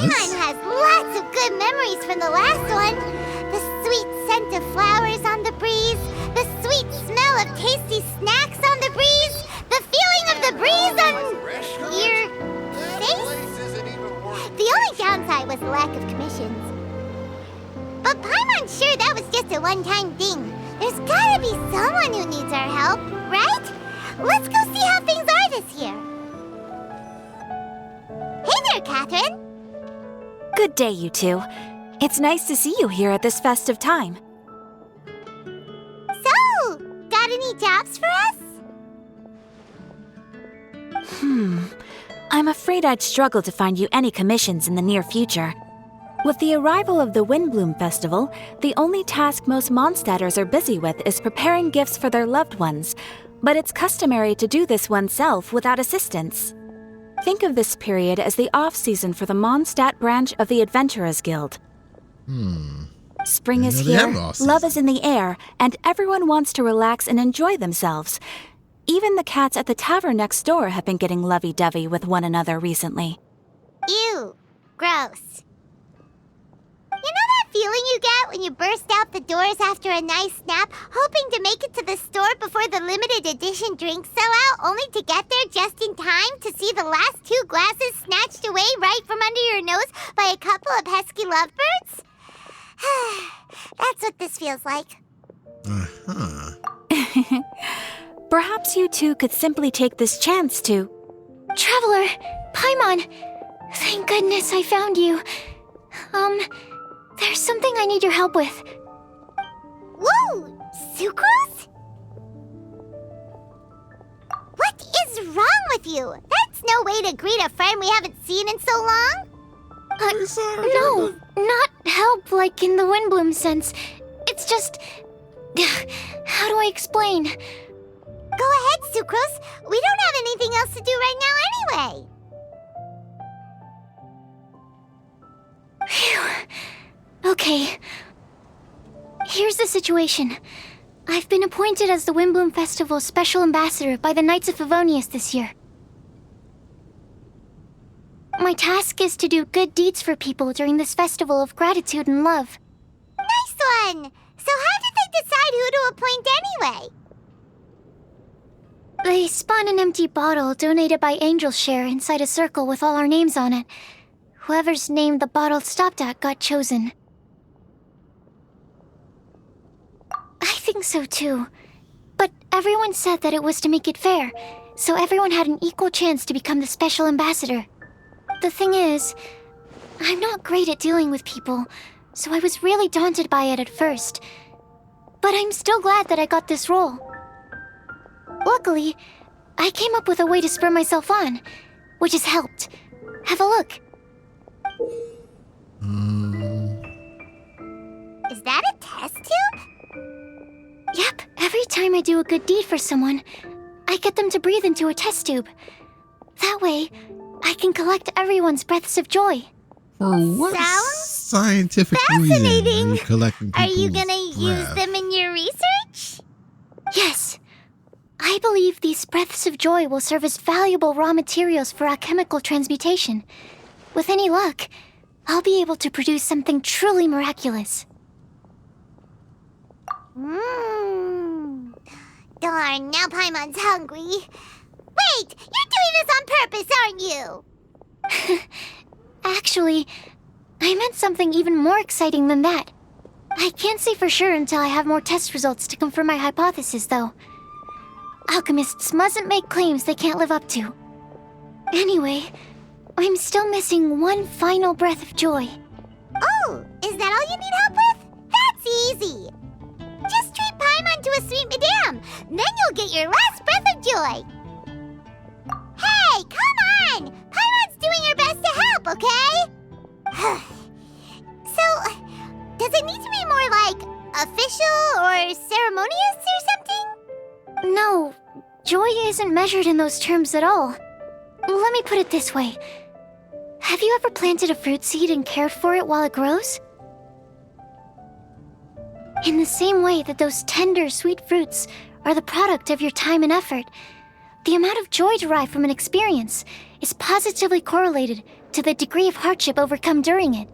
Paimon has lots of good memories from the last one. The sweet scent of flowers on the breeze, the sweet smell of tasty snacks on the breeze, the feeling of the breeze on your face. The only downside was the lack of commissions. But Paimon's sure that was just a one-time thing. There's gotta be someone who needs our help, right? Let's go see how things are this year. Hey there, Catherine. Good day, you two. It's nice to see you here at this festive time. So, got any jobs for us? I'm afraid I'd struggle to find you any commissions in the near future. With the arrival of the Windblume Festival, the only task most Mondstadters are busy with is preparing gifts for their loved ones, but it's customary to do this oneself without assistance. Think of this period as the off-season for the Mondstadt branch of the Adventurers Guild. Spring is here, love is in the air, and everyone wants to relax and enjoy themselves. Even the cats at the tavern next door have been getting lovey-dovey with one another recently. Ew. Gross. You know that feeling you get when you burst out the doors after a nice nap, hoping to make it to the store before the limited edition drinks sell out, only to get there just in time to see the last 2 glasses snatched away right from under your nose by a couple of pesky lovebirds? That's what this feels like. Perhaps you two could simply take this chance to... Traveler! Paimon! Thank goodness I found you. There's something I need your help with. Whoa! Sucrose? What is wrong with you? That's no way to greet a friend we haven't seen in so long. No, not help like in the Windblume sense. It's just... How do I explain? Go ahead, Sucrose. We don't have anything else to do right now anyway. Phew. Okay. Here's the situation. I've been appointed as the Windblume Festival's special ambassador by the Knights of Favonius this year. My task is to do good deeds for people during this festival of gratitude and love. Nice one! So how did they decide who to appoint anyway? They spun an empty bottle donated by Wondershare inside a circle with all our names on it. Whoever's name the bottle stopped at got chosen. I think so too. But everyone said that it was to make it fair, so everyone had an equal chance to become the special ambassador. The thing is, I'm not great at dealing with people, so I was really daunted by it at first. But I'm still glad that I got this role. Luckily, I came up with a way to spur myself on, which has helped. Have a look. Is that a test tube? Yep, every time I do a good deed for someone, I get them to breathe into a test tube. That way, I can collect everyone's breaths of joy. For what scientific fascinating. reason are you collecting Are you people's gonna use breath? them in your research? Yes. I believe these breaths of joy will serve as valuable raw materials for alchemical transmutation. With any luck, I'll be able to produce something truly miraculous. Darn, now Paimon's hungry. Wait, you're doing this on purpose, aren't you? Actually, I meant something even more exciting than that. I can't say for sure until I have more test results to confirm my hypothesis, though. Alchemists mustn't make claims they can't live up to. Anyway, I'm still missing one final breath of joy. Oh, is that all you need help with? That's easy. Just treat Paimon to a sweet madame. Then you'll get your last breath of joy. Hey, come on! Paimon's doing her best to help, okay? So, does it need to be more like official or ceremonious or something? No, joy isn't measured in those terms at all. Let me put it this way. Have you ever planted a fruit seed and cared for it while it grows? In the same way that those tender, sweet fruits are the product of your time and effort, the amount of joy derived from an experience is positively correlated to the degree of hardship overcome during it.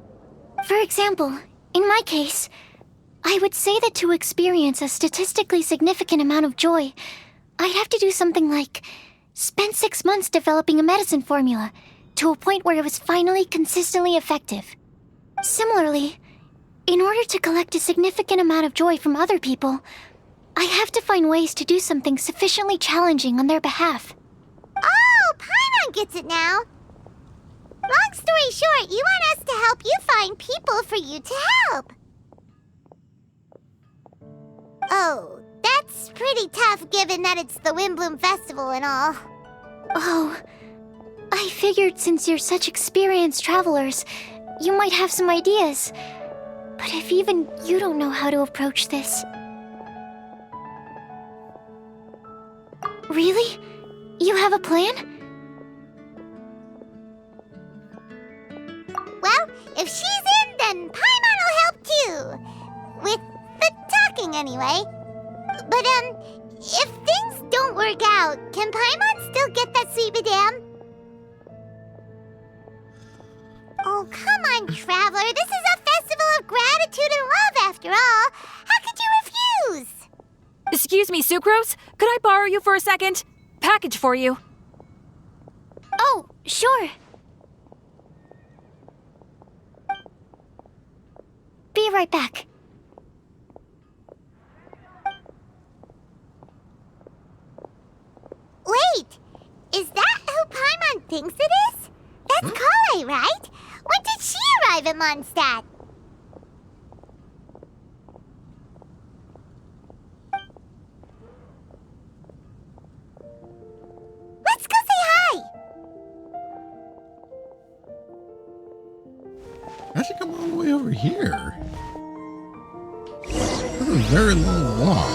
For example, in my case, I would say that to experience a statistically significant amount of joy, I'd have to do something like spend 6 months developing a medicine formula to a point where it was finally consistently effective. Similarly, in order to collect a significant amount of joy from other people, I have to find ways to do something sufficiently challenging on their behalf. Oh, Paimon gets it now. Long story short, you want us to help you find people for you to help. Oh, that's pretty tough given that it's the Windblume Festival and all. Oh, I figured since you're such experienced travelers, you might have some ideas. But if even you don't know how to approach this... Really? You have a plan? Well, if she's in, then Paimon will help too. With the talking, anyway. But, if things don't work out, can Paimon still get that sweet madame? Oh, come on, Traveler. This is a festival of gratitude and love, after all. How could you refuse? Excuse me, Sucrose? Could I borrow you for a second? Package for you. Oh, sure. Be right back. Wait! Is that who Paimon thinks it is? That's Collei, right? When did she arrive at Mondstadt? Let's go say hi! I should come all the way over here. That's a very long walk.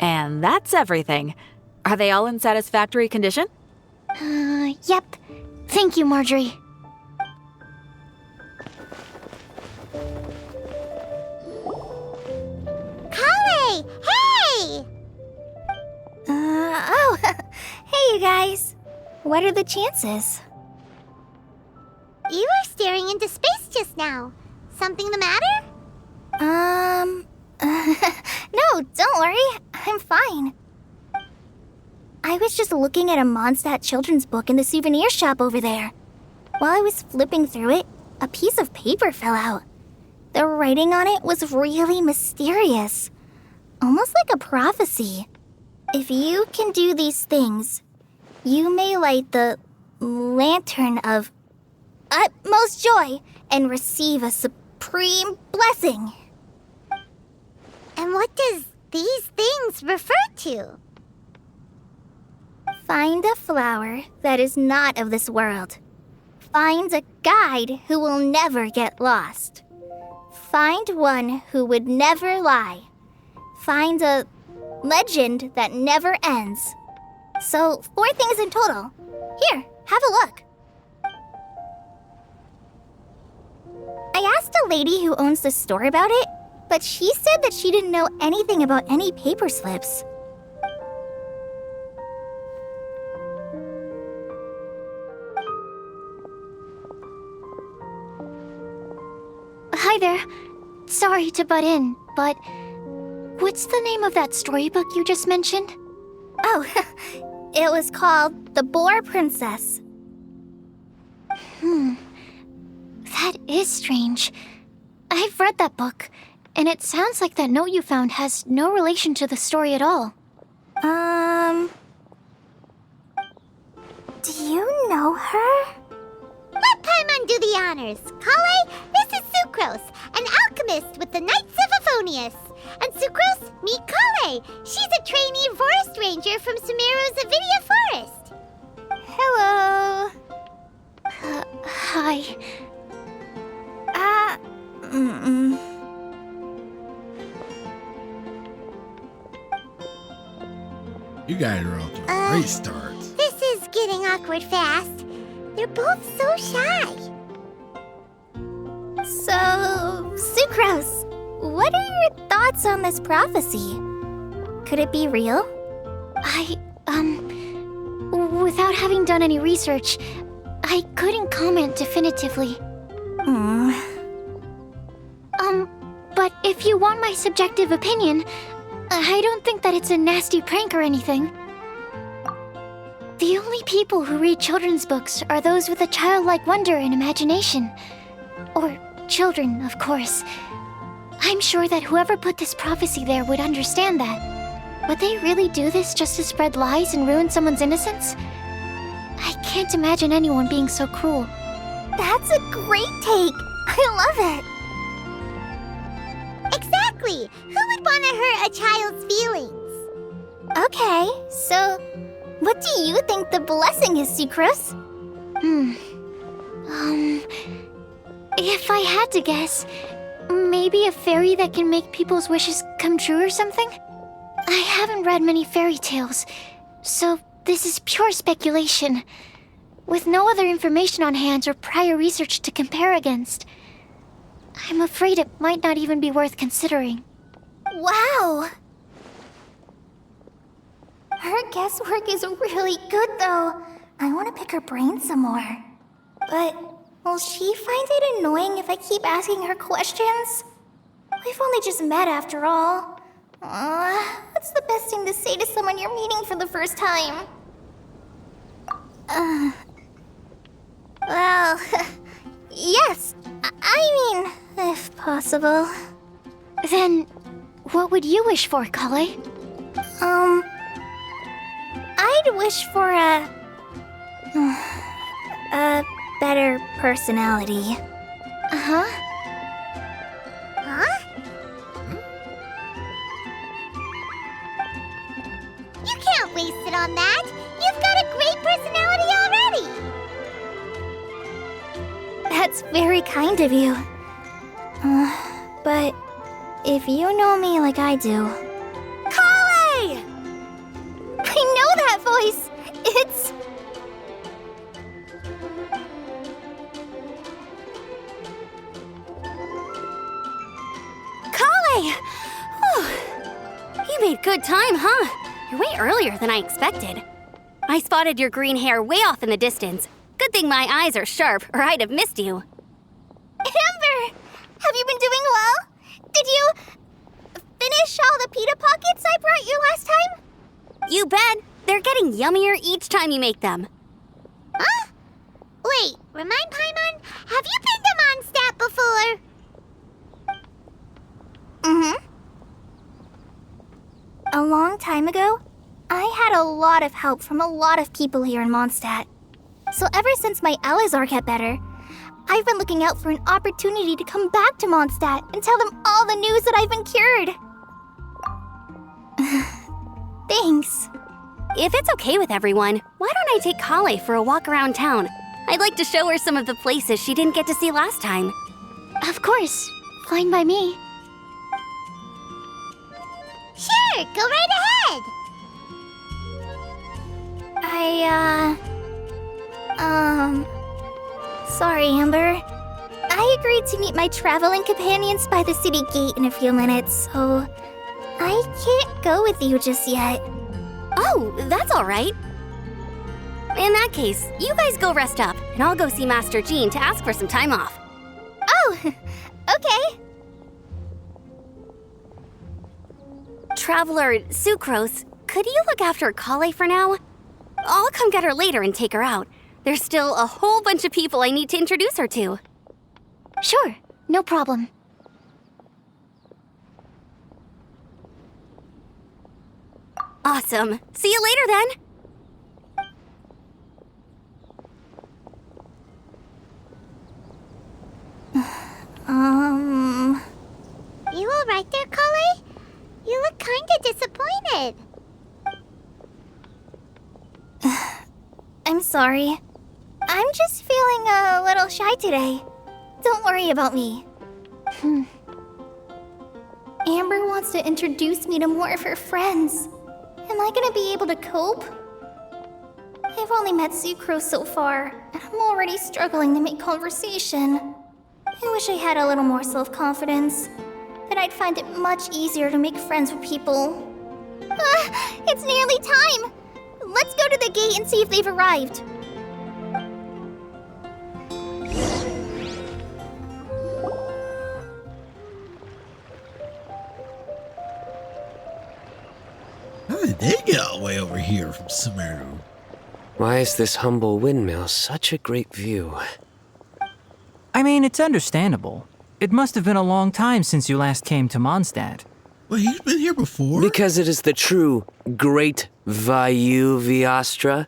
And that's everything. Are they all in satisfactory condition? Yep. Thank you, Marjorie. Collei! Hey! Hey, you guys. What are the chances? You were staring into space just now. Something the matter? No, don't worry. I'm fine. I was just looking at a Mondstadt children's book in the souvenir shop over there. While I was flipping through it, a piece of paper fell out. The writing on it was really mysterious. Almost like a prophecy. If you can do these things, you may light the lantern of utmost joy and receive a supreme blessing. And what does these things refer to? Find a flower that is not of this world. Find a guide who will never get lost. Find one who would never lie. Find a legend that never ends. So, 4 things in total. Here, have a look. I asked a lady who owns the store about it, but she said that she didn't know anything about any paper slips. Hi there. Sorry to butt in, but what's the name of that storybook you just mentioned? Oh, it was called The Boar Princess. That is strange. I've read that book, and it sounds like that note you found has no relation to the story at all. Do you know her? Let Paimon do the honors. Collei, this is Sucrose, an alchemist with the Knights of Aphonius. And Sucrose, meet Collei. She's a trainee forest ranger from Sumeru's Avidia Forest. Hello. Hi. You guys are off to a great start. This is getting awkward fast. They're both so shy. So, Sucrose, what are your thoughts on this prophecy? Could it be real? I Without having done any research, I couldn't comment definitively. But if you want my subjective opinion, I don't think that it's a nasty prank or anything. The only people who read children's books are those with a childlike wonder and imagination. Or children, of course. I'm sure that whoever put this prophecy there would understand that. Would they really do this just to spread lies and ruin someone's innocence? I can't imagine anyone being so cruel. That's a great take. I love it. Exactly. Who would want to hurt a child's feelings? Okay, so what do you think the blessing is, Sucrose? If I had to guess, maybe a fairy that can make people's wishes come true or something? I haven't read many fairy tales, so this is pure speculation. With no other information on hand or prior research to compare against, I'm afraid it might not even be worth considering. Wow! Her guesswork is really good, though. I want to pick her brain some more. But will she find it annoying if I keep asking her questions? We've only just met after all. What's the best thing to say to someone you're meeting for the first time? Well, yes. I mean, if possible. Then, what would you wish for, Collei? I'd wish for a better personality. Uh-huh. Huh? You can't waste it on that. You've got a great personality already. That's very kind of you. But if you know me like I do... Collei! I know that voice! It's... Collei! You made good time, huh? You're way earlier than I expected. I spotted your green hair way off in the distance. Good thing my eyes are sharp, or I'd have missed you. Amber! Have you been doing well? Did you finish all the pita pockets I brought you last time? You bet. They're getting yummier each time you make them. Huh? Wait, remind Paimon, have you been to Mondstadt before? A long time ago, I had a lot of help from a lot of people here in Mondstadt. So ever since my Elazar got better, I've been looking out for an opportunity to come back to Mondstadt and tell them all the news that I've been cured. Thanks. If it's okay with everyone, why don't I take Collei for a walk around town? I'd like to show her some of the places she didn't get to see last time. Of course. Fine by me. Sure, go right ahead. Sorry, Amber. I agreed to meet my traveling companions by the city gate in a few minutes, so I can't go with you just yet. Oh, that's all right. In that case, you guys go rest up, and I'll go see Master Jean to ask for some time off. Oh, okay. Traveler Sucrose, could you look after Collei for now? I'll come get her later and take her out. There's still a whole bunch of people I need to introduce her to. Sure, no problem. Awesome. See you later then. You all right there, Collei? You look kinda disappointed. I'm sorry. I'm just feeling a little shy today. Don't worry about me. Amber wants to introduce me to more of her friends. Am I gonna be able to cope? I've only met Sucrose so far, and I'm already struggling to make conversation. I wish I had a little more self-confidence. Then I'd find it much easier to make friends with people. It's nearly time! Let's go to the gate and see if they've arrived. How did they get all the way over here from Sumeru? Why is this humble windmill such a great view? I mean, it's understandable. It must have been a long time since you last came to Mondstadt. Well, he's been here before? Because it is the true Great Vayu Viastra?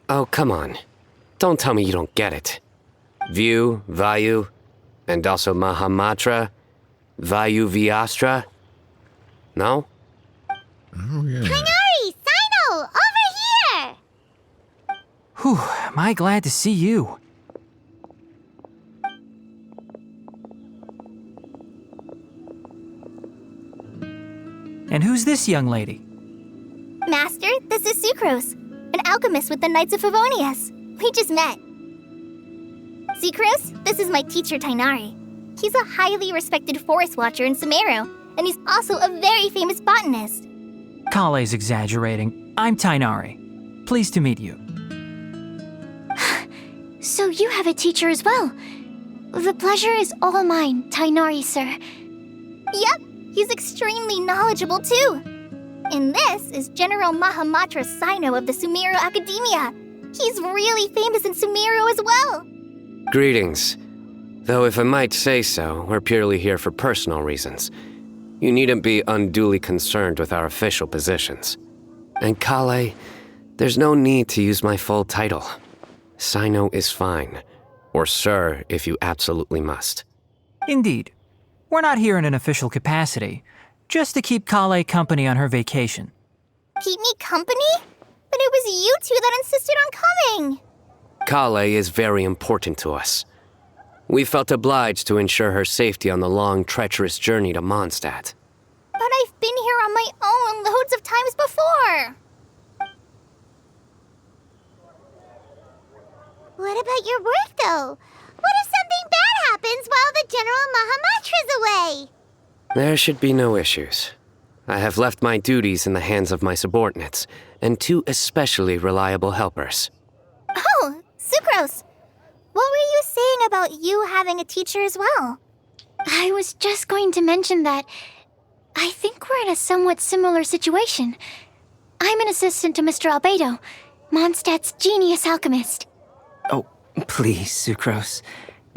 Oh, come on. Don't tell me you don't get it. View, Vayu, and also Mahamatra, Vayu Viastra? No? Oh, yeah. Tighnari! Sino! Over here! Whew, am I glad to see you. And who's this young lady? Master, this is Sucrose, an alchemist with the Knights of Favonius. We just met. Sucrose, this is my teacher, Tighnari. He's a highly respected forest watcher in Sumeru, and he's also a very famous botanist. Collei's exaggerating. I'm Tighnari. Pleased to meet you. So you have a teacher as well. The pleasure is all mine, Tighnari, sir. Yep, he's extremely knowledgeable too. And this is General Mahamatra Sino of the Sumeru Academia. He's really famous in Sumeru as well. Greetings. Though if I might say so, we're purely here for personal reasons. You needn't be unduly concerned with our official positions. And Collei, there's no need to use my full title. Sino is fine. Or sir, if you absolutely must. Indeed. We're not here in an official capacity, just to keep Collei company on her vacation. Keep me company? But it was you two that insisted on coming. Collei is very important to us. We felt obliged to ensure her safety on the long, treacherous journey to Mondstadt. But I've been here on my own loads of times before. What about your work, though? What if something bad happens while the General Mahamatra's away? There should be no issues. I have left my duties in the hands of my subordinates, and two especially reliable helpers. Oh, Sucrose. What were you saying about you having a teacher as well? I was just going to mention that I think we're in a somewhat similar situation. I'm an assistant to Mr. Albedo, Mondstadt's genius alchemist. Oh, please, Sucrose.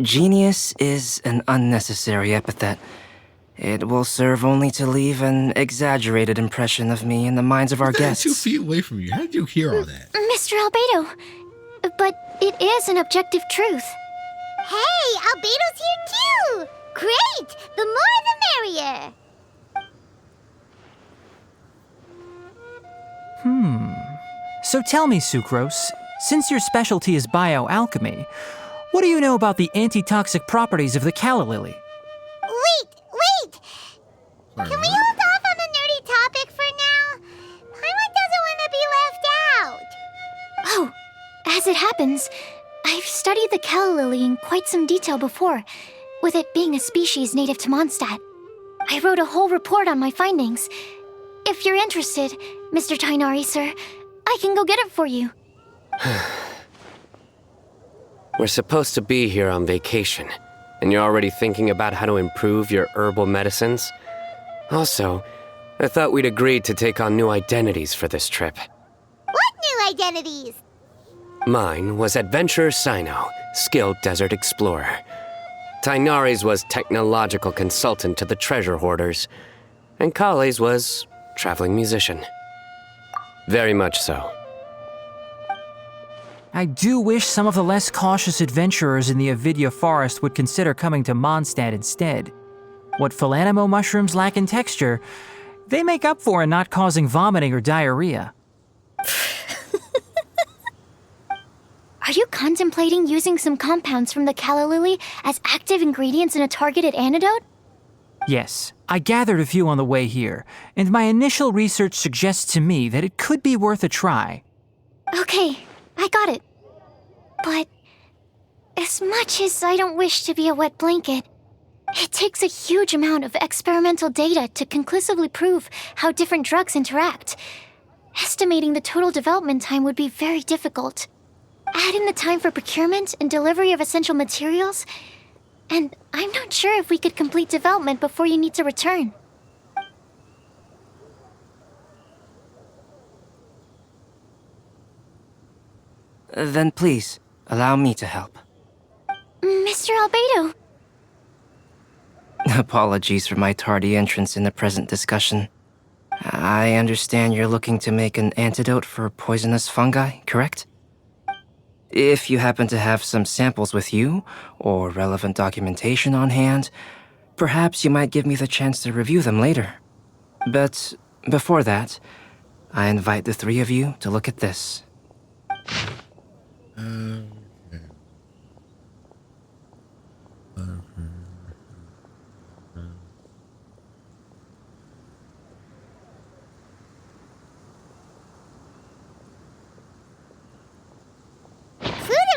Genius is an unnecessary epithet. It will serve only to leave an exaggerated impression of me in the minds of our guests. 2 feet away from you. How did you hear all that? Mr. Albedo, but it is an objective truth. Hey, Albedo's here too! Great! The more the merrier! So tell me, Sucrose, since your specialty is bioalchemy, what do you know about the antitoxic properties of the calla lily? Wait! Sorry, Can we what? hold off on the nerdy topic for now? Paimon doesn't want to be left out. Oh, as it happens, I've studied the calla lily in quite some detail before, with it being a species native to Mondstadt. I wrote a whole report on my findings. If you're interested, Mr. Tighnari, sir, I can go get it for you. We're supposed to be here on vacation, and you're already thinking about how to improve your herbal medicines? Also, I thought we'd agreed to take on new identities for this trip. What new identities? Mine was Adventurer Sino, skilled desert explorer. Tighnari's was technological consultant to the treasure hoarders, and Collei's was traveling musician. Very much so. I do wish some of the less cautious adventurers in the Avidya forest would consider coming to Mondstadt instead. What Philanimo mushrooms lack in texture, they make up for in not causing vomiting or diarrhea. Are you contemplating using some compounds from the calla lily as active ingredients in a targeted antidote? Yes, I gathered a few on the way here, and my initial research suggests to me that it could be worth a try. Okay, I got it. But as much as I don't wish to be a wet blanket, It takes a huge amount of experimental data to conclusively prove how different drugs interact. Estimating the total development time would be very difficult. Add in the time for procurement and delivery of essential materials, and I'm not sure if we could complete development before you need to return. Then please, allow me to help. Mr. Albedo. Apologies for my tardy entrance in the present discussion. I understand you're looking to make an antidote for poisonous fungi, correct? If you happen to have some samples with you, or relevant documentation on hand, perhaps you might give me the chance to review them later. But before that, I invite the three of you to look at this.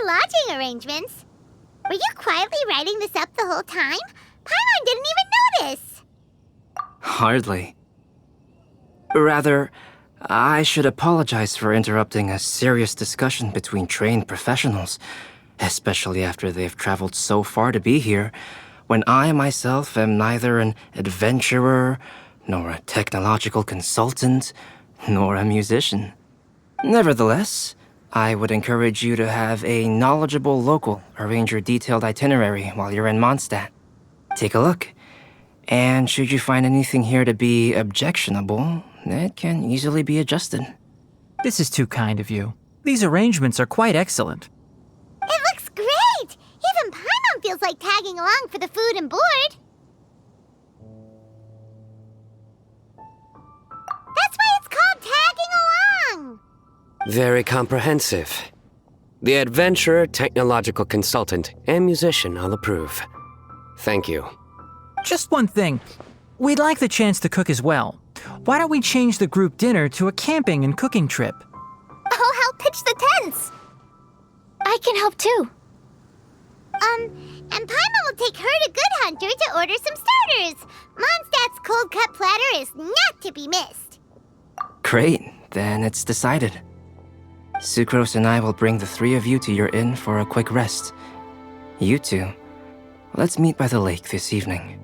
Lodging arrangements? Were you quietly writing this up the whole time? Paimon didn't even notice! Hardly. Rather, I should apologize for interrupting a serious discussion between trained professionals, especially after they've traveled so far to be here, when I myself am neither an adventurer, nor a technological consultant, nor a musician. Nevertheless, I would encourage you to have a knowledgeable local arrange your detailed itinerary while you're in Mondstadt. Take a look, and should you find anything here to be objectionable, it can easily be adjusted. This is too kind of you. These arrangements are quite excellent. It looks great! Even Paimon feels like tagging along for the food and board. That's why it's called tagging along! Very comprehensive. The adventurer, technological consultant, and musician all approve. Thank you. Just one thing. We'd like the chance to cook as well. Why don't we change the group dinner to a camping and cooking trip? I'll help pitch the tents! I can help too. And Paimon will take her to Good Hunter to order some starters. Mondstadt's cold cut platter is not to be missed. Great, then it's decided. Sucrose and I will bring the three of you to your inn for a quick rest. You two, let's meet by the lake this evening.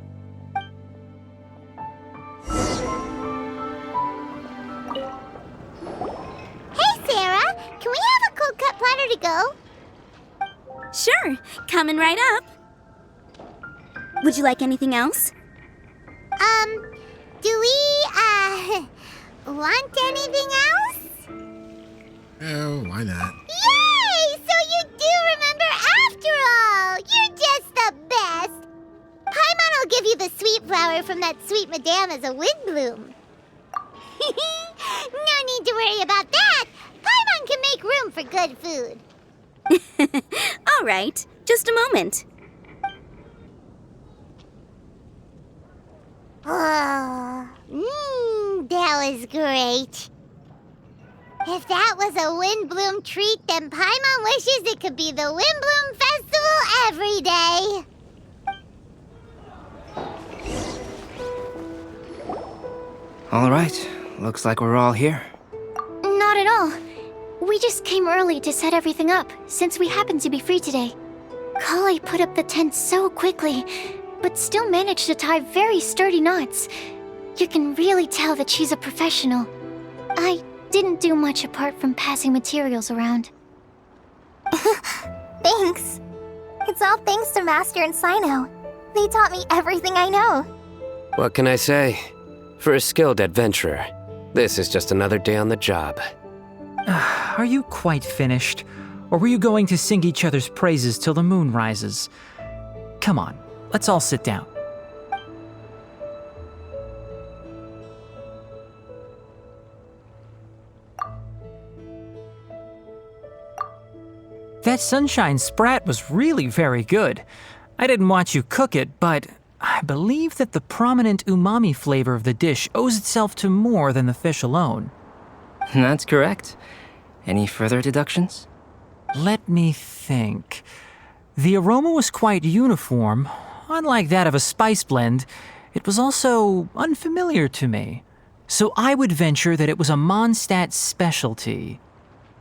Hey, Sarah! Can we have a cold cut platter to go? Sure, coming right up. Would you like anything else? Do we, want anything else? Oh, why not? Yay! So you do remember after all! You're just the best! Paimon will give you the sweet flower from that sweet madame as a Windblume. No need to worry about that! Paimon can make room for good food. All right, just a moment. Oh, that was great. If that was a Windblume treat, then Paimon wishes it could be the Windblume Festival every day. All right, looks like we're all here. Not at all. We just came early to set everything up, since we happen to be free today. Collei put up the tent so quickly, but still managed to tie very sturdy knots. You can really tell that she's a professional. I didn't do much apart from passing materials around. Thanks. It's all thanks to Master and Sino. They taught me everything I know. What can I say? For a skilled adventurer, this is just another day on the job. Are you quite finished? Or were you going to sing each other's praises till the moon rises? Come on, let's all sit down. That sunshine sprat was really very good. I didn't watch you cook it, but I believe that the prominent umami flavor of the dish owes itself to more than the fish alone. That's correct. Any further deductions? Let me think. The aroma was quite uniform, unlike that of a spice blend, it was also unfamiliar to me. So I would venture that it was a Mondstadt specialty.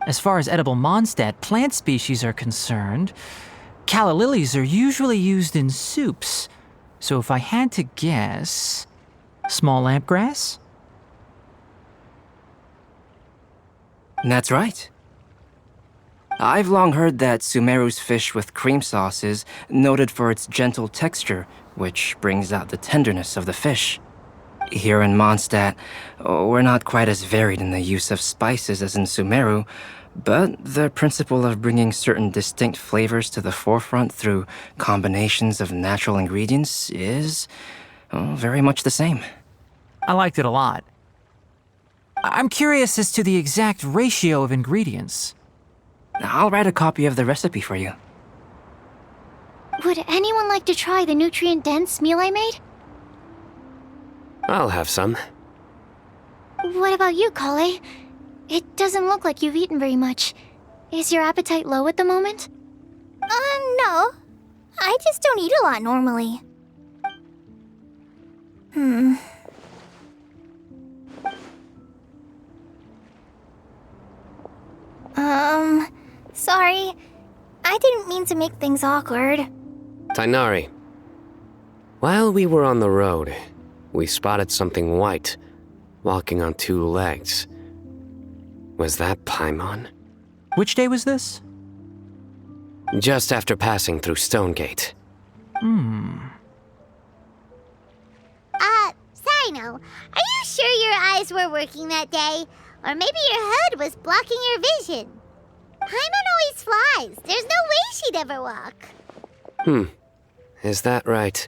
As far as edible Mondstadt plant species are concerned, calla lilies are usually used in soups. So if I had to guess, small lampgrass? That's right. I've long heard that Sumeru's fish with cream sauce is noted for its gentle texture, which brings out the tenderness of the fish. Here in Mondstadt, we're not quite as varied in the use of spices as in Sumeru, but the principle of bringing certain distinct flavors to the forefront through combinations of natural ingredients is very much the same. I liked it a lot. I'm curious as to the exact ratio of ingredients. I'll write a copy of the recipe for you. Would anyone like to try the nutrient-dense meal I made? I'll have some. What about you, Collei? It doesn't look like you've eaten very much. Is your appetite low at the moment? No. I just don't eat a lot normally. Sorry. I didn't mean to make things awkward. Tighnari. While we were on the road, we spotted something white, walking on two legs. Was that Paimon? Which day was this? Just after passing through Stonegate. Sino, are you sure your eyes were working that day? Or maybe your hood was blocking your vision? Paimon always flies. There's no way she'd ever walk. Is that right?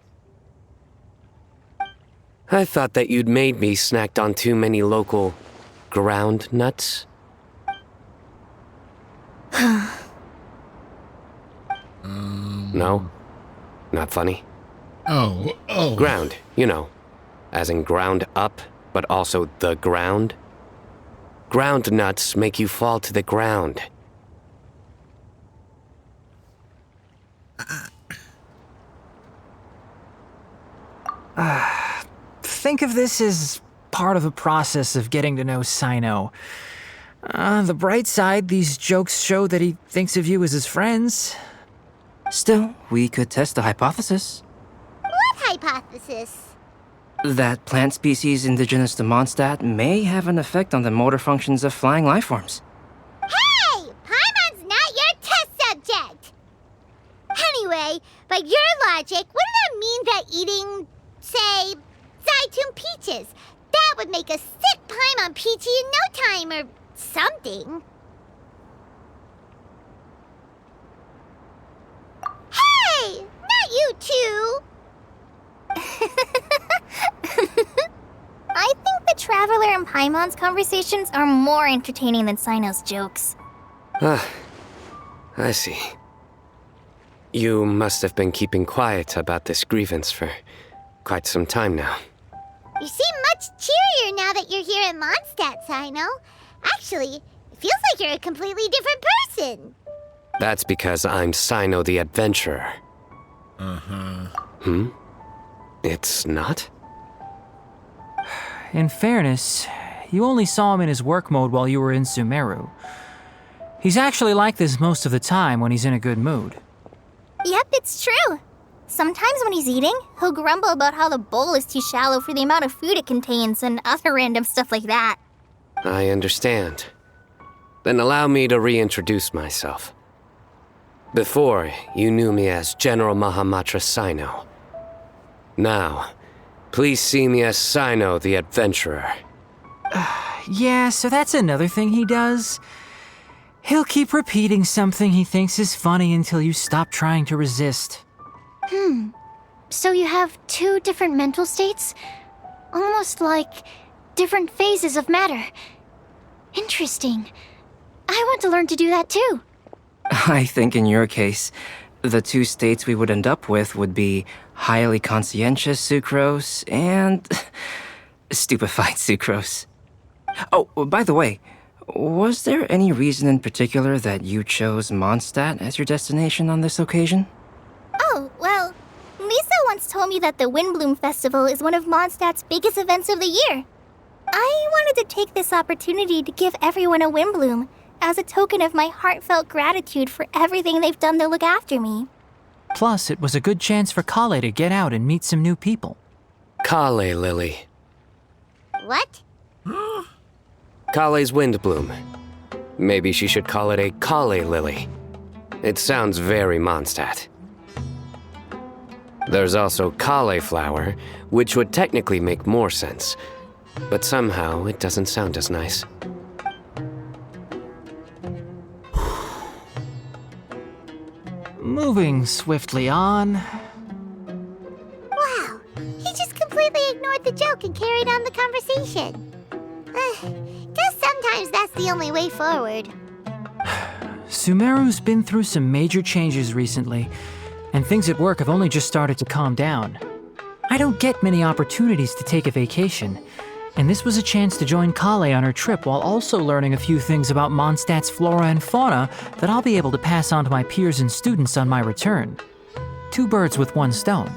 I thought that you'd made me snacked on too many local ground nuts. No? Not funny? Oh. Ground, you know. As in ground up, but also the ground. Ground nuts make you fall to the ground. Think of this as part of the process of getting to know Sino. The bright side, these jokes show that he thinks of you as his friends. Still, we could test the hypothesis. What hypothesis? That plant species indigenous to Mondstadt may have an effect on the motor functions of flying lifeforms. Hey! Paimon's not your test subject! Anyway, by your logic, wouldn't that mean that eating, say, Zaitun peaches, that would make a sick Paimon peachy in no time or something? Hey! Not you two! I think the Traveler and Paimon's conversations are more entertaining than Sino's jokes. I see. You must have been keeping quiet about this grievance for quite some time now. You seem much cheerier now that you're here in Mondstadt, Sino. Actually, it feels like you're a completely different person. That's because I'm Sino the Adventurer. It's not? In fairness, you only saw him in his work mode while you were in Sumeru. He's actually like this most of the time when he's in a good mood. Yep, it's true. Sometimes when he's eating, he'll grumble about how the bowl is too shallow for the amount of food it contains and other random stuff like that. I understand. Then allow me to reintroduce myself. Before, you knew me as General Mahamatra Sino. Now, please see me as Sino the Adventurer. Yeah, so that's another thing he does. He'll keep repeating something he thinks is funny until you stop trying to resist. So you have two different mental states? Almost like different phases of matter. Interesting. I want to learn to do that too. I think in your case, the two states we would end up with would be highly conscientious sucrose and stupefied sucrose. Oh, by the way, was there any reason in particular that you chose Mondstadt as your destination on this occasion? Oh, well, Lisa once told me that the Windblume Festival is one of Mondstadt's biggest events of the year. I wanted to take this opportunity to give everyone a Windblume as a token of my heartfelt gratitude for everything they've done to look after me. Plus, it was a good chance for Collei to get out and meet some new people. Collei, Lily. What? Collei's Windblume. Maybe she should call it a Collei Lily. It sounds very Mondstadt. There's also cauliflower, which would technically make more sense, but somehow it doesn't sound as nice. Moving swiftly on. Wow, he just completely ignored the joke and carried on the conversation. Guess sometimes that's the only way forward. Sumeru's been through some major changes recently, and things at work have only just started to calm down. I don't get many opportunities to take a vacation, and this was a chance to join Collei on her trip while also learning a few things about Mondstadt's flora and fauna that I'll be able to pass on to my peers and students on my return. 2 birds with 1 stone.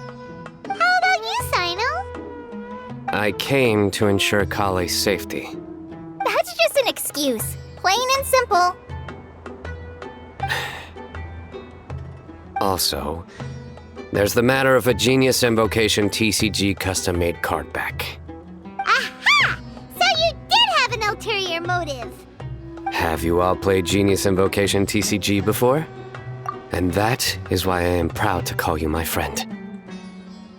How about you, Sino? I came to ensure Collei's safety. That's just an excuse. Plain and simple. Also, there's the matter of a Genius Invocation TCG custom-made card back. Aha! So you did have an ulterior motive. Have you all played Genius Invocation TCG before? And that is why I am proud to call you my friend.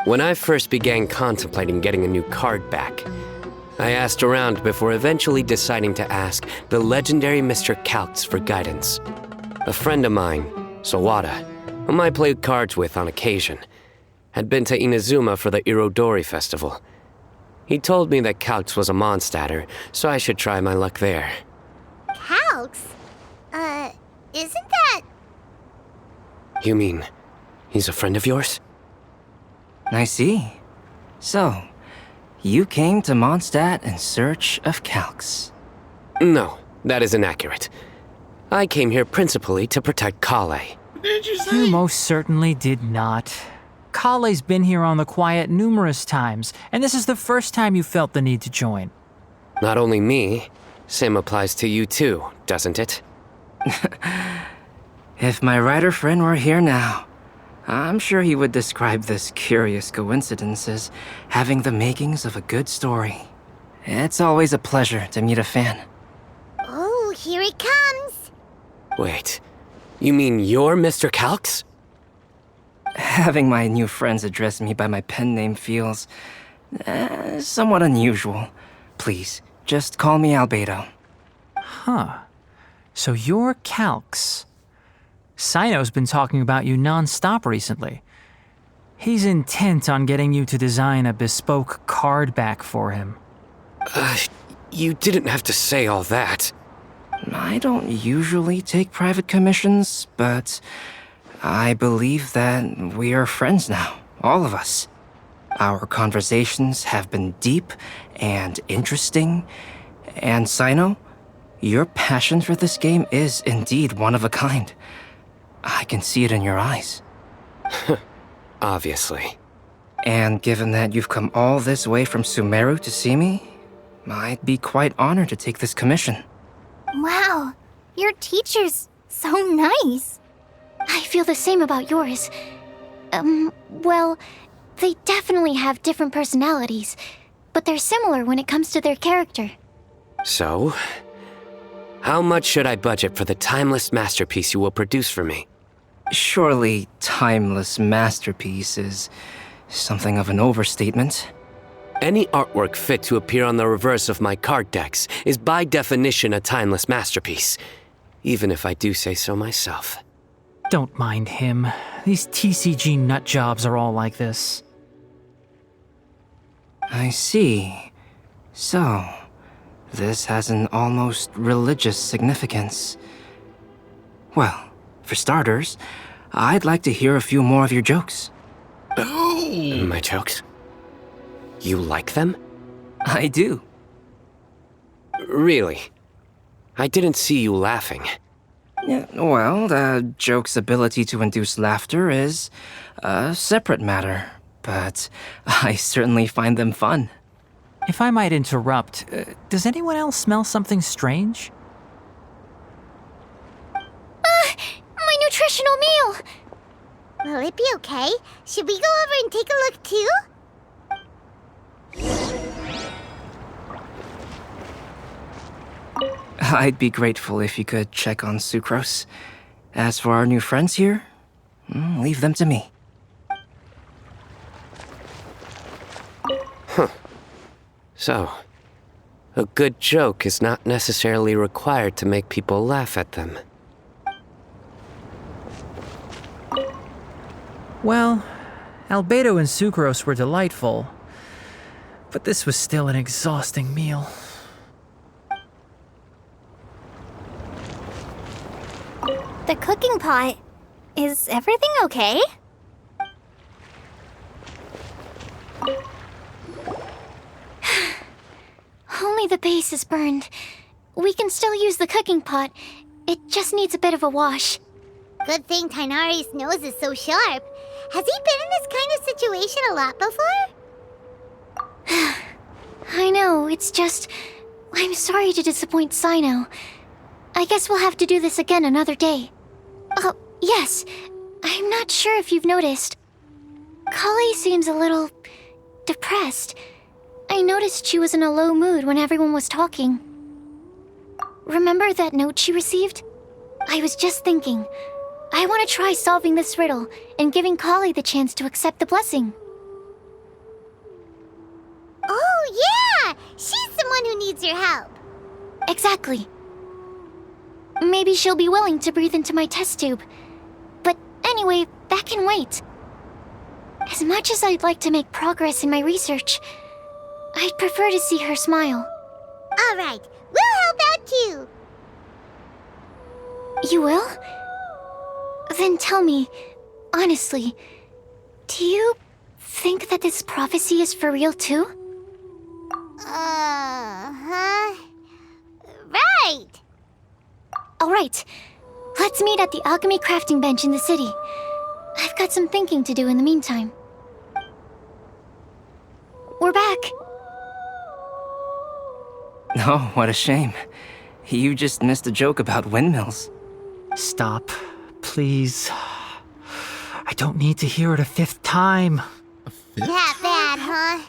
When I first began contemplating getting a new card back, I asked around before eventually deciding to ask the legendary Mr. Calx for guidance. A friend of mine, Sawada, whom I played cards with on occasion, had been to Inazuma for the Irodori Festival. He told me that Calx was a Mondstadter, so I should try my luck there. Calx? Isn't that... You mean, he's a friend of yours? I see. So, you came to Mondstadt in search of Calx. No, that is inaccurate. I came here principally to protect Collei. Did you say? You most certainly did not. Collei's been here on the quiet numerous times, and this is the first time you felt the need to join. Not only me, same applies to you too, doesn't it? If my writer friend were here now, I'm sure he would describe this curious coincidence as having the makings of a good story. It's always a pleasure to meet a fan. Oh, here he comes. Wait, you mean you're Mr. Calx? Having my new friends address me by my pen name feels somewhat unusual. Please, just call me Albedo. Huh. So you're Calx. Sino's been talking about you non-stop recently. He's intent on getting you to design a bespoke card back for him. You didn't have to say all that. I don't usually take private commissions, but I believe that we are friends now, all of us. Our conversations have been deep and interesting, and Sino, your passion for this game is indeed one of a kind. I can see it in your eyes. Obviously. And given that you've come all this way from Sumeru to see me, I'd be quite honored to take this commission. Wow, your teacher's so nice. I feel the same about yours. Well, they definitely have different personalities, but they're similar when it comes to their character. So, how much should I budget for the timeless masterpiece you will produce for me? Surely, timeless masterpiece is something of an overstatement. Any artwork fit to appear on the reverse of my card decks is by definition a timeless masterpiece, even if I do say so myself. Don't mind him. These TCG nut jobs are all like this. I see. So, this has an almost religious significance. Well, for starters, I'd like to hear a few more of your jokes. Oh! My jokes? You like them? I do. Really? I didn't see you laughing. Yeah, well, the joke's ability to induce laughter is a separate matter. but I certainly find them fun. If I might interrupt, does anyone else smell something strange? My nutritional meal! Will it be okay? Should we go over and take a look too? I'd be grateful if you could check on Sucrose. As for our new friends here, leave them to me. So, a good joke is not necessarily required to make people laugh at them. Well, Albedo and Sucrose were delightful, but this was still an exhausting meal. The cooking pot. Is everything okay? Only the base is burned. We can still use the cooking pot. It just needs a bit of a wash. Good thing Tainari's nose is so sharp. Has he been in this kind of situation a lot before? I know, it's just... I'm sorry to disappoint Sino. I guess we'll have to do this again another day. Oh, yes. I'm not sure if you've noticed. Collei seems a little... depressed. I noticed she was in a low mood when everyone was talking. Remember that note she received? I was just thinking, I want to try solving this riddle and giving Collei the chance to accept the blessing. Oh, yeah! She's someone who needs your help. Exactly. Maybe she'll be willing to breathe into my test tube. But anyway, that can wait. As much as I'd like to make progress in my research, I'd prefer to see her smile. All right, we'll help out too. You will? Then tell me, honestly, do you think that this prophecy is for real too? Huh? Right! Alright, let's meet at the alchemy crafting bench in the city. I've got some thinking to do in the meantime. We're back. Oh, what a shame. You just missed a joke about windmills. Stop, please. I don't need to hear it a fifth time. That bad, huh?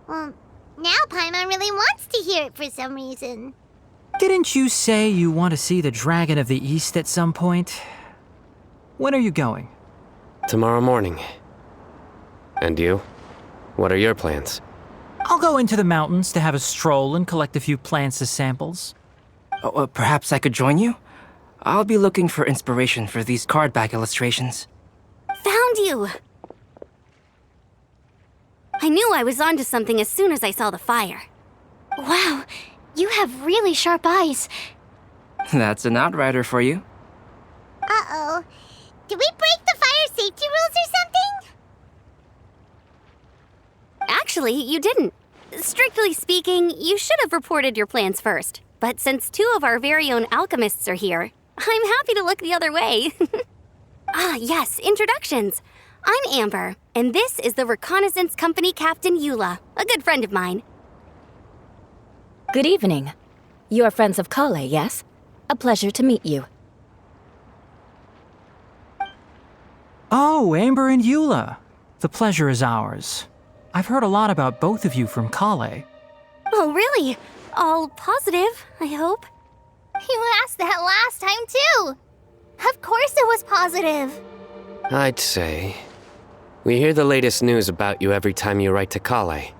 Well, now Paimon really wants to hear it for some reason. Didn't you say you want to see the Dragon of the East at some point? When are you going? Tomorrow morning. And you? What are your plans? I'll go into the mountains to have a stroll and collect a few plants as samples. Oh, perhaps I could join you? I'll be looking for inspiration for these card back illustrations. Found you! I knew I was onto something as soon as I saw the fire. Wow, you have really sharp eyes. That's an outrider for you. Uh-oh. Did we break the fire safety rules or something? Actually, you didn't. Strictly speaking, you should have reported your plans first. But since two of our very own alchemists are here, I'm happy to look the other way. Yes, introductions. I'm Amber, and this is the Reconnaissance Company Captain Eula, a good friend of mine. Good evening. You are friends of Collei, yes? A pleasure to meet you. Oh, Amber and Eula. The pleasure is ours. I've heard a lot about both of you from Collei. Oh, really? All positive, I hope. You asked that last time too. Of course it was positive. I'd say. We hear the latest news about you every time you write to Collei.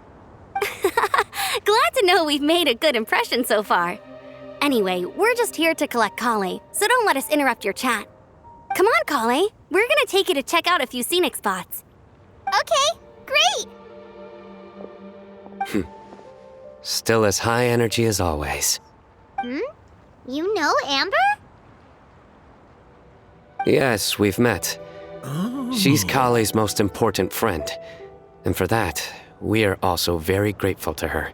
Glad to know we've made a good impression so far. Anyway, we're just here to collect Collei, so don't let us interrupt your chat. Come on, Collei. We're gonna take you to check out a few scenic spots. Okay, great. Still as high energy as always. You know Amber? Yes, we've met. She's Collei's most important friend. And for that, we are also very grateful to her.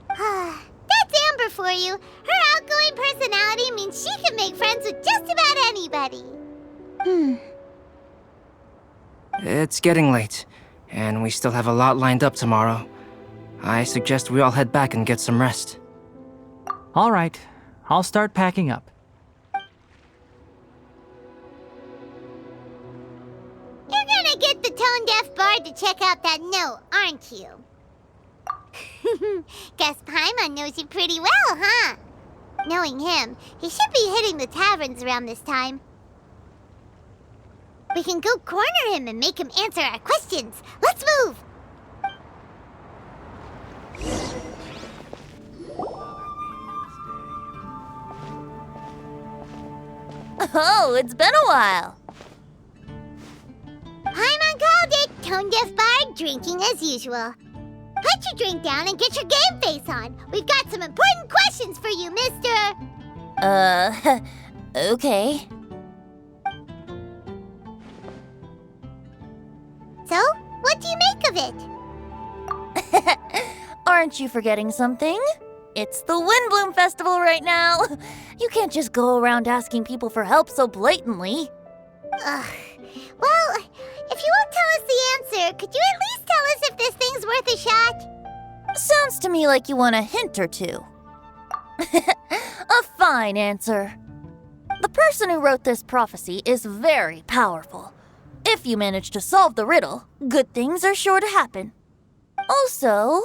That's Amber for you. Her outgoing personality means she can make friends with just about anybody. It's getting late, and we still have a lot lined up tomorrow. I suggest we all head back and get some rest. All right, I'll start packing up. You're gonna get the tone-deaf bard to check out that note, aren't you? Guess Paimon knows you pretty well, huh? Knowing him, he should be hitting the taverns around this time. We can go corner him and make him answer our questions. Let's move! Oh, it's been a while. Paimon called it! Tone-deaf bard drinking as usual. Put your drink down and get your game face on. We've got some important questions for you, mister. Okay. So, what do you make of it? Aren't you forgetting something? It's the Windblume Festival right now. You can't just go around asking people for help so blatantly. Ugh. Well, if you won't tell us the answer, could you at least tell us if this thing's worth a shot? Sounds to me like you want a hint or two. A fine answer. The person who wrote this prophecy is very powerful. If you manage to solve the riddle, good things are sure to happen. Also,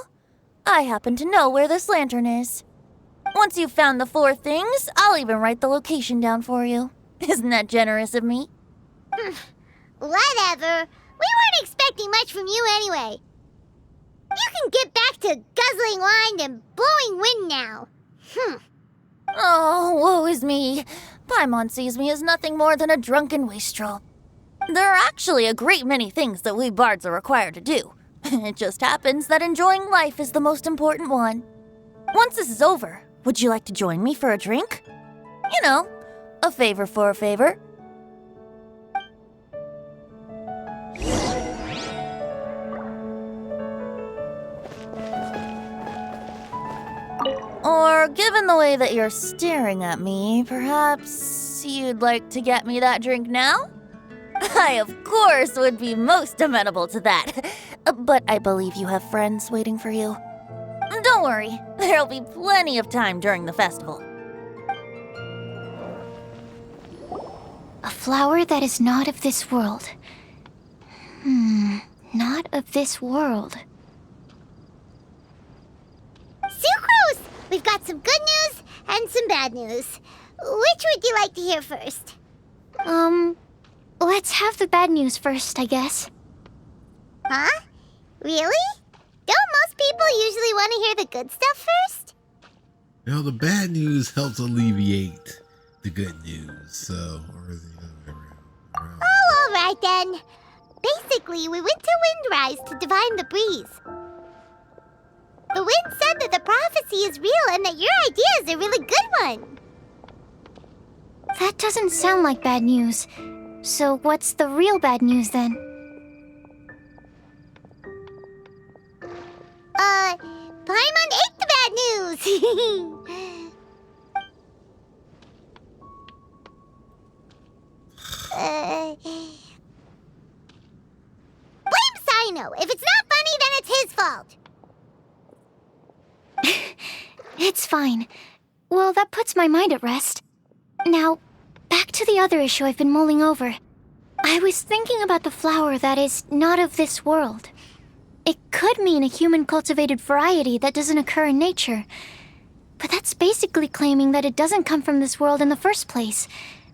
I happen to know where this lantern is. Once you've found the 4 things, I'll even write the location down for you. Isn't that generous of me? Whatever. We weren't expecting much from you anyway. You can get back to guzzling wine and blowing wind now. Oh, woe is me. Paimon sees me as nothing more than a drunken wastrel. There are actually a great many things that we bards are required to do. It just happens that enjoying life is the most important one. Once this is over, would you like to join me for a drink? You know, a favor for a favor. Or, given the way that you're staring at me, perhaps you'd like to get me that drink now? I, of course, would be most amenable to that. But I believe you have friends waiting for you. Don't worry, there'll be plenty of time during the festival. A flower that is not of this world. Not of this world. Sucrose! We've got some good news and some bad news. Which would you like to hear first? Let's have the bad news first, I guess. Huh? Really? Don't most people usually want to hear the good stuff first? The bad news helps alleviate the good news, so... Or is the other way around? Oh, all right then. Basically, we went to Windrise to divine the breeze. The wind said that the prophecy is real and that your idea is a really good one. That doesn't sound like bad news. So what's the real bad news then? Paimon ate the bad news! Blame Sino! If it's not funny, then it's his fault! It's fine. Well, that puts my mind at rest. Now, back to the other issue I've been mulling over. I was thinking about the flower that is not of this world. It could mean a human-cultivated variety that doesn't occur in nature. But that's basically claiming that it doesn't come from this world in the first place,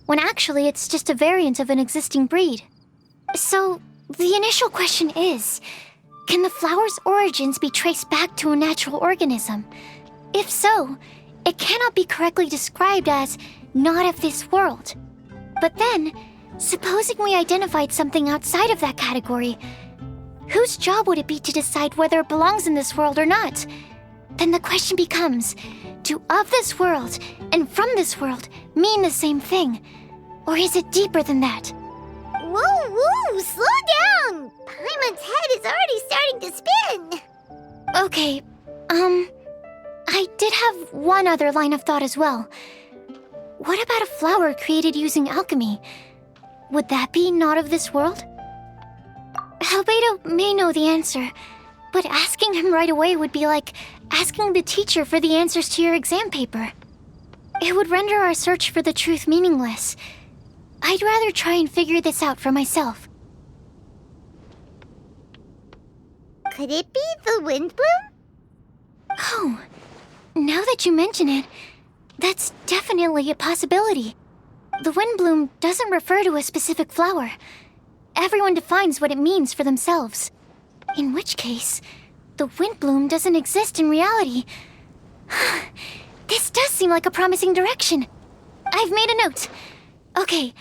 when actually it's just a variant of an existing breed. So, the initial question is, can the flower's origins be traced back to a natural organism? If so, it cannot be correctly described as not of this world. But then, supposing we identified something outside of that category, whose job would it be to decide whether it belongs in this world or not? Then the question becomes, do of this world and from this world mean the same thing? Or is it deeper than that? Whoa, slow down! Paimon's head is already starting to spin! Okay, I did have one other line of thought as well. What about a flower created using alchemy? Would that be not of this world? Albedo may know the answer, but asking him right away would be like asking the teacher for the answers to your exam paper. It would render our search for the truth meaningless. I'd rather try and figure this out for myself. Could it be the Windblume? Oh, now that you mention it, that's definitely a possibility. The Windblume doesn't refer to a specific flower. Everyone defines what it means for themselves. In which case, the Windblume doesn't exist in reality. This does seem like a promising direction. I've made a note. Okay,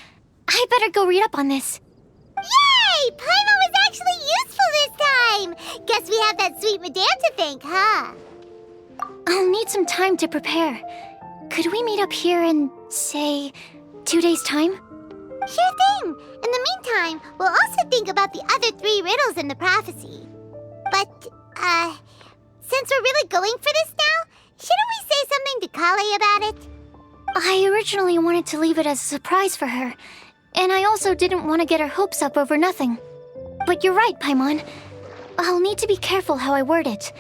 I better go read up on this. Yay! Paimon was actually useful this time! Guess we have that sweet madame to thank, huh? I'll need some time to prepare. Could we meet up here in, say, 2 days' time? Sure thing! In the meantime, we'll also think about the other 3 riddles in the prophecy. But, since we're really going for this now, shouldn't we say something to Collei about it? I originally wanted to leave it as a surprise for her, and I also didn't want to get her hopes up over nothing. But you're right, Paimon. I'll need to be careful how I word it.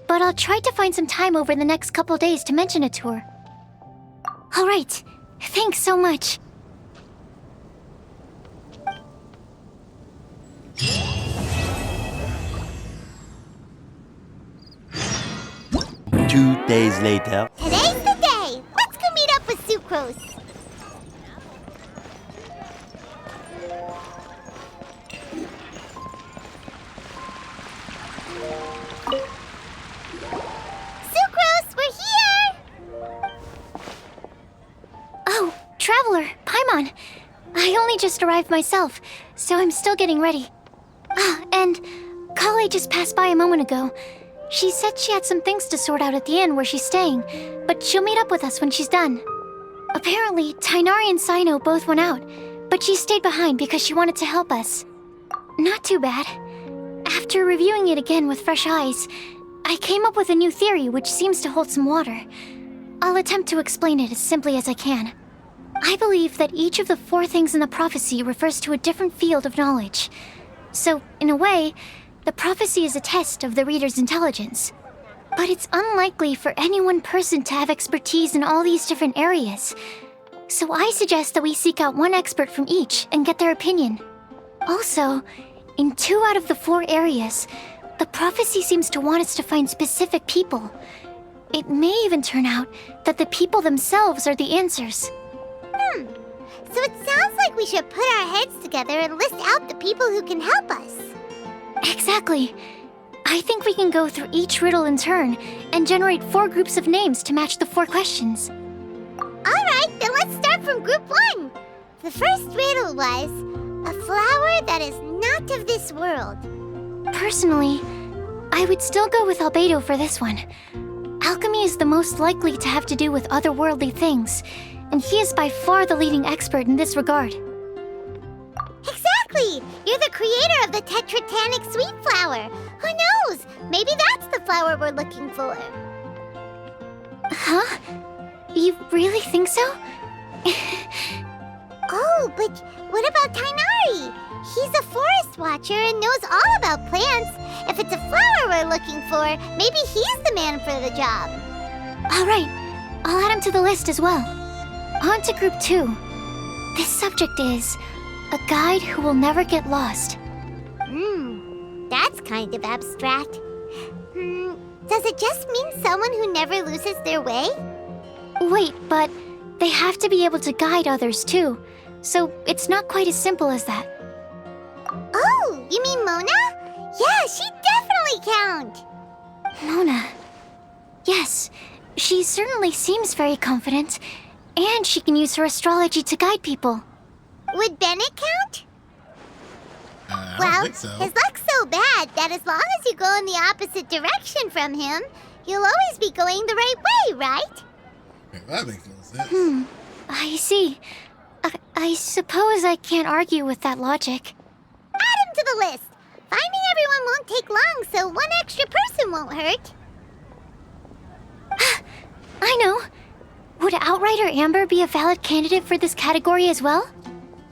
But I'll try to find some time over the next couple days to mention it to her. All right. Thanks so much. Two days later. Today's the day! Let's go meet up with Sucrose. Sucrose, we're here! Oh, Traveler, Paimon. I only just arrived myself, so I'm still getting ready. And Collei just passed by a moment ago. She said she had some things to sort out at the inn where she's staying, but she'll meet up with us when she's done. Apparently, Tighnari and Cyno both went out, but she stayed behind because she wanted to help us. Not too bad. After reviewing it again with fresh eyes, I came up with a new theory which seems to hold some water. I'll attempt to explain it as simply as I can. I believe that each of the 4 things in the prophecy refers to a different field of knowledge. So, in a way, the prophecy is a test of the reader's intelligence. But it's unlikely for any one person to have expertise in all these different areas. So I suggest that we seek out one expert from each and get their opinion. Also, in 2 out of the 4 areas, the prophecy seems to want us to find specific people. It may even turn out that the people themselves are the answers. So it sounds like we should put our heads together and list out the people who can help us. Exactly. I think we can go through each riddle in turn and generate 4 groups of names to match the 4 questions. Alright, then let's start from group 1. The first riddle was, a flower that is not of this world. Personally, I would still go with Albedo for this one. Alchemy is the most likely to have to do with otherworldly things, and he is by far the leading expert in this regard. Exactly! You're the creator of the tetratanic sweet flower. Who knows? Maybe that's the flower we're looking for. Huh? You really think so? Oh, but what about Tighnari? He's a forest watcher and knows all about plants. If it's a flower we're looking for, maybe he's the man for the job. All right, I'll add him to the list as well. On to group 2. This subject is a guide who will never get lost. That's kind of abstract. Does it just mean someone who never loses their way? Wait, but they have to be able to guide others too, so it's not quite as simple as that. Oh, you mean Mona? Yeah, she definitely count. Mona. Yes, she certainly seems very confident, and she can use her astrology to guide people. Would Bennett count? I Well, don't think so. his luck's so bad that as long as you go in the opposite direction from him, you'll always be going the right way, right? Okay, that makes no sense. I see. I suppose I can't argue with that logic. Add him to the list. Finding everyone won't take long, so one extra person won't hurt. I know. Would Outrider Amber be a valid candidate for this category as well?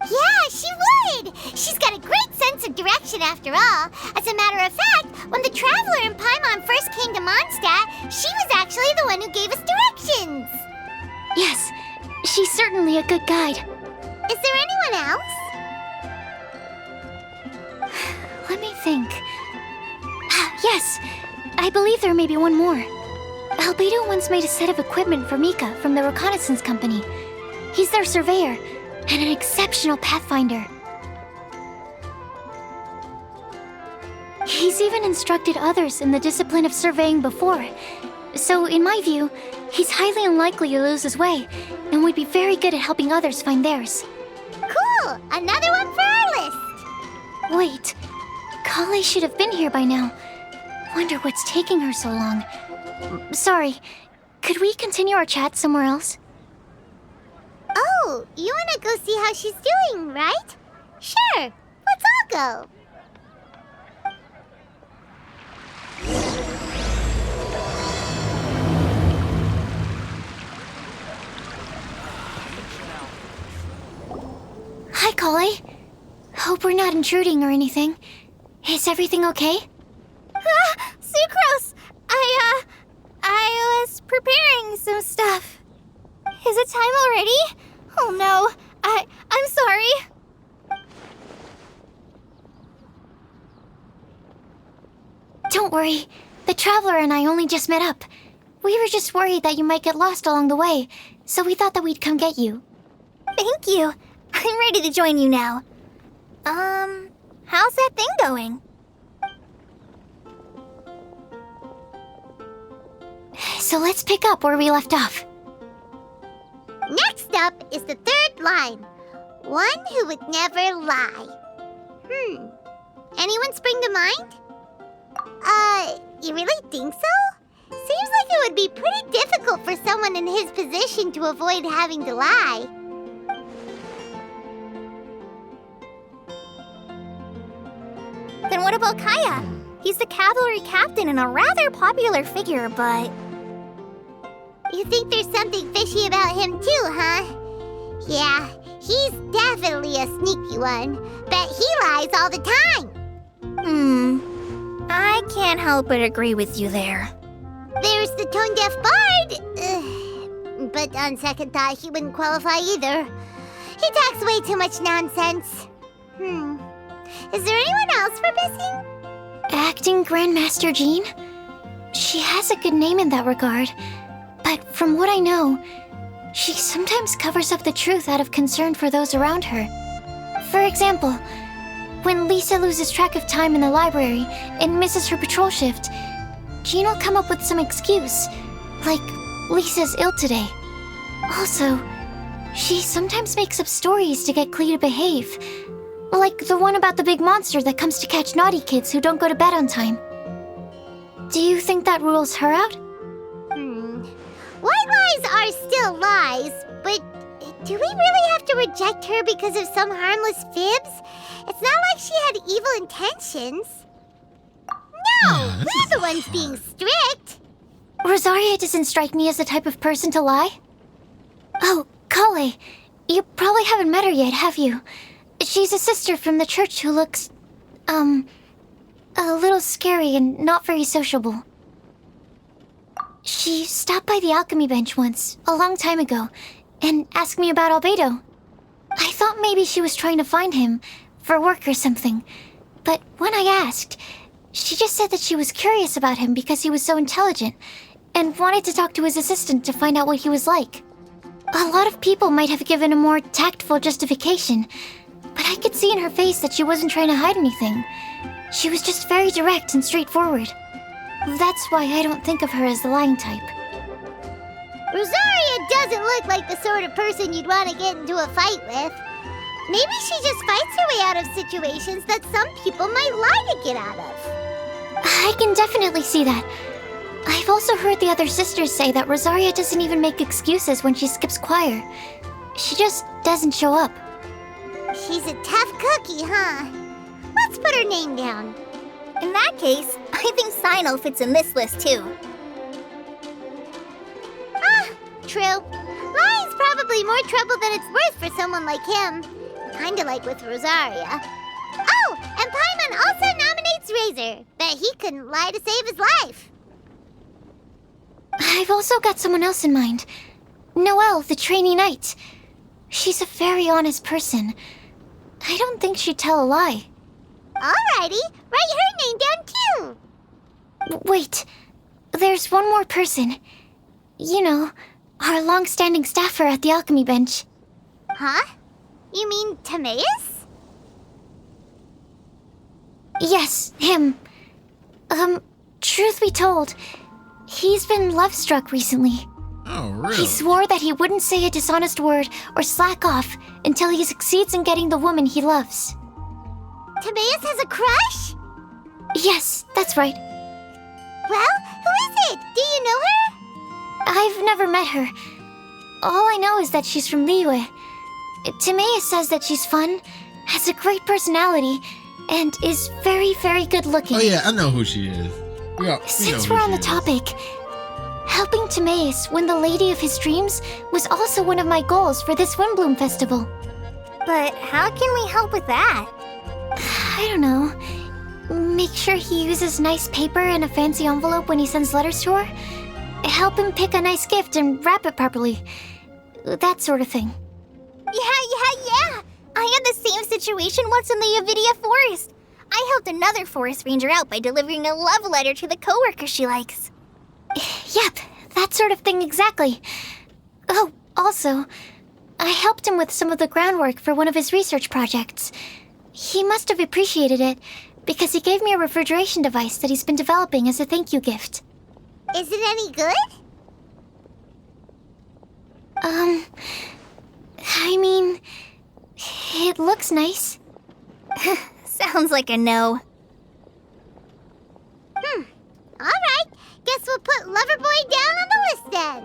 Yeah, she would! She's got a great sense of direction after all. As a matter of fact, when the Traveler and Paimon first came to Mondstadt, she was actually the one who gave us directions. Yes, she's certainly a good guide. Is there anyone else? Let me think. Yes, I believe there may be one more. Albedo once made a set of equipment for Mika from the reconnaissance company. He's their surveyor and an exceptional pathfinder. He's even instructed others in the discipline of surveying before. So, in my view, he's highly unlikely to lose his way and would be very good at helping others find theirs. Cool! Another one for our list! Wait, Collei should have been here by now. Wonder what's taking her so long. Sorry, could we continue our chat somewhere else? Oh, you wanna go see how she's doing, right? Sure, let's all go. Hi, Collei. Hope we're not intruding or anything. Is everything okay? Sucrose! I was preparing some stuff. Is it time already? Oh no, I'm sorry. Don't worry. The Traveler and I only just met up. We were just worried that you might get lost along the way, so we thought that we'd come get you. Thank you. I'm ready to join you now. How's that thing going? So let's pick up where we left off. Next up is the third line. One who would never lie. Anyone spring to mind? You really think so? Seems like it would be pretty difficult for someone in his position to avoid having to lie. Then what about Kaya? He's the cavalry captain and a rather popular figure, but... You think there's something fishy about him too, huh? Yeah, he's definitely a sneaky one. Bet he lies all the time. I can't help but agree with you there. There's the tone-deaf bard. But on second thought, he wouldn't qualify either. He talks way too much nonsense. Is there anyone else we're missing? Acting Grandmaster Jean? She has a good name in that regard. But from what I know, she sometimes covers up the truth out of concern for those around her. For example, when Lisa loses track of time in the library and misses her patrol shift, Jean will come up with some excuse, like Lisa's ill today. Also, she sometimes makes up stories to get Klee to behave, like the one about the big monster that comes to catch naughty kids who don't go to bed on time. Do you think that rules her out? White lies are still lies, but do we really have to reject her because of some harmless fibs? It's not like she had evil intentions. No, we're the ones being strict. Rosaria doesn't strike me as the type of person to lie. Oh, Collei, you probably haven't met her yet, have you? She's a sister from the church who looks, a little scary and not very sociable. She stopped by the alchemy bench once, a long time ago, and asked me about Albedo. I thought maybe she was trying to find him, for work or something. But when I asked, she just said that she was curious about him because he was so intelligent, and wanted to talk to his assistant to find out what he was like. A lot of people might have given a more tactful justification, but I could see in her face that she wasn't trying to hide anything. She was just very direct and straightforward. That's why I don't think of her as the lying type. Rosaria doesn't look like the sort of person you'd want to get into a fight with. Maybe she just fights her way out of situations that some people might lie to get out of. I can definitely see that. I've also heard the other sisters say that Rosaria doesn't even make excuses when she skips choir. She just doesn't show up. She's a tough cookie, huh? Let's put her name down. In that case, I think Sino fits in this list too. True. Lying's probably more trouble than it's worth for someone like him. Kinda like with Rosaria. Oh, that he couldn't lie to save his life. I've also got someone else in mind. Noelle, the trainee knight. She's a very honest person. I don't think she'd tell a lie. Alrighty, write her name down too. Wait, there's one more person. You know, our long-standing staffer at the alchemy bench. Huh? You mean Timaeus? Yes, him. Truth be told, he's been love-struck recently. Oh, really? He swore that he wouldn't say a dishonest word or slack off until he succeeds in getting the woman he loves. Timaeus has a crush? Yes, that's right. Well, who is it? Do you know her? I've never met her. All I know is that she's from Liyue. Timaeus says that she's fun, has a great personality, and is very, very good looking. Oh yeah, I know who she is. Since we're on the topic, helping Timaeus win the lady of his dreams was also one of my goals for this Windblume Festival. But how can we help with that? I don't know. Make sure he uses nice paper and a fancy envelope when he sends letters to her. Help him pick a nice gift and wrap it properly. That sort of thing. Yeah. I had the same situation once in the Avidia Forest. I helped another forest ranger out by delivering a love letter to the coworker she likes. Yep, that sort of thing exactly. Oh, also, I helped him with some of the groundwork for one of his research projects. He must have appreciated it, because he gave me a refrigeration device that he's been developing as a thank you gift. Is it any good? I mean, it looks nice. Sounds like a no. Alright, guess we'll put Loverboy down on the list then.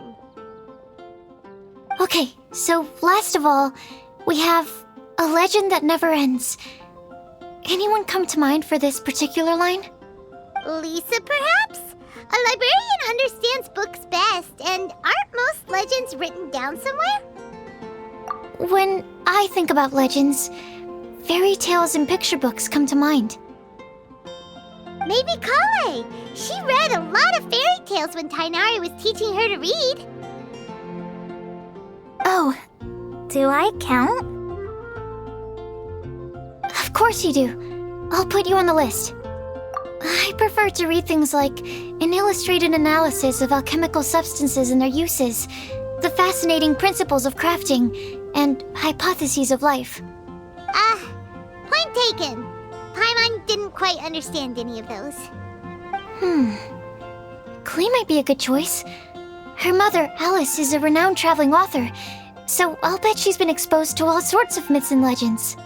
Okay, so last of all, we have a legend that never ends. Anyone come to mind for this particular line? Lisa, perhaps? A librarian understands books best, and aren't most legends written down somewhere? When I think about legends, fairy tales and picture books come to mind. Maybe Collei. She read a lot of fairy tales when Tainari was teaching her to read. Oh, do I count? Of course you do. I'll put you on the list. I prefer to read things like an illustrated analysis of alchemical substances and their uses, the fascinating principles of crafting, and hypotheses of life. Point taken. Paimon didn't quite understand any of those. Klee might be a good choice. Her mother, Alice, is a renowned traveling author, so I'll bet she's been exposed to all sorts of myths and legends.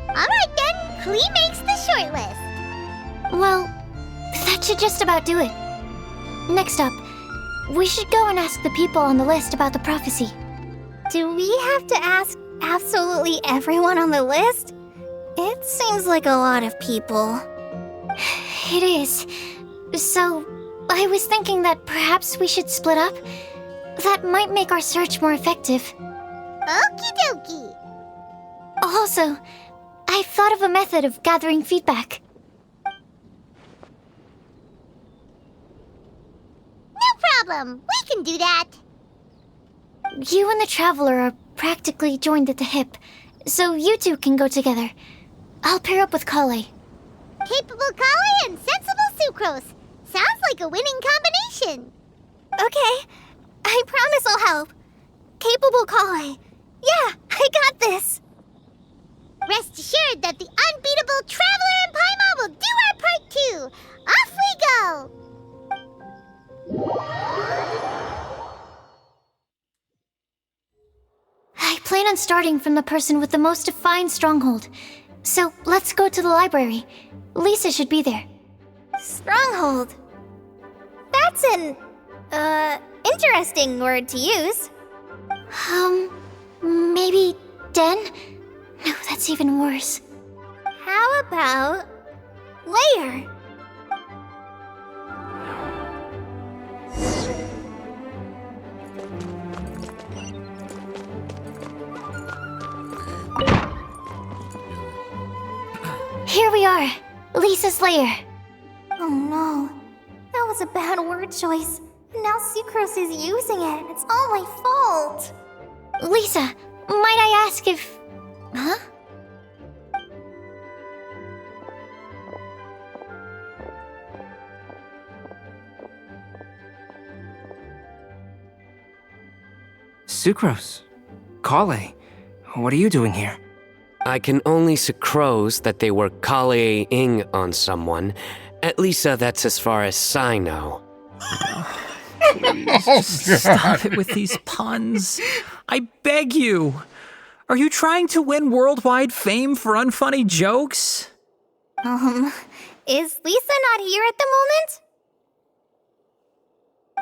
Alright then, Klee makes the shortlist. Well, that should just about do it. Next up, we should go and ask the people on the list about the prophecy. Do we have to ask absolutely everyone on the list? It seems like a lot of people. It is. So, I was thinking that perhaps we should split up. That might make our search more effective. Okie dokie. Also, I've thought of a method of gathering feedback. No problem. We can do that. You and the Traveler are practically joined at the hip, so you two can go together. I'll pair up with Collei. Capable Collei and sensible Sucrose. Sounds like a winning combination. Okay, I promise I'll help. Capable Collei. Yeah, I got this. Rest assured that the unbeatable Traveler and Paimon will do our part too. Off we go! I plan on starting from the person with the most defined stronghold. So let's go to the library. Lisa should be there. Stronghold. That's an, interesting word to use. Maybe den? No, that's even worse. How about layer? Here we are, Lisa's lair. Oh no, that was a bad word choice. And now Sucrose is using it. It's all my fault. Lisa, might I ask if... Huh? Sucrose. Collei, what are you doing here? I can only sucrose that they were Collei-ing on someone. At least that's as far as I know. Stop it with these puns. I beg you. Are you trying to win worldwide fame for unfunny jokes? Is Lisa not here at the moment?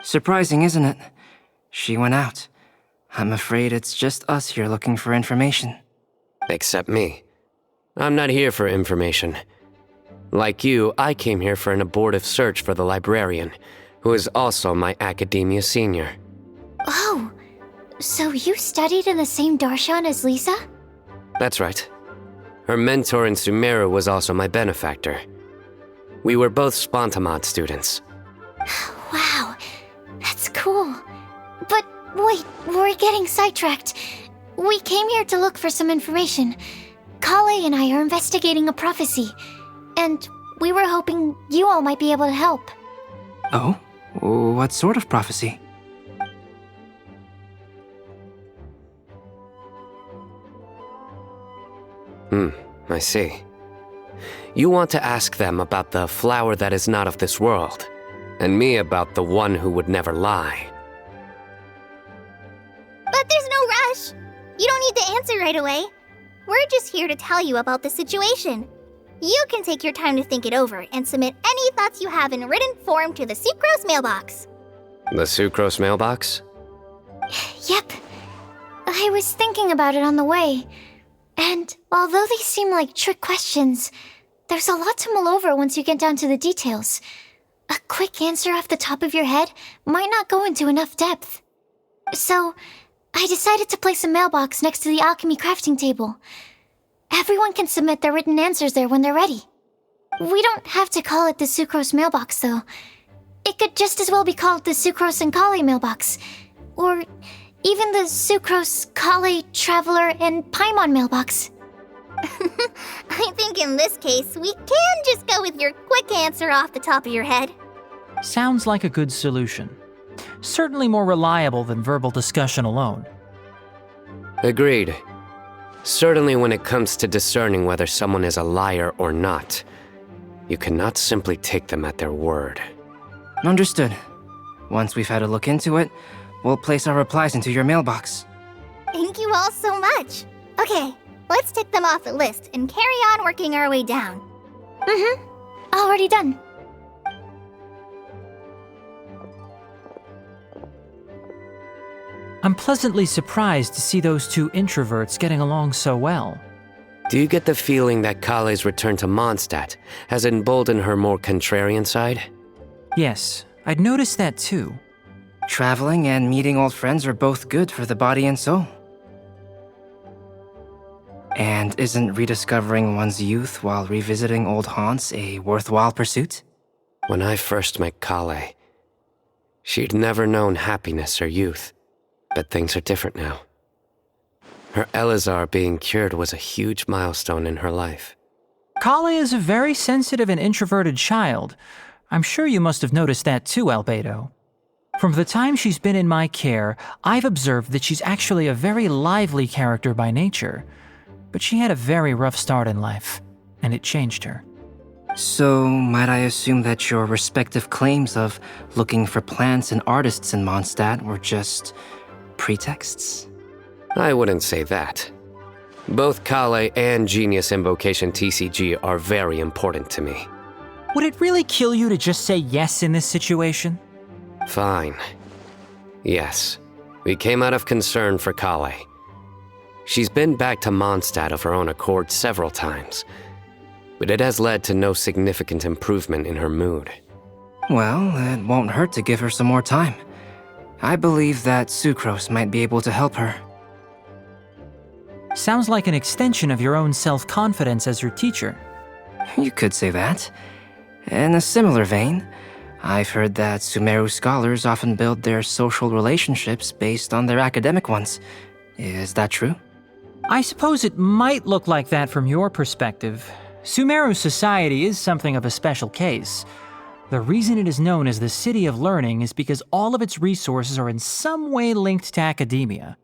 Surprising, isn't it? She went out. I'm afraid it's just us here looking for information. Except me. I'm not here for information. Like you, I came here for an abortive search for the librarian, who is also my academia senior. Oh, so you studied in the same darshan as Lisa? That's right. Her mentor in Sumeru was also my benefactor. We were both Spontamod students. Wow, that's cool. But wait, we're getting sidetracked. We came here to look for some information. Collei and I are investigating a prophecy, and we were hoping you all might be able to help. Oh? What sort of prophecy? I see. You want to ask them about the flower that is not of this world, and me about the one who would never lie. But there's no rush. You don't need to answer right away. We're just here to tell you about the situation. You can take your time to think it over and submit any thoughts you have in written form to the Sucrose mailbox. The Sucrose mailbox? Yep. I was thinking about it on the way. And although they seem like trick questions, there's a lot to mull over once you get down to the details. A quick answer off the top of your head might not go into enough depth. So, I decided to place a mailbox next to the alchemy crafting table. Everyone can submit their written answers there when they're ready. We don't have to call it the Sucrose mailbox, though. It could just as well be called the Sucrose and Collei mailbox. Or even the Sucrose, Collei, Traveler, and Paimon mailbox. I think in this case, we can just go with your quick answer off the top of your head. Sounds like a good solution. Certainly more reliable than verbal discussion alone. Agreed. Certainly when it comes to discerning whether someone is a liar or not, you cannot simply take them at their word. Understood. Once we've had a look into it, we'll place our replies into your mailbox. Thank you all so much. Okay, let's tick them off the list and carry on working our way down. Already done. I'm pleasantly surprised to see those two introverts getting along so well. Do you get the feeling that Collei's return to Mondstadt has emboldened her more contrarian side? Yes, I'd noticed that too. Traveling and meeting old friends are both good for the body and soul. And isn't rediscovering one's youth while revisiting old haunts a worthwhile pursuit? When I first met Collei, she'd never known happiness or youth. But things are different now. Her Elazar being cured was a huge milestone in her life. Collei is a very sensitive and introverted child. I'm sure you must have noticed that too, Albedo. From the time she's been in my care, I've observed that she's actually a very lively character by nature. But she had a very rough start in life, and it changed her. So, might I assume that your respective claims of looking for plants and artists in Mondstadt were just pretexts? I wouldn't say that. Both Collei and Genius Invocation TCG are very important to me. Would it really kill you to just say yes in this situation? Fine. Yes, we came out of concern for Collei. She's been back to Mondstadt of her own accord several times, but it has led to no significant improvement in her mood. Well, it won't hurt to give her some more time. I believe that Sucrose might be able to help her. Sounds like an extension of your own self-confidence as her teacher. You could say that. In a similar vein, I've heard that Sumeru scholars often build their social relationships based on their academic ones. Is that true? I suppose it might look like that from your perspective. Sumeru society is something of a special case. The reason it is known as the City of Learning is because all of its resources are in some way linked to academia.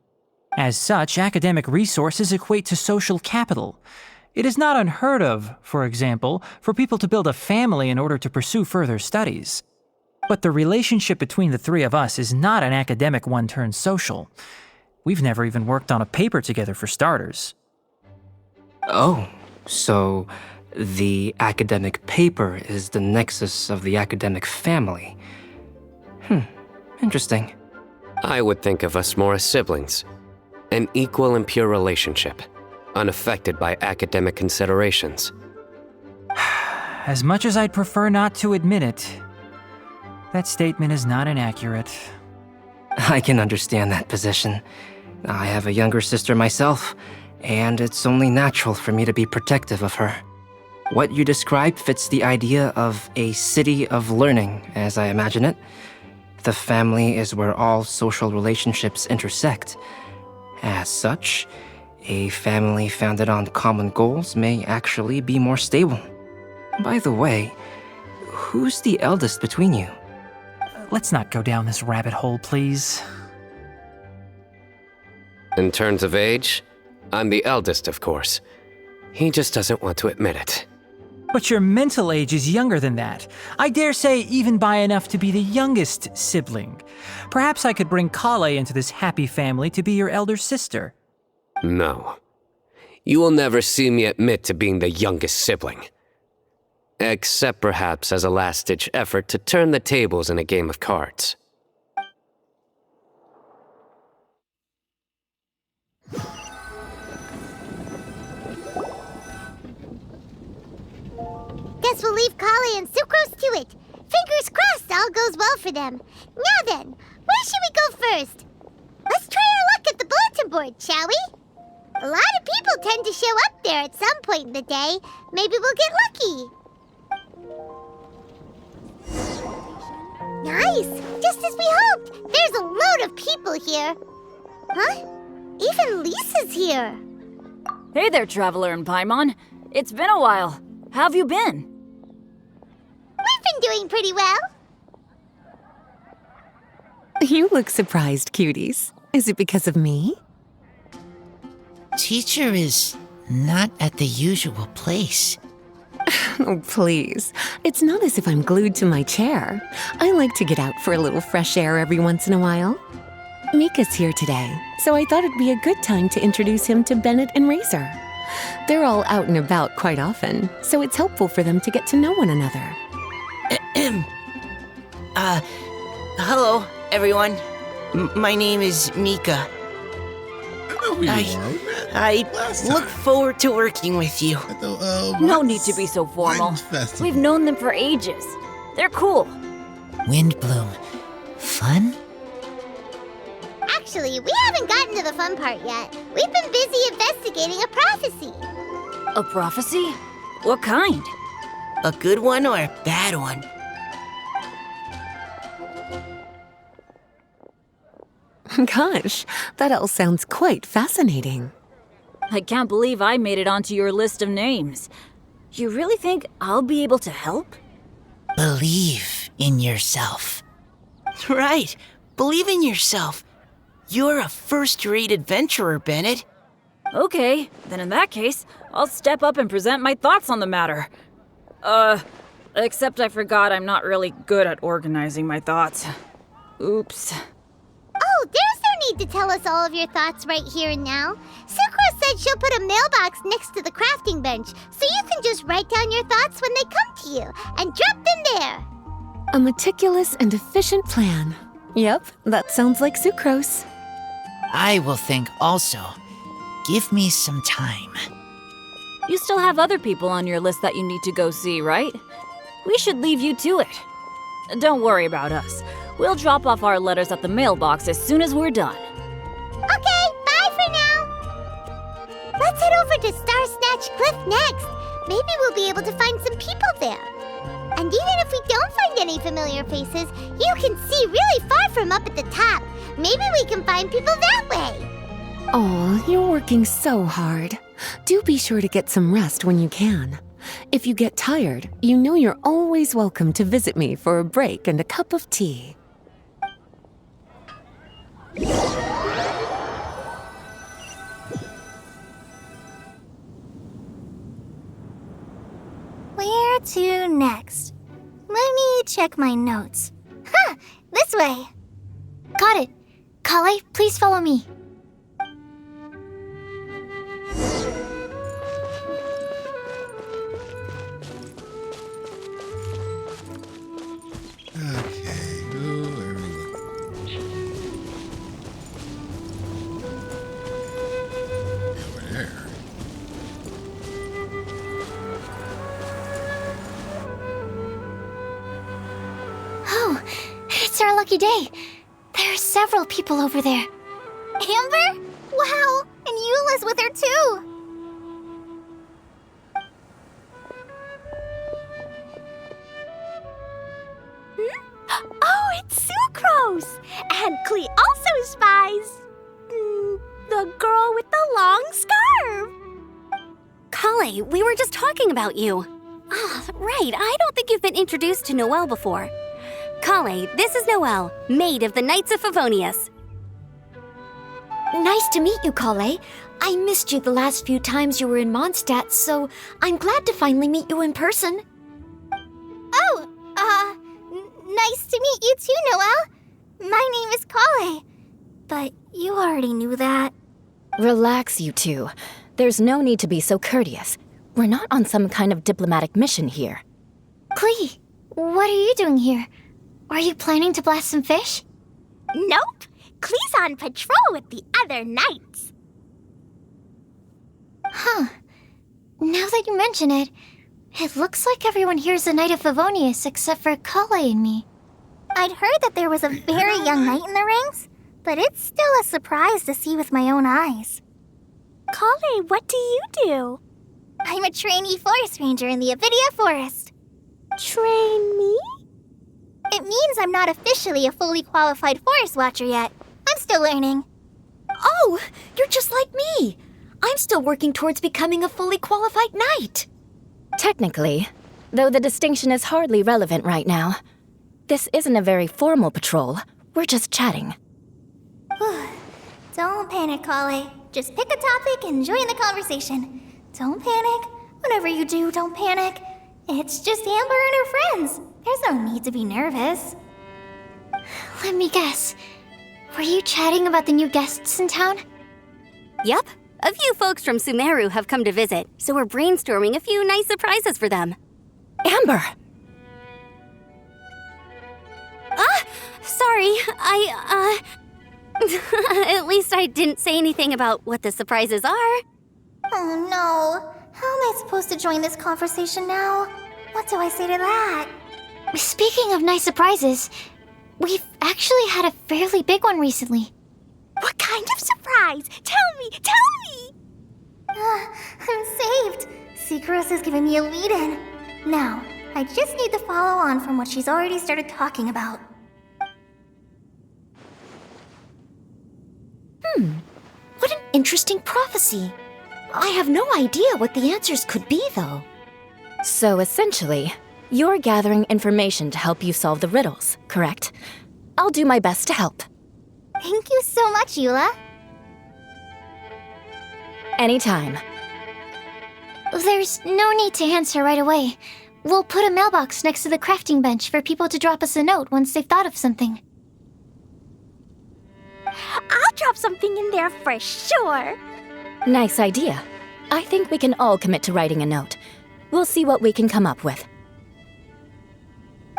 As such, academic resources equate to social capital. It is not unheard of, for example, for people to build a family in order to pursue further studies. But the relationship between the three of us is not an academic one turned social. We've never even worked on a paper together for starters. Oh, so the academic paper is the nexus of the academic family. Interesting. I would think of us more as siblings. An equal and pure relationship, unaffected by academic considerations. As much as I'd prefer not to admit it, that statement is not inaccurate. I can understand that position. I have a younger sister myself, and it's only natural for me to be protective of her. What you described fits the idea of a city of learning, as I imagine it. The family is where all social relationships intersect. As such, a family founded on common goals may actually be more stable. By the way, who's the eldest between you? Let's not go down this rabbit hole, please. In terms of age, I'm the eldest, of course. He just doesn't want to admit it. But your mental age is younger than that. I dare say even by enough to be the youngest sibling. Perhaps I could bring Collei into this happy family to be your elder sister. No. You will never see me admit to being the youngest sibling. Except perhaps as a last-ditch effort to turn the tables in a game of cards. Guess we'll leave Collei and Sucrose to it. Fingers crossed all goes well for them. Now then, where should we go first? Let's try our luck at the bulletin board, shall we? A lot of people tend to show up there at some point in the day. Maybe we'll get lucky. Nice! Just as we hoped! There's a load of people here. Huh? Even Lisa's here. Hey there, Traveler and Paimon. It's been a while. How have you been? We've been doing pretty well. You look surprised, cuties. Is it because of me? Teacher is not at the usual place. Oh, please. It's not as if I'm glued to my chair. I like to get out for a little fresh air every once in a while. Mika's here today, so I thought it'd be a good time to introduce him to Bennett and Razor. They're all out and about quite often, so it's helpful for them to get to know one another. Hello, everyone. My name is Mika. I look forward to working with you. No need to be so formal. We've known them for ages. They're cool. Windblume. Fun? Actually, we haven't gotten to the fun part yet. We've been busy investigating a prophecy. A prophecy? What kind? A good one or a bad one? Gosh, that all sounds quite fascinating. I can't believe I made it onto your list of names. You really think I'll be able to help? Believe in yourself. Right. Believe in yourself. You're a first-rate adventurer, Bennett. Okay, then in that case, I'll step up and present my thoughts on the matter. Except I forgot I'm not really good at organizing my thoughts. Oops. Oh, there's no need to tell us all of your thoughts right here and now. Sucrose said she'll put a mailbox next to the crafting bench, so you can just write down your thoughts when they come to you, and drop them there. A meticulous and efficient plan. Yep, that sounds like Sucrose. I will think also. Give me some time. You still have other people on your list that you need to go see, right? We should leave you to it. Don't worry about us. We'll drop off our letters at the mailbox as soon as we're done. Okay, bye for now. Let's head over to Star Snatch Cliff next. Maybe we'll be able to find some people there. And even if we don't find any familiar faces, you can see really far from up at the top. Maybe we can find people that way. Oh, you're working so hard. Do be sure to get some rest when you can. If you get tired, you know you're always welcome to visit me for a break and a cup of tea. Where to next? Let me check my notes. Huh, this way. Got it. Collei, please follow me. Okay, where are we looking? Over there. Oh, it's our lucky day. There are several people over there. Amber? Wow, and Eula's with her too. Oh, it's Sucrose! And Collei also spies the girl with the long scarf. Collei, we were just talking about you. Ah, right. I don't think you've been introduced to Noelle before. Collei, this is Noelle, maid of the Knights of Favonius. Nice to meet you, Collei. I missed you the last few times you were in Mondstadt, so I'm glad to finally meet you in person. Oh, nice to meet you too, Noelle. My name is Collei, but you already knew that. Relax, you two. There's no need to be so courteous. We're not on some kind of diplomatic mission here. Collei, what are you doing here? Are you planning to blast some fish? Nope. Collei's on patrol with the other knights. Huh. Now that you mention it, it looks like everyone here's a Knight of Favonius except for Collei and me. I'd heard that there was a very young knight in the ranks, but it's still a surprise to see with my own eyes. Collei, what do you do? I'm a trainee forest ranger in the Avidia Forest. Trainee? It means I'm not officially a fully qualified forest watcher yet. I'm still learning. Oh, you're just like me. I'm still working towards becoming a fully qualified knight. Technically, though the distinction is hardly relevant right now. This isn't a very formal patrol. We're just chatting. Don't panic, Collei. Just pick a topic and join the conversation. Don't panic. Whatever you do, don't panic. It's just Amber and her friends. There's no need to be nervous. Let me guess. Were you chatting about the new guests in town? Yup. A few folks from Sumeru have come to visit, so we're brainstorming a few nice surprises for them. Amber! Sorry, At least I didn't say anything about what the surprises are. Oh no. How am I supposed to join this conversation now? What do I say to that? Speaking of nice surprises, we've actually had a fairly big one recently. What kind of surprise? Tell me! I'm saved. Sucrose has given me a lead-in. Now, I just need to follow on from what she's already started talking about. What an interesting prophecy. I have no idea what the answers could be, though. So essentially, you're gathering information to help you solve the riddles, correct? I'll do my best to help. Thank you so much, Eula. Anytime. There's no need to answer right away. We'll put a mailbox next to the crafting bench for people to drop us a note once they've thought of something. I'll drop something in there for sure. Nice idea. I think we can all commit to writing a note. We'll see what we can come up with.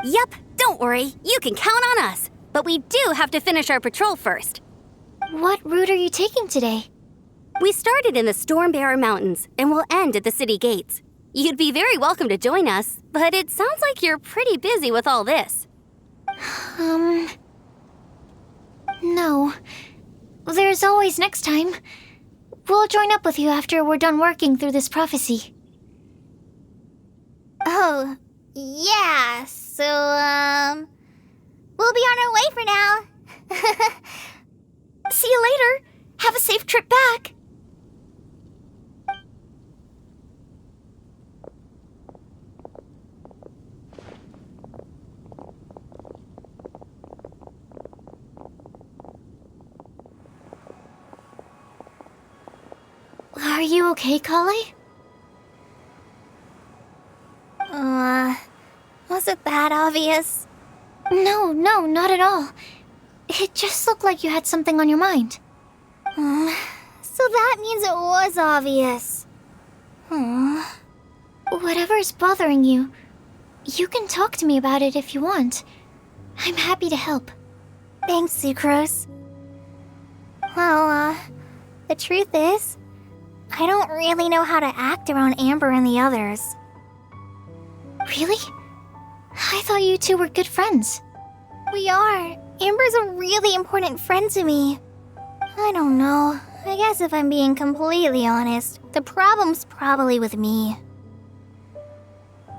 Yup, don't worry. You can count on us. But we do have to finish our patrol first. What route are you taking today? We started in the Stormbearer Mountains, and we'll end at the city gates. You'd be very welcome to join us, but it sounds like you're pretty busy with all this. No. There's always next time. We'll join up with you after we're done working through this prophecy. Oh, yeah, so, we'll be on our way for now. See you later. Have a safe trip back. Are you okay, Collei? Was it that obvious? No, not at all. It just looked like you had something on your mind. So that means it was obvious. Whatever's bothering you, you can talk to me about it if you want. I'm happy to help. Thanks, Sucrose. Well, the truth is, I don't really know how to act around Amber and the others. Really? I thought you two were good friends. We are. Amber's a really important friend to me. I don't know. I guess if I'm being completely honest, the problem's probably with me.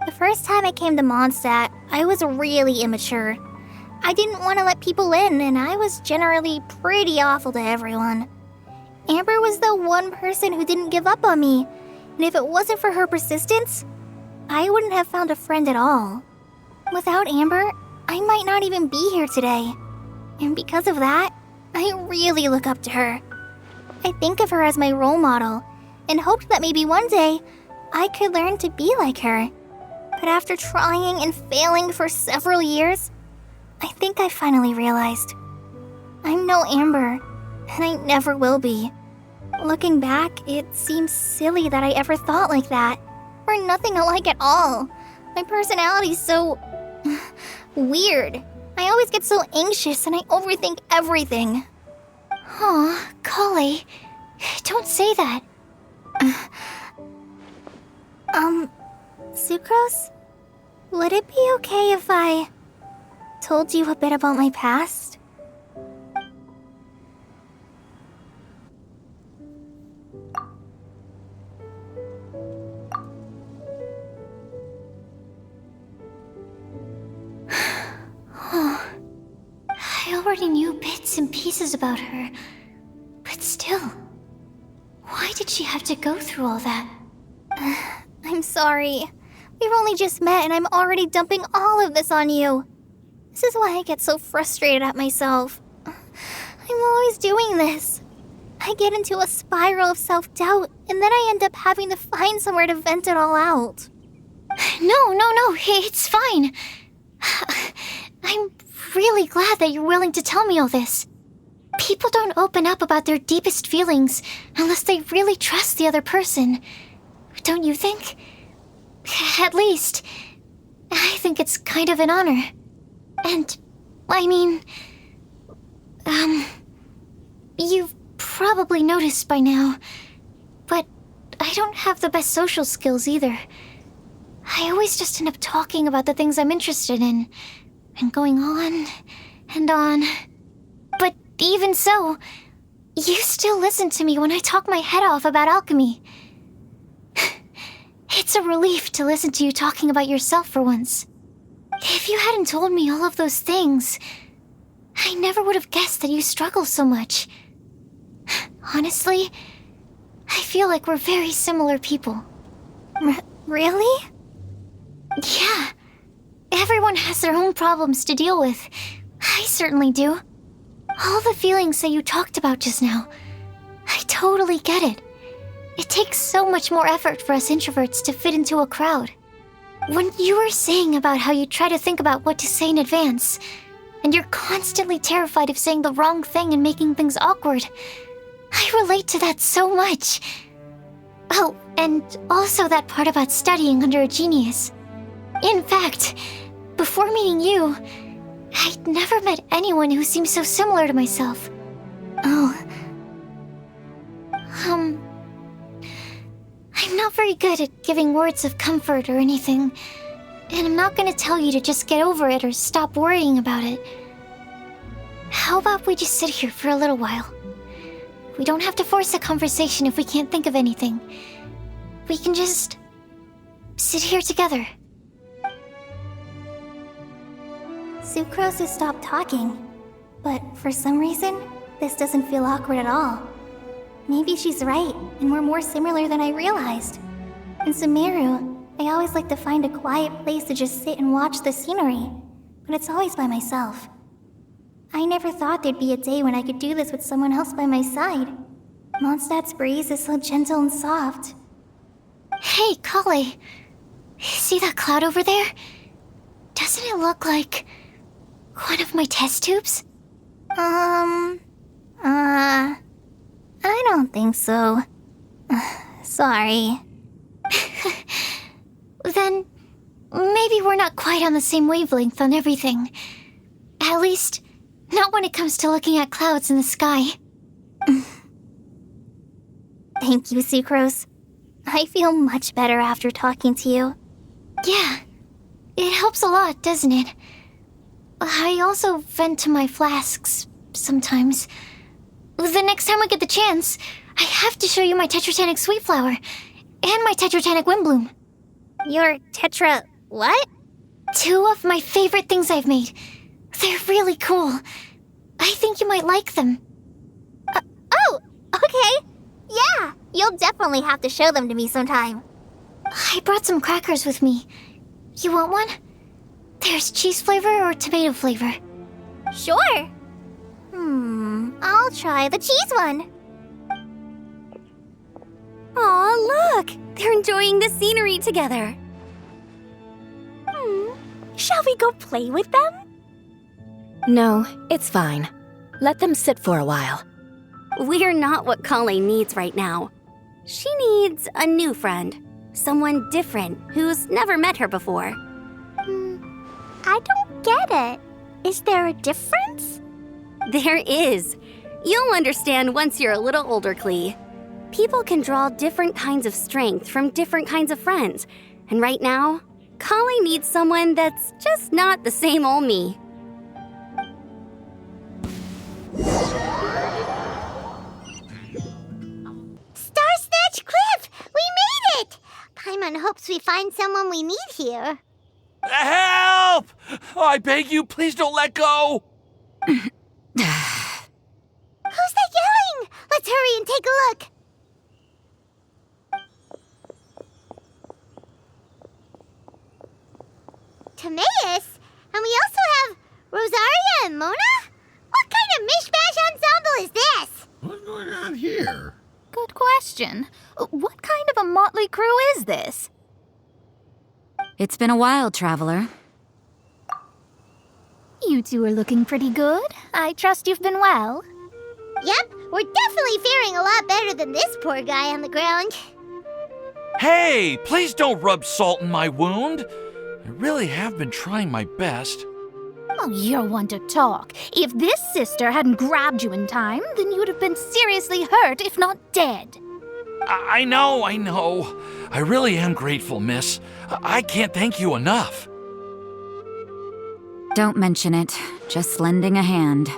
The first time I came to Mondstadt, I was really immature. I didn't want to let people in, and I was generally pretty awful to everyone. Amber was the one person who didn't give up on me, and if it wasn't for her persistence, I wouldn't have found a friend at all. Without Amber, I might not even be here today. And because of that, I really look up to her. I think of her as my role model, and hoped that maybe one day I could learn to be like her. But after trying and failing for several years, I think I finally realized I'm no Amber, and I never will be. Looking back, it seems silly that I ever thought like that. We're nothing alike at all. My personality's so weird. I always get so anxious and I overthink everything. Aw, Collei, don't say that. Sucrose? Would it be okay if I told you a bit about my past? I already knew bits and pieces about her, but still, why did she have to go through all that? I'm sorry. We've only just met and I'm already dumping all of this on you. This is why I get so frustrated at myself. I'm always doing this. I get into a spiral of self-doubt, and then I end up having to find somewhere to vent it all out. No, it's fine. I'm really glad that you're willing to tell me all this. People don't open up about their deepest feelings unless they really trust the other person. Don't you think? At least, I think it's kind of an honor. And, I mean, you've probably noticed by now, but I don't have the best social skills either. I always just end up talking about the things I'm interested in, and going on and on. But even so, you still listen to me when I talk my head off about alchemy. It's a relief to listen to you talking about yourself for once. If you hadn't told me all of those things, I never would have guessed that you struggle so much. Honestly, I feel like we're very similar people. Really? Yeah. Everyone has their own problems to deal with. I certainly do. All the feelings that you talked about just now, I totally get it. It takes so much more effort for us introverts to fit into a crowd. When you were saying about how you try to think about what to say in advance, and you're constantly terrified of saying the wrong thing and making things awkward, I relate to that so much. Oh, and also that part about studying under a genius. In fact, before meeting you, I'd never met anyone who seemed so similar to myself. Oh. I'm not very good at giving words of comfort or anything, and I'm not gonna tell you to just get over it or stop worrying about it. How about we just sit here for a little while? We don't have to force a conversation if we can't think of anything. We can just sit here together. Sucrose has stopped talking. But for some reason, this doesn't feel awkward at all. Maybe she's right, and we're more similar than I realized. In Sumeru, I always like to find a quiet place to just sit and watch the scenery, but it's always by myself. I never thought there'd be a day when I could do this with someone else by my side. Mondstadt's breeze is so gentle and soft. Hey, Collei. See that cloud over there? Doesn't it look like one of my test tubes? I don't think so. Sorry. Then maybe we're not quite on the same wavelength on everything. At least, not when it comes to looking at clouds in the sky. Thank you, Sucrose. I feel much better after talking to you. Yeah, it helps a lot, doesn't it? I also vent to my flasks sometimes. The next time I get the chance, I have to show you my Tetratanic Sweet Flower and my Tetratanic Windblume. Your Tetra... what? 2 of my favorite things I've made. They're really cool. I think you might like them. Oh, okay. Yeah, you'll definitely have to show them to me sometime. I brought some crackers with me. You want one? There's cheese flavor or tomato flavor. Sure. I'll try the cheese one. Aw, look! They're enjoying the scenery together. Shall we go play with them? No, it's fine. Let them sit for a while. We're not what Collei needs right now. She needs a new friend. Someone different who's never met her before. I don't get it. Is there a difference? There is. You'll understand once you're a little older, Klee. People can draw different kinds of strength from different kinds of friends. And right now, Collei needs someone that's just not the same old me. Star Snatch Cliff! We made it! Paimon hopes we find someone we need here. Help! Oh, I beg you, please don't let go! Who's that yelling? Let's hurry and take a look. Timaeus? And we also have Rosaria and Mona? What kind of mishmash ensemble is this? What's going on here? Good question. What kind of a motley crew is this? It's been a while, Traveler. You two are looking pretty good. I trust you've been well. Yep, we're definitely faring a lot better than this poor guy on the ground. Hey, please don't rub salt in my wound. I really have been trying my best. Oh, you're one to talk. If this sister hadn't grabbed you in time, then you'd have been seriously hurt, if not dead. I know. I really am grateful, miss. I can't thank you enough. Don't mention it. Just lending a hand.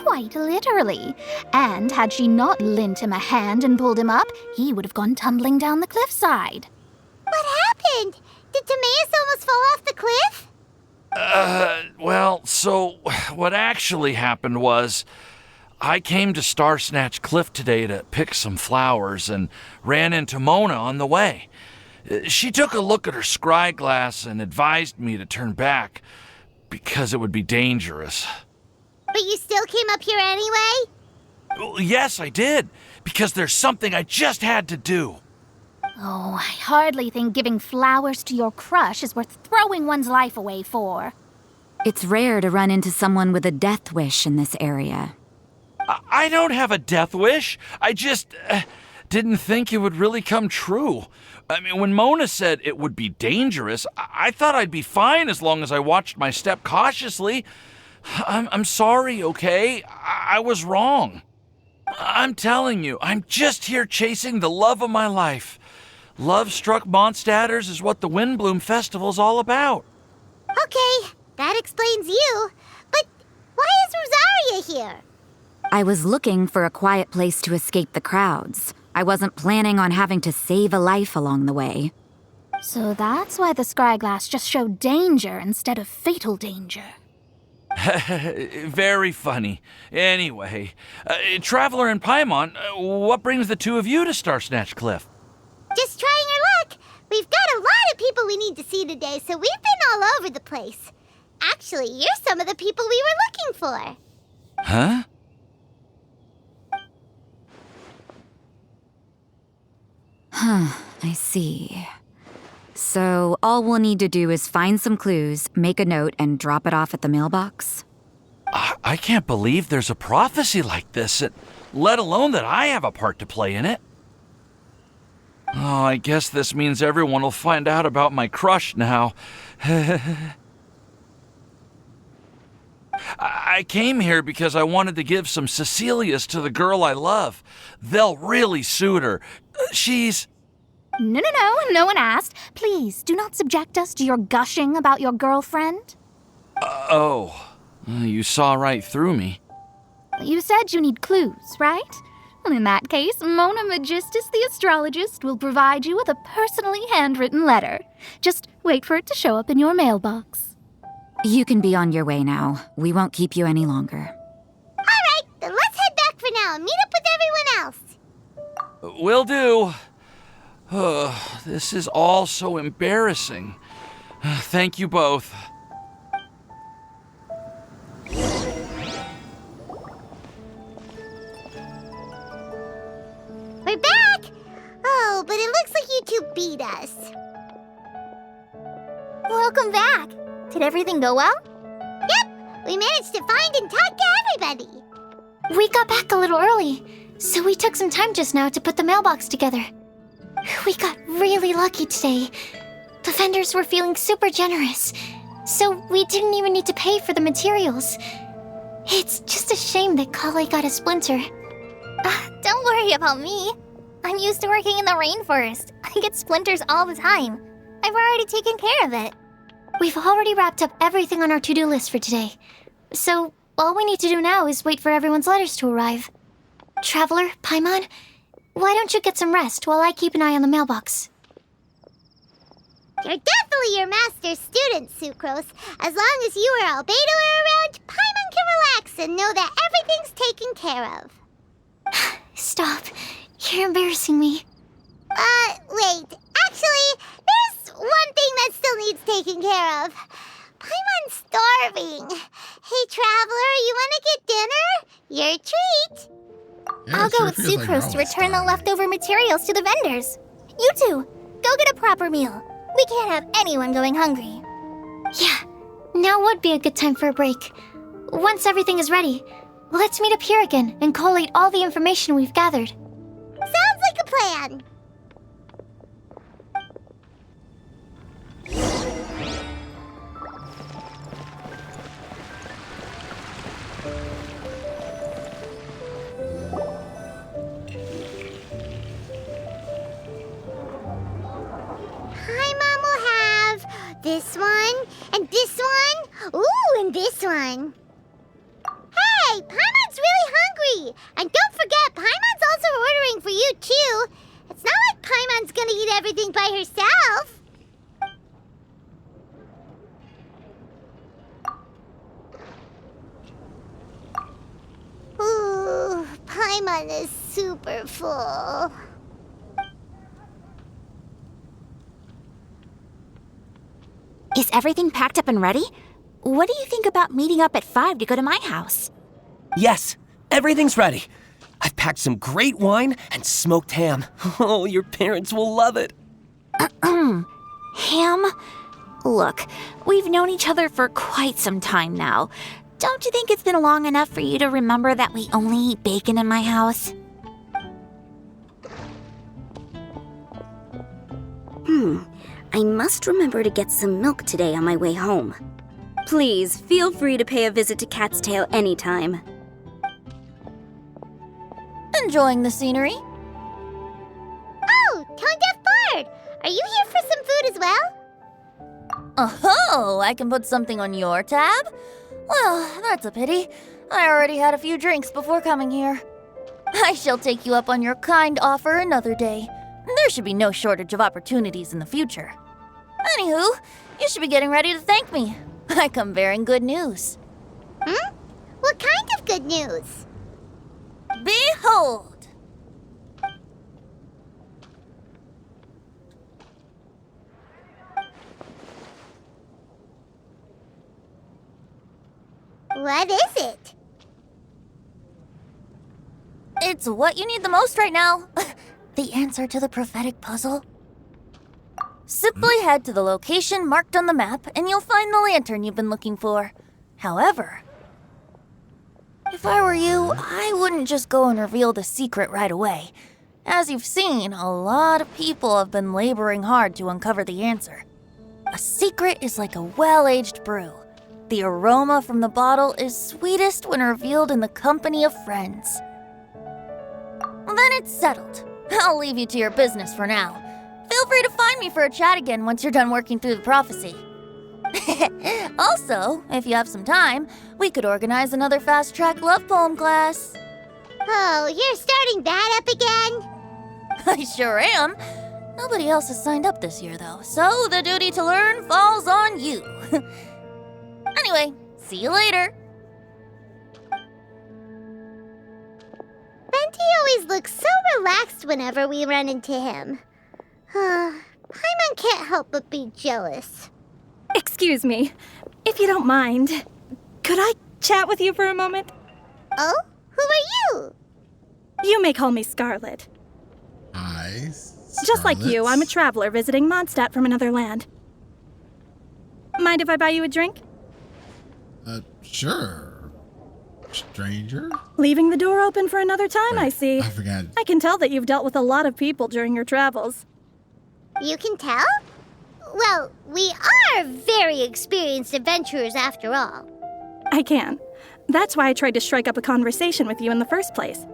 Quite literally. And had she not lent him a hand and pulled him up, he would have gone tumbling down the cliffside. What happened? Did Timaeus almost fall off the cliff? Well, so what actually happened was I came to Star Snatch Cliff today to pick some flowers and ran into Mona on the way. She took a look at her scry glass and advised me to turn back because it would be dangerous. But you still came up here anyway? Well, yes, I did, because there's something I just had to do. Oh, I hardly think giving flowers to your crush is worth throwing one's life away for. It's rare to run into someone with a death wish in this area. I don't have a death wish. I just didn't think it would really come true. I mean, when Mona said it would be dangerous, I thought I'd be fine as long as I watched my step cautiously. I'm sorry, okay? I was wrong. I'm telling you, I'm just here chasing the love of my life. Love-struck Mondstatters is what the Windblume Festival's all about. Okay, that explains you. But why is Rosaria here? I was looking for a quiet place to escape the crowds. I wasn't planning on having to save a life along the way. So that's why the scryglass just showed danger instead of fatal danger. Very funny. Anyway, Traveler and Paimon, what brings the two of you to Starsnatch Cliff? Just trying our luck. We've got a lot of people we need to see today, so we've been all over the place. Actually, you're some of the people we were looking for. Huh? I see. So all we'll need to do is find some clues, make a note, and drop it off at the mailbox? I can't believe there's a prophecy like this, let alone that I have a part to play in it. Oh, I guess this means everyone will find out about my crush now. I came here because I wanted to give some Cecilias to the girl I love. They'll really suit her. She's... No one asked. Please, do not subject us to your gushing about your girlfriend. You saw right through me. You said you need clues, right? Well, in that case, Mona Magistus the astrologist will provide you with a personally handwritten letter. Just wait for it to show up in your mailbox. You can be on your way now. We won't keep you any longer. All right, then let's head back for now and meet up with everyone else. Will do. This is all so embarrassing. Thank you both. We're back! Oh, but it looks like you two beat us. Welcome back. Did everything go well? Yep, we managed to find and talk to everybody. We got back a little early, so we took some time just now to put the mailbox together. We got really lucky today. The vendors were feeling super generous, so we didn't even need to pay for the materials. It's just a shame that Collei got a splinter. Don't worry about me. I'm used to working in the rainforest. I get splinters all the time. I've already taken care of it. We've already wrapped up everything on our to-do list for today. So, all we need to do now is wait for everyone's letters to arrive. Traveler, Paimon, why don't you get some rest while I keep an eye on the mailbox? You're definitely your master's student, Sucrose. As long as you or Albedo are around, Paimon can relax and know that everything's taken care of. Stop. You're embarrassing me. Wait. Actually, there's one thing that still needs taking care of. Paimon's starving. Hey, Traveler, you want to get dinner? Your treat. Yeah, I'll go sure with feels like Sucrose to Alice return the leftover materials to the vendors. You two, go get a proper meal. We can't have anyone going hungry. Yeah, now would be a good time for a break. Once everything is ready, let's meet up here again and collate all the information we've gathered. Sounds like a plan. Paimon will have this one, and this one, ooh, and this one. Hey, Paimon's really hungry! And don't forget, Paimon's also ordering for you, too. It's not like Paimon's gonna eat everything by herself. Ooh, Paimon is super full. Is everything packed up and ready? What do you think about meeting up at 5 to go to my house? Yes, everything's ready. I've packed some great wine and smoked ham. Oh, your parents will love it. Ham? Look, we've known each other for quite some time now. Don't you think it's been long enough for you to remember that we only eat bacon in my house? I must remember to get some milk today on my way home. Please, feel free to pay a visit to Cat's Tail anytime. Enjoying the scenery? Oh, Tone Deaf Bard! Are you here for some food as well? Oh, I can put something on your tab? Well, that's a pity. I already had a few drinks before coming here. I shall take you up on your kind offer another day. There should be no shortage of opportunities in the future. Anywho, you should be getting ready to thank me. I come bearing good news. What kind of good news? Behold! What is it? It's what you need the most right now. The answer to the prophetic puzzle. Simply head to the location marked on the map and you'll find the lantern you've been looking for. However, if I were you, I wouldn't just go and reveal the secret right away. As you've seen, a lot of people have been laboring hard to uncover the answer. A secret is like a well-aged brew. The aroma from the bottle is sweetest when revealed in the company of friends. Then it's settled. I'll leave you to your business for now. Feel free to find me for a chat again once you're done working through the prophecy. Also, if you have some time, we could organize another fast-track love poem class. Oh, you're starting that up again? I sure am. Nobody else has signed up this year, though, so the duty to learn falls on you. Anyway, see you later. Venti always looks so relaxed whenever we run into him. Paimon can't help but be jealous. Excuse me, if you don't mind, could I chat with you for a moment? Oh? Who are you? You may call me Scarlet. Hi, Just like you, I'm a traveler visiting Mondstadt from another land. Mind if I buy you a drink? Sure. Stranger? Leaving the door open for another time, I see. I forgot. I can tell that you've dealt with a lot of people during your travels. You can tell? Well, we are very experienced adventurers after all. I can. That's why I tried to strike up a conversation with you in the first place.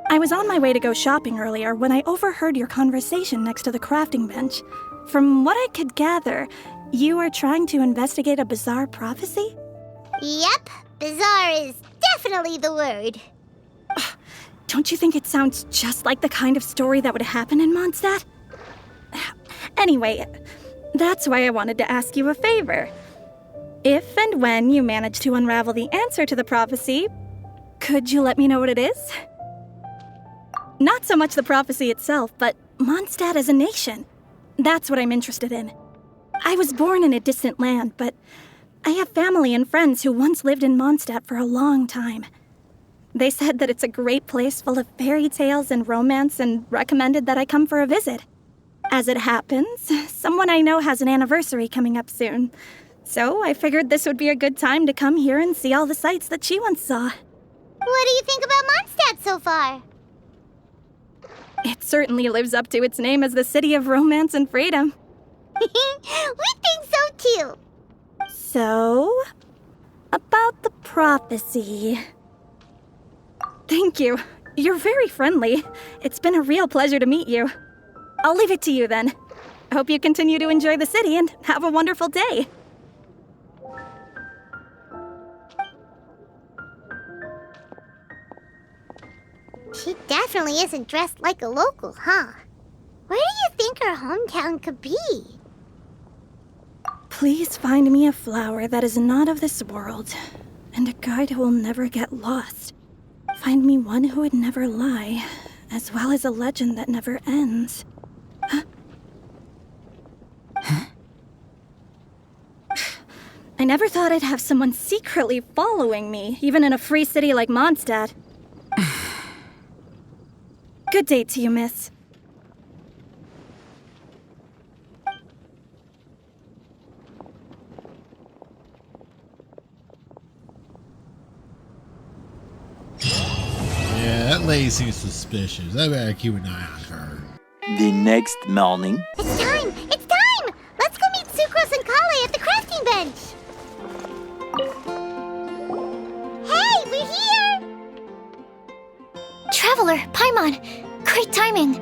I was on my way to go shopping earlier when I overheard your conversation next to the crafting bench. From what I could gather, you are trying to investigate a bizarre prophecy? Yep, bizarre is definitely the word. Don't you think it sounds just like the kind of story that would happen in Mondstadt? Anyway, that's why I wanted to ask you a favor. If and when you manage to unravel the answer to the prophecy, could you let me know what it is? Not so much the prophecy itself, but Mondstadt as a nation. That's what I'm interested in. I was born in a distant land, but I have family and friends who once lived in Mondstadt for a long time. They said that it's a great place full of fairy tales and romance and recommended that I come for a visit. As it happens, someone I know has an anniversary coming up soon. So I figured this would be a good time to come here and see all the sights that she once saw. What do you think about Mondstadt so far? It certainly lives up to its name as the city of romance and freedom. We think so too. So, about the prophecy. Thank you. You're very friendly. It's been a real pleasure to meet you. I'll leave it to you then. I hope you continue to enjoy the city and have a wonderful day. She definitely isn't dressed like a local, huh? Where do you think her hometown could be? Please find me a flower that is not of this world, and a guide who will never get lost. Find me one who would never lie, as well as a legend that never ends. I never thought I'd have someone secretly following me, even in a free city like Mondstadt. Good day to you, miss. Yeah, that lady seems suspicious. I better keep an eye on her. The next morning. It's time! It's time! Let's go meet Sucrose and Collei at the crafting bench! Hey, we're here! Traveler, Paimon, great timing.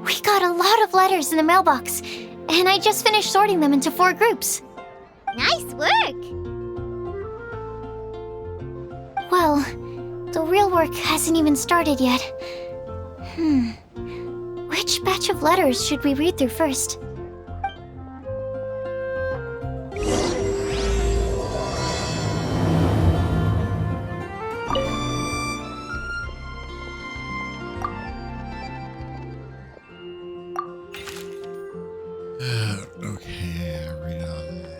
We got a lot of letters in the mailbox, and I just finished sorting them into 4 groups. Nice work! Well, the real work hasn't even started yet. Which batch of letters should we read through first? Okay, I'll read all this.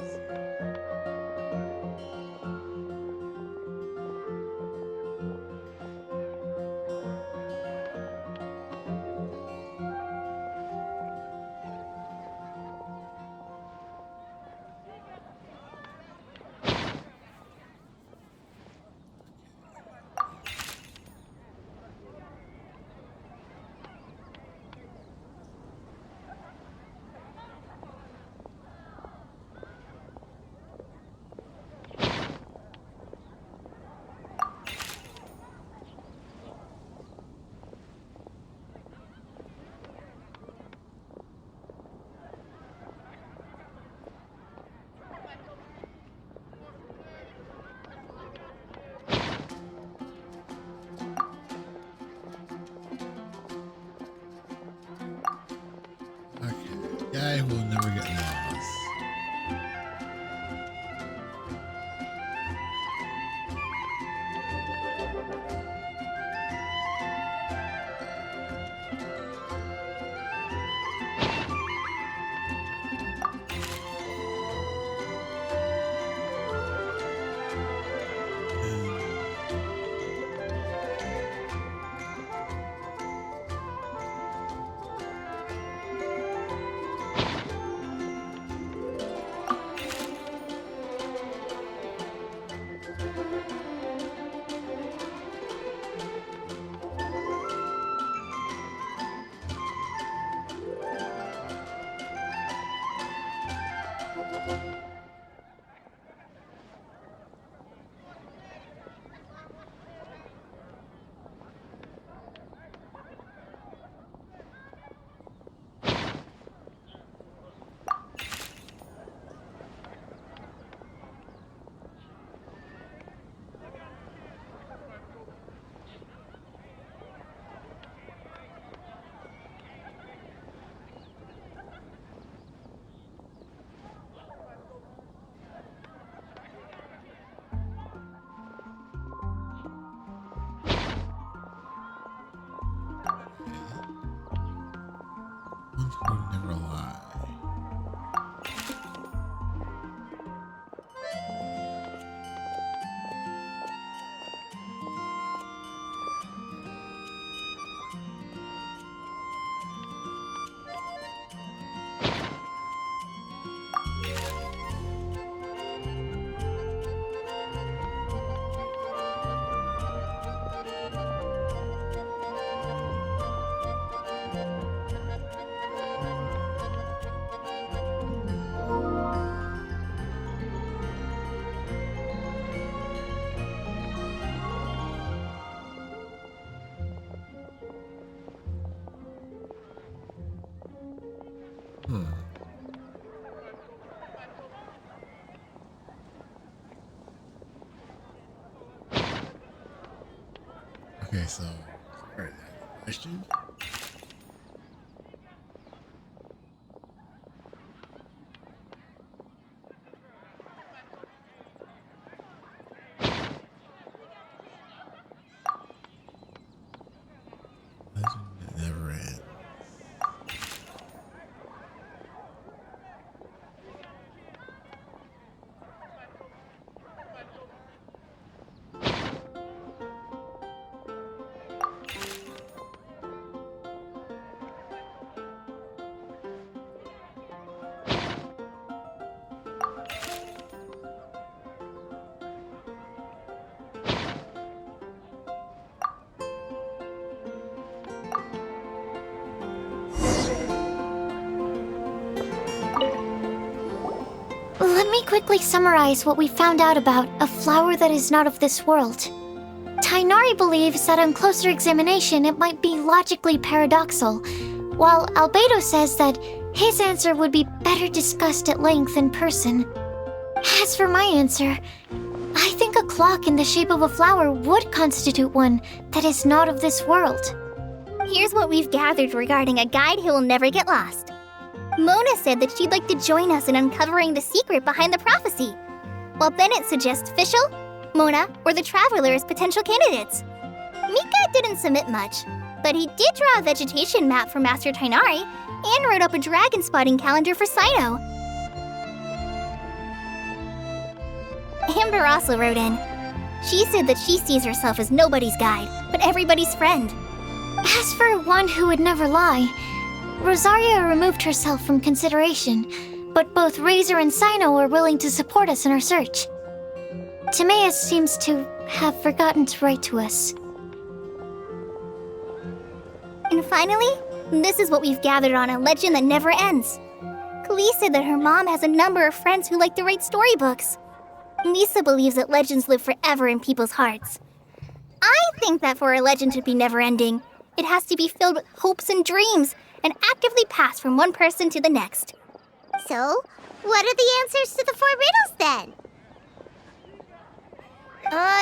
Guy who will never get lost. Never lie. Okay, so, alright, question. Legend that never ends. Let me quickly summarize what we found out about a flower that is not of this world. Tainari believes that on closer examination it might be logically paradoxal, while Albedo says that his answer would be better discussed at length in person. As for my answer, I think a clock in the shape of a flower would constitute one that is not of this world. Here's what we've gathered regarding a guide who will never get lost. Mona said that she'd like to join us in uncovering the secret behind the prophecy, while Bennett suggests Fischl, Mona, or the Traveler as potential candidates. Mika didn't submit much, but he did draw a vegetation map for Master Tainari and wrote up a dragon spotting calendar for Sino. Amber also wrote in. She said that she sees herself as nobody's guide, but everybody's friend. As for one who would never lie, Rosaria removed herself from consideration, but both Razor and Sino are willing to support us in our search. Timaeus seems to have forgotten to write to us. And finally, this is what we've gathered on a legend that never ends. Collei said that her mom has a number of friends who like to write storybooks. Lisa believes that legends live forever in people's hearts. I think that for a legend to be never-ending, it has to be filled with hopes and dreams and actively passed from one person to the next. So, what are the answers to the 4 riddles then?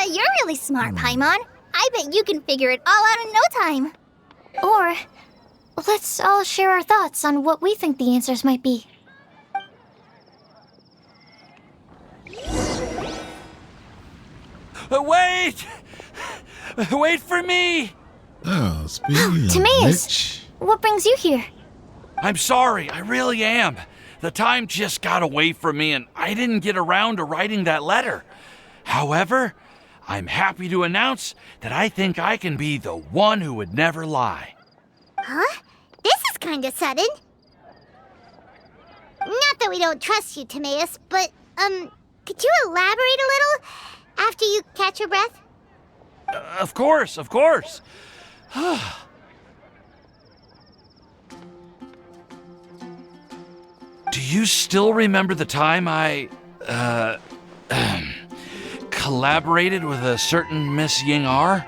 You're really smart, Paimon. I bet you can figure it all out in no time. Or, let's all share our thoughts on what we think the answers might be. Wait! Wait for me! Oh, speaking of Timaeus, which... what brings you here? I'm sorry, I really am. The time just got away from me and I didn't get around to writing that letter. However, I'm happy to announce that I think I can be the one who would never lie. Huh? This is kind of sudden. Not that we don't trust you, Timaeus, but, could you elaborate a little after you catch your breath? Of course, of course. Do you still remember the time I, collaborated with a certain Miss Ying'er?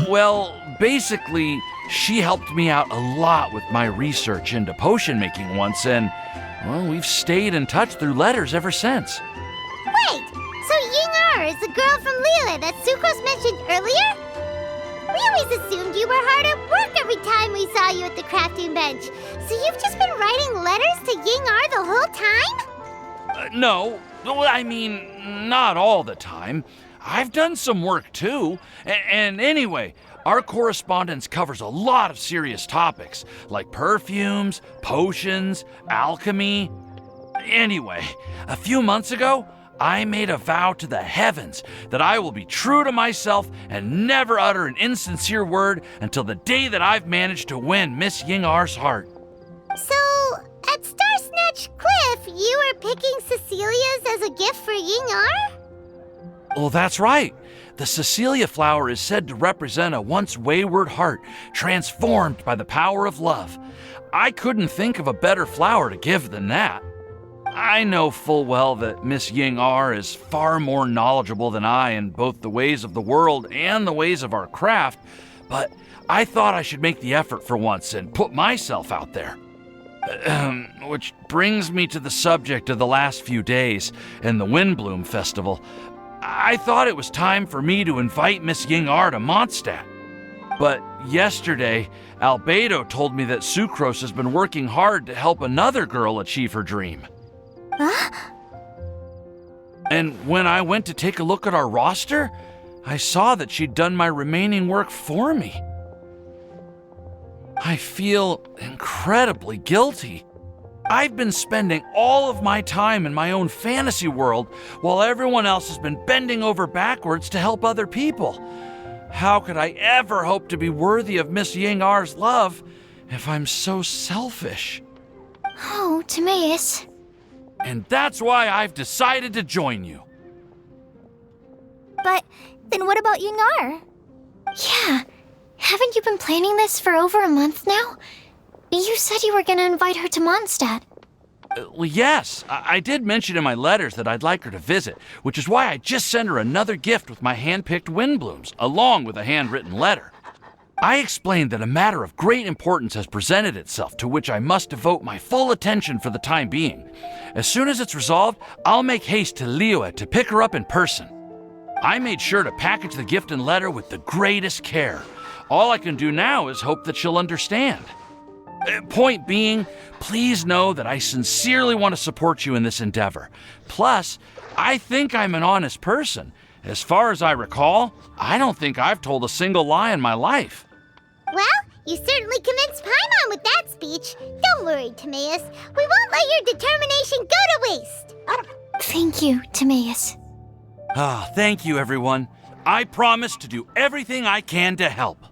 Well, basically, she helped me out a lot with my research into potion making once, and, well, we've stayed in touch through letters ever since. Wait, so Ying'er is the girl from Liyue that Sucrose mentioned earlier? We always assumed you were hard at work every time we saw you at the crafting bench. So you've just been writing letters to Ying'er the whole time? No, I mean, not all the time. I've done some work too. And anyway, our correspondence covers a lot of serious topics, like perfumes, potions, alchemy. Anyway, a few months ago, I made a vow to the heavens that I will be true to myself and never utter an insincere word until the day that I've managed to win Miss Ying'er's heart. So, at Star Snatch Cliff, you were picking Cecilia's as a gift for Ying'er? Well, that's right. The Cecilia flower is said to represent a once wayward heart transformed by the power of love. I couldn't think of a better flower to give than that. I know full well that Miss Ying'er is far more knowledgeable than I in both the ways of the world and the ways of our craft, but I thought I should make the effort for once and put myself out there. Which brings me to the subject of the last few days and the Windblume Festival. I thought it was time for me to invite Miss Ying'er to Mondstadt. But yesterday, Albedo told me that Sucrose has been working hard to help another girl achieve her dream. Huh? And when I went to take a look at our roster, I saw that she'd done my remaining work for me. I feel incredibly guilty. I've been spending all of my time in my own fantasy world while everyone else has been bending over backwards to help other people. How could I ever hope to be worthy of Miss Ying'er's love if I'm so selfish? Oh, Timaeus. And that's why I've decided to join you. But then what about Ying'er? Yeah, haven't you been planning this for over a month now? You said you were going to invite her to Mondstadt. Well, yes, I did mention in my letters that I'd like her to visit, which is why I just sent her another gift with my hand-picked Windblooms, along with a handwritten letter. I explained that a matter of great importance has presented itself to which I must devote my full attention for the time being. As soon as it's resolved, I'll make haste to Liyue to pick her up in person. I made sure to package the gift and letter with the greatest care. All I can do now is hope that she'll understand. Point being, please know that I sincerely want to support you in this endeavor. Plus, I think I'm an honest person. As far as I recall, I don't think I've told a single lie in my life. Well, You certainly convinced Paimon with that speech. Don't worry, Timaeus. We won't let your determination go to waste. Thank you, Timaeus. Ah, thank you, everyone. I promise to do everything I can to help.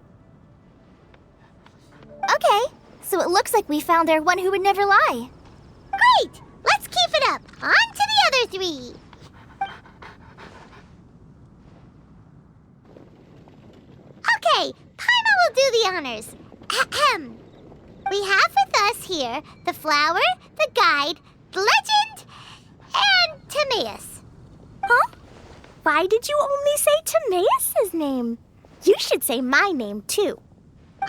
Okay, so it looks like we found our one who would never lie. Great! Let's keep it up. On to the other three. Okay, Paimon will do the honors. Ahem. We have with us here the flower, the guide, the legend, and Timaeus. Huh? Why did you only say Timaeus' name? You should say my name, too. All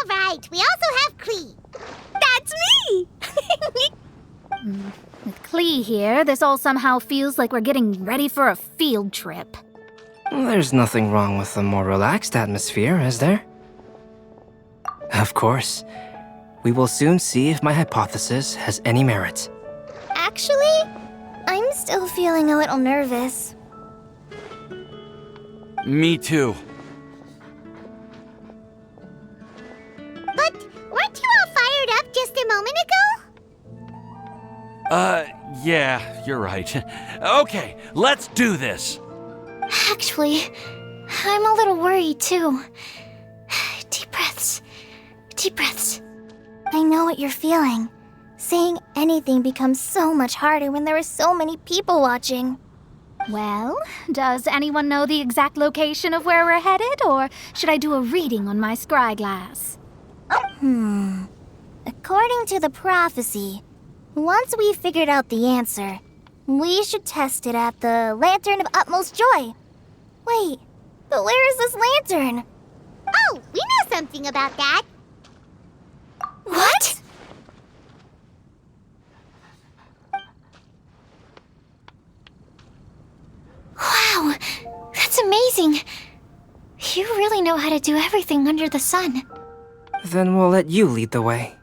right. We also have Klee. That's me! With Klee here, this all somehow feels like we're getting ready for a field trip. There's nothing wrong with a more relaxed atmosphere, is there? Of course. We will soon see if my hypothesis has any merit. Actually, I'm still feeling a little nervous. Me too. But weren't you all fired up just a moment ago? Yeah, you're right. Okay, let's do this. Actually, I'm a little worried too. Deep breaths. Deep breaths. I know what you're feeling. Saying anything becomes so much harder when there are so many people watching. Well, does anyone know the exact location of where we're headed, or should I do a reading on my scry glass? According to the prophecy, once we've figured out the answer, we should test it at the Lantern of Utmost Joy. Wait, but where is this lantern? Oh, we know something about that. What? Wow, that's amazing. You really know how to do everything under the sun. Then we'll let you lead the way.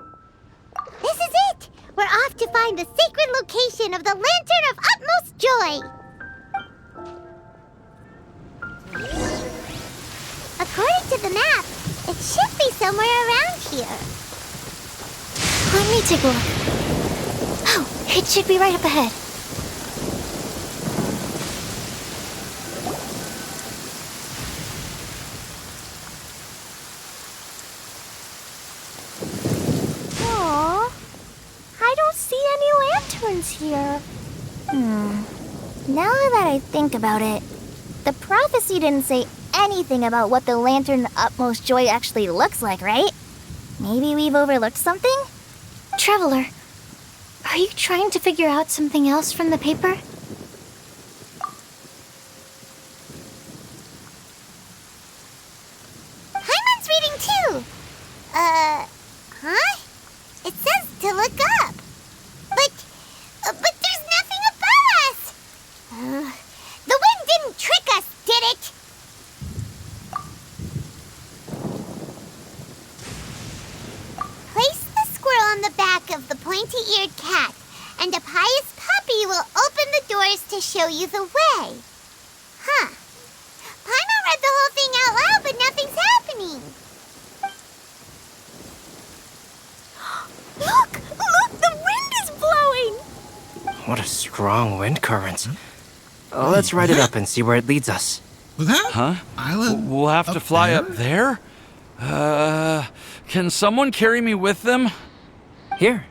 This is it! We're off to find the sacred location of the Lantern of Utmost Joy! According to the map, it should be somewhere around here. Let me take a look. Oh, it should be right up ahead. Aww, I don't see any lanterns here. Now that I think about it, the prophecy didn't say anything about what the Lantern of Utmost Joy actually looks like, right? Maybe we've overlooked something? Traveler, are you trying to figure out something else from the paper? Paimon's reading too! Huh? It says to look up. But there's nothing above us! The wind didn't trick us, did it? Place the squirrel on the back of the pointy-eared cat, and a pious puppy will open the doors to show you the way. Huh. Paimon read the whole thing out loud, but nothing's happening. Look, the wind is blowing! What a strong wind current. Let's ride it up and see where it leads us. Huh? Island? We'll have to fly up there? Can someone carry me with them? Here.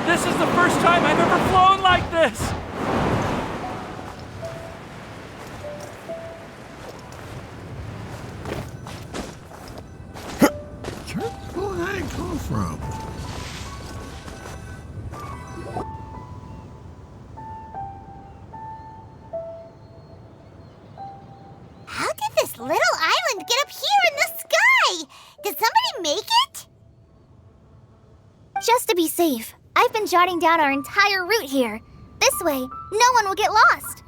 This is the first time I've ever flown like this! Where did that come from? How did this little island get up here in the sky? Did somebody make it? Just to be safe, I've been jotting down our entire route here. This way, no one will get lost.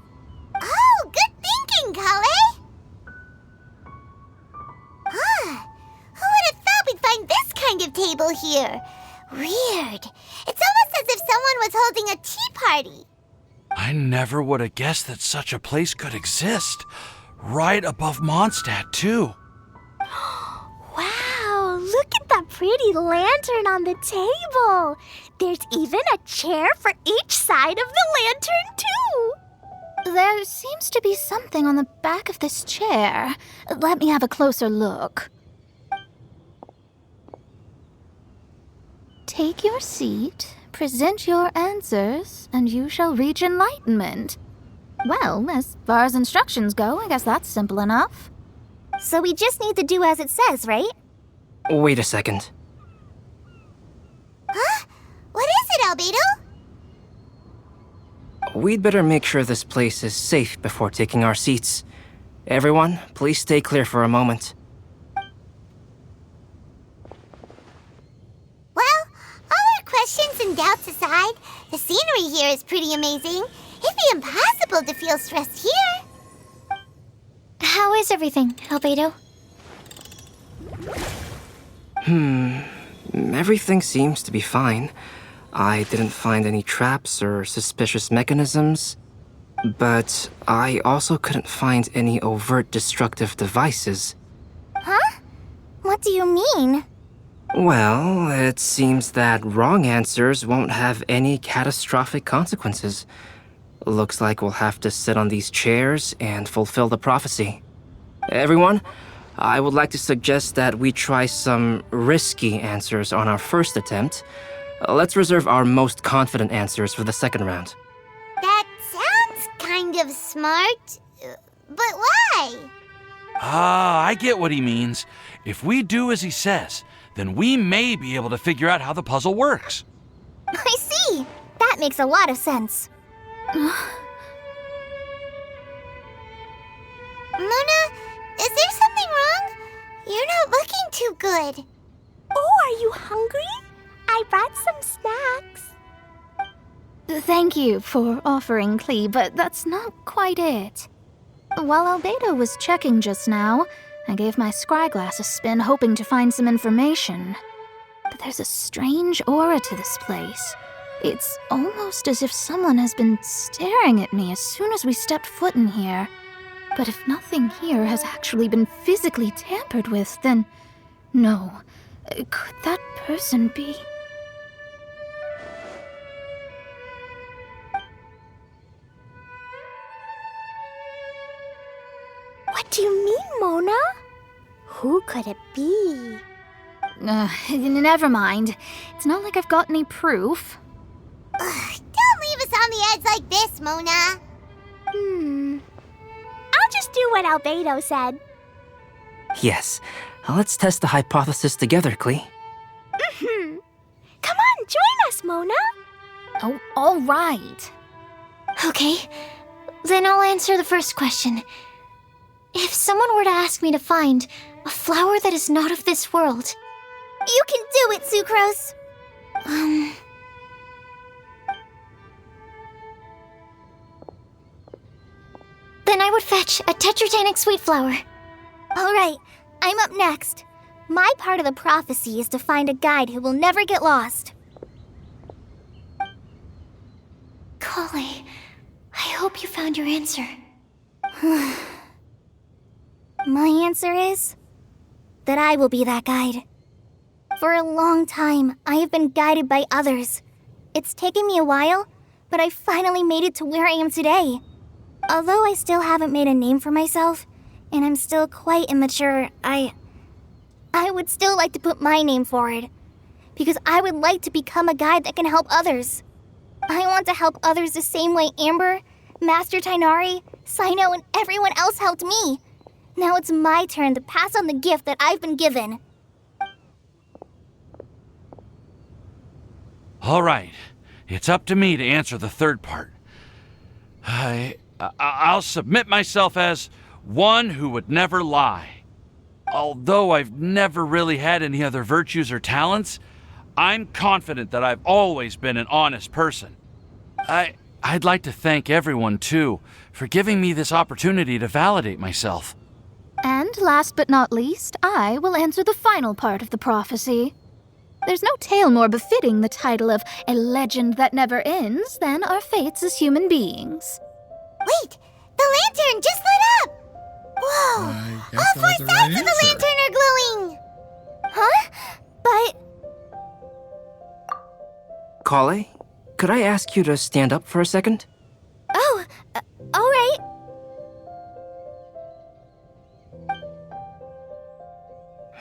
Oh, good thinking, Collei! Who would have thought we'd find this kind of table here? Weird. It's almost as if someone was holding a tea party. I never would have guessed that such a place could exist. Right above Mondstadt, too. Wow, look at that pretty lantern on the table. There's even a chair for each side of the lantern, too. There seems to be something on the back of this chair. Let me have a closer look. Take your seat, present your answers, and you shall reach enlightenment. Well, as far as instructions go, I guess that's simple enough. So we just need to do as it says, right? Wait a second. Huh? What is it, Albedo? We'd better make sure this place is safe before taking our seats. Everyone, please stay clear for a moment. Well, all our questions and doubts aside, the scenery here is pretty amazing. It'd be impossible to feel stressed here. How is everything, Albedo? Everything seems to be fine. I didn't find any traps or suspicious mechanisms, but I also couldn't find any overt destructive devices. Huh? What do you mean? Well, it seems that wrong answers won't have any catastrophic consequences. Looks like we'll have to sit on these chairs and fulfill the prophecy. Everyone, I would like to suggest that we try some risky answers on our first attempt. Let's reserve our most confident answers for the second round. That sounds kind of smart, but why? I get what he means. If we do as he says, then we may be able to figure out how the puzzle works. I see. That makes a lot of sense. Mona, is there something wrong? You're not looking too good. Oh, are you hungry? I brought some snacks. Thank you for offering, Klee, but that's not quite it. While Albedo was checking just now, I gave my scryglass a spin hoping to find some information. But there's a strange aura to this place. It's almost as if someone has been staring at me as soon as we stepped foot in here. But if nothing here has actually been physically tampered with, then no. Could that person be? What do you mean, Mona? Who could it be? Never mind. It's not like I've got any proof. Don't leave us on the edge like this, Mona. I'll just do what Albedo said. Yes, let's test the hypothesis together, Klee. Come on, join us, Mona. Oh, all right. Okay, then I'll answer the first question. If someone were to ask me to find a flower that is not of this world... You can do it, Sucrose. Then I would fetch a tetratanic sweet flower. All right, I'm up next. My part of the prophecy is to find a guide who will never get lost. Collei, I hope you found your answer. My answer is that I will be that guide. For a long time, I have been guided by others. It's taken me a while, but I finally made it to where I am today. Although I still haven't made a name for myself, and I'm still quite immature, I would still like to put my name forward. Because I would like to become a guide that can help others. I want to help others the same way Amber, Master Tighnari, Cyno, and everyone else helped me. Now it's my turn to pass on the gift that I've been given. All right, it's up to me to answer the third part. I'll submit myself as one who would never lie. Although I've never really had any other virtues or talents, I'm confident that I've always been an honest person. I'd like to thank everyone, too, for giving me this opportunity to validate myself. And last but not least, I will answer the final part of the prophecy. There's no tale more befitting the title of a legend that never ends than our fates as human beings. Wait! The lantern just lit up! Whoa! All 4 sides of the lantern are glowing! Huh? But... Collei, could I ask you to stand up for a second? Oh, all right.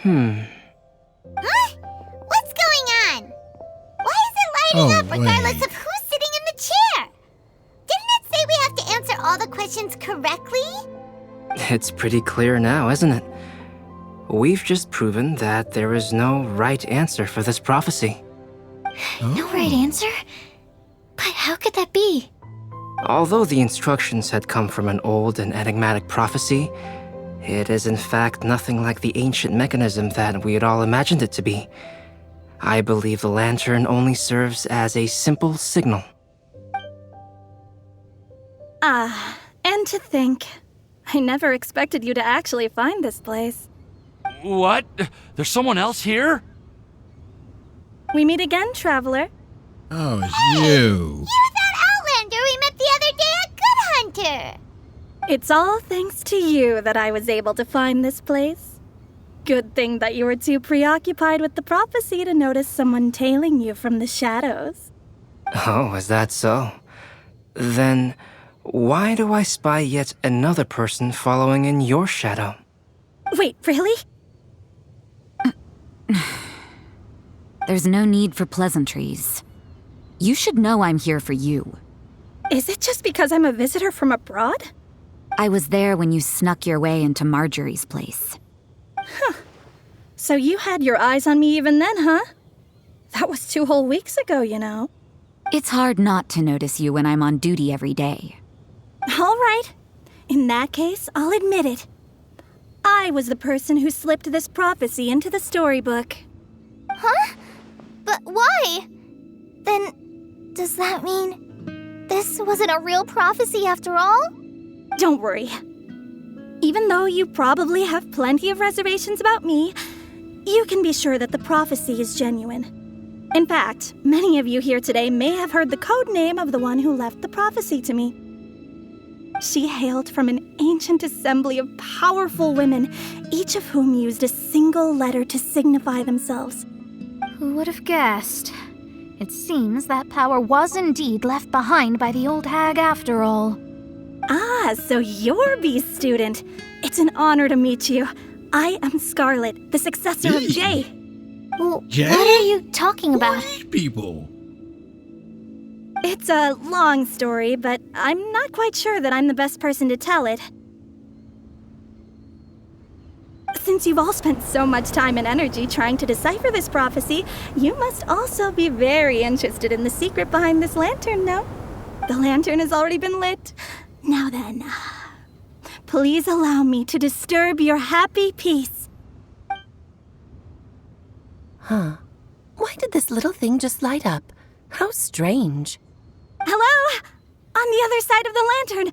Huh? What's going on? Why is it lighting up regardless of who's sitting in the chair? Didn't it say we have to answer all the questions correctly? It's pretty clear now, isn't it? We've just proven that there is no right answer for this prophecy. No right answer? But how could that be? Although the instructions had come from an old and enigmatic prophecy, it is in fact nothing like the ancient mechanism that we had all imagined it to be. I believe the lantern only serves as a simple signal. And to think, I never expected you to actually find this place. What? There's someone else here? We meet again, traveler. Oh, it's you. You're that Outlander we met the other day at Good Hunter. It's all thanks to you that I was able to find this place. Good thing that you were too preoccupied with the prophecy to notice someone tailing you from the shadows. Oh, is that so? Then, why do I spy yet another person following in your shadow? Wait, really? There's no need for pleasantries. You should know I'm here for you. Is it just because I'm a visitor from abroad? I was there when you snuck your way into Marjorie's place. Huh. So you had your eyes on me even then, huh? That was 2 whole weeks ago, you know. It's hard not to notice you when I'm on duty every day. All right. In that case, I'll admit it. I was the person who slipped this prophecy into the storybook. Huh? But why? Then, does that mean this wasn't a real prophecy after all? Don't worry. Even though you probably have plenty of reservations about me, you can be sure that the prophecy is genuine. In fact, many of you here today may have heard the code name of the one who left the prophecy to me. She hailed from an ancient assembly of powerful women, each of whom used a single letter to signify themselves. Who would have guessed? It seems that power was indeed left behind by the old hag after all. Ah, so you're Beast student. It's an honor to meet you. I am Scarlet, the successor of Jay. Well, Jay? what are you talking about? People. It's a long story, but I'm not quite sure that I'm the best person to tell it. Since you've all spent so much time and energy trying to decipher this prophecy, you must also be very interested in the secret behind this lantern, no? The lantern has already been lit. Now then, please allow me to disturb your happy peace. Huh. Why did this little thing just light up? How strange. Hello? On the other side of the lantern.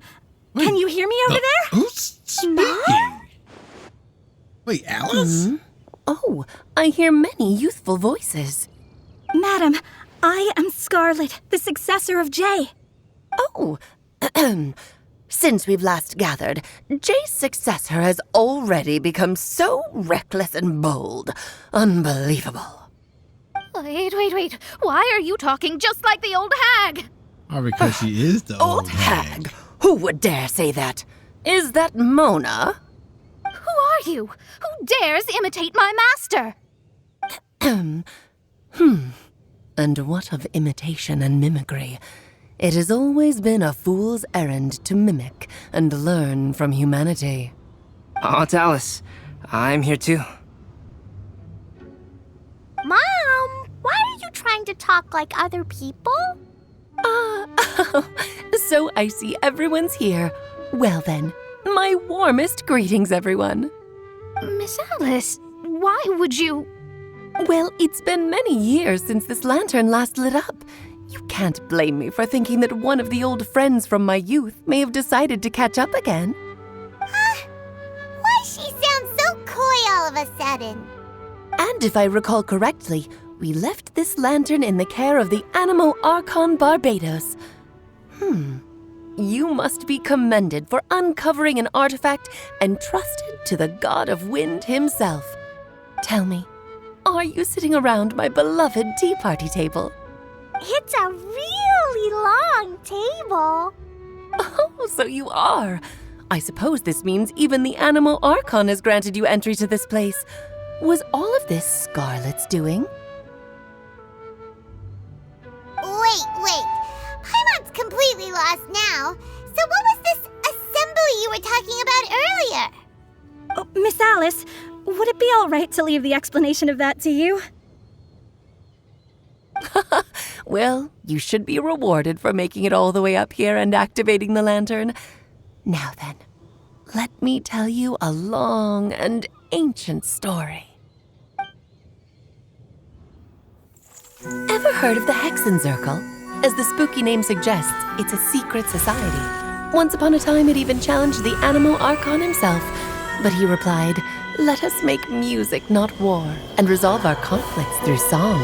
Can you hear me over there? Who's speaking? Wait, Alice? Oh, I hear many youthful voices. Madam, I am Scarlet, the successor of Jay. Oh, since we've last gathered, Jay's successor has already become so reckless and bold. Unbelievable. Wait. Why are you talking just like the old hag? Oh, because she is the old hag. Who would dare say that? Is that Mona? Who are you? Who dares imitate my master? And what of imitation and mimicry? It has always been a fool's errand to mimic and learn from humanity. Aunt Alice, I'm here too. Mom, why are you trying to talk like other people? So I see everyone's here. Well then, my warmest greetings, everyone. Miss Alice, why would you... Well, it's been many years since this lantern last lit up. You can't blame me for thinking that one of the old friends from my youth may have decided to catch up again. Why she sounds so coy all of a sudden? And if I recall correctly, we left this lantern in the care of the Animo Archon Barbados. You must be commended for uncovering an artifact entrusted to the god of wind himself. Tell me, are you sitting around my beloved tea party table? It's a really long table. Oh, so you are. I suppose this means even the Animo Archon has granted you entry to this place. Was all of this Scarlet's doing? Wait. Paimon's completely lost now. So what was this assembly you were talking about earlier? Oh, Miss Alice, would it be all right to leave the explanation of that to you? Well, you should be rewarded for making it all the way up here and activating the lantern. Now then, let me tell you a long and ancient story. Ever heard of the Hexenzirkel? As the spooky name suggests, it's a secret society. Once upon a time, it even challenged the Animo Archon himself. But he replied, "Let us make music, not war, and resolve our conflicts through song."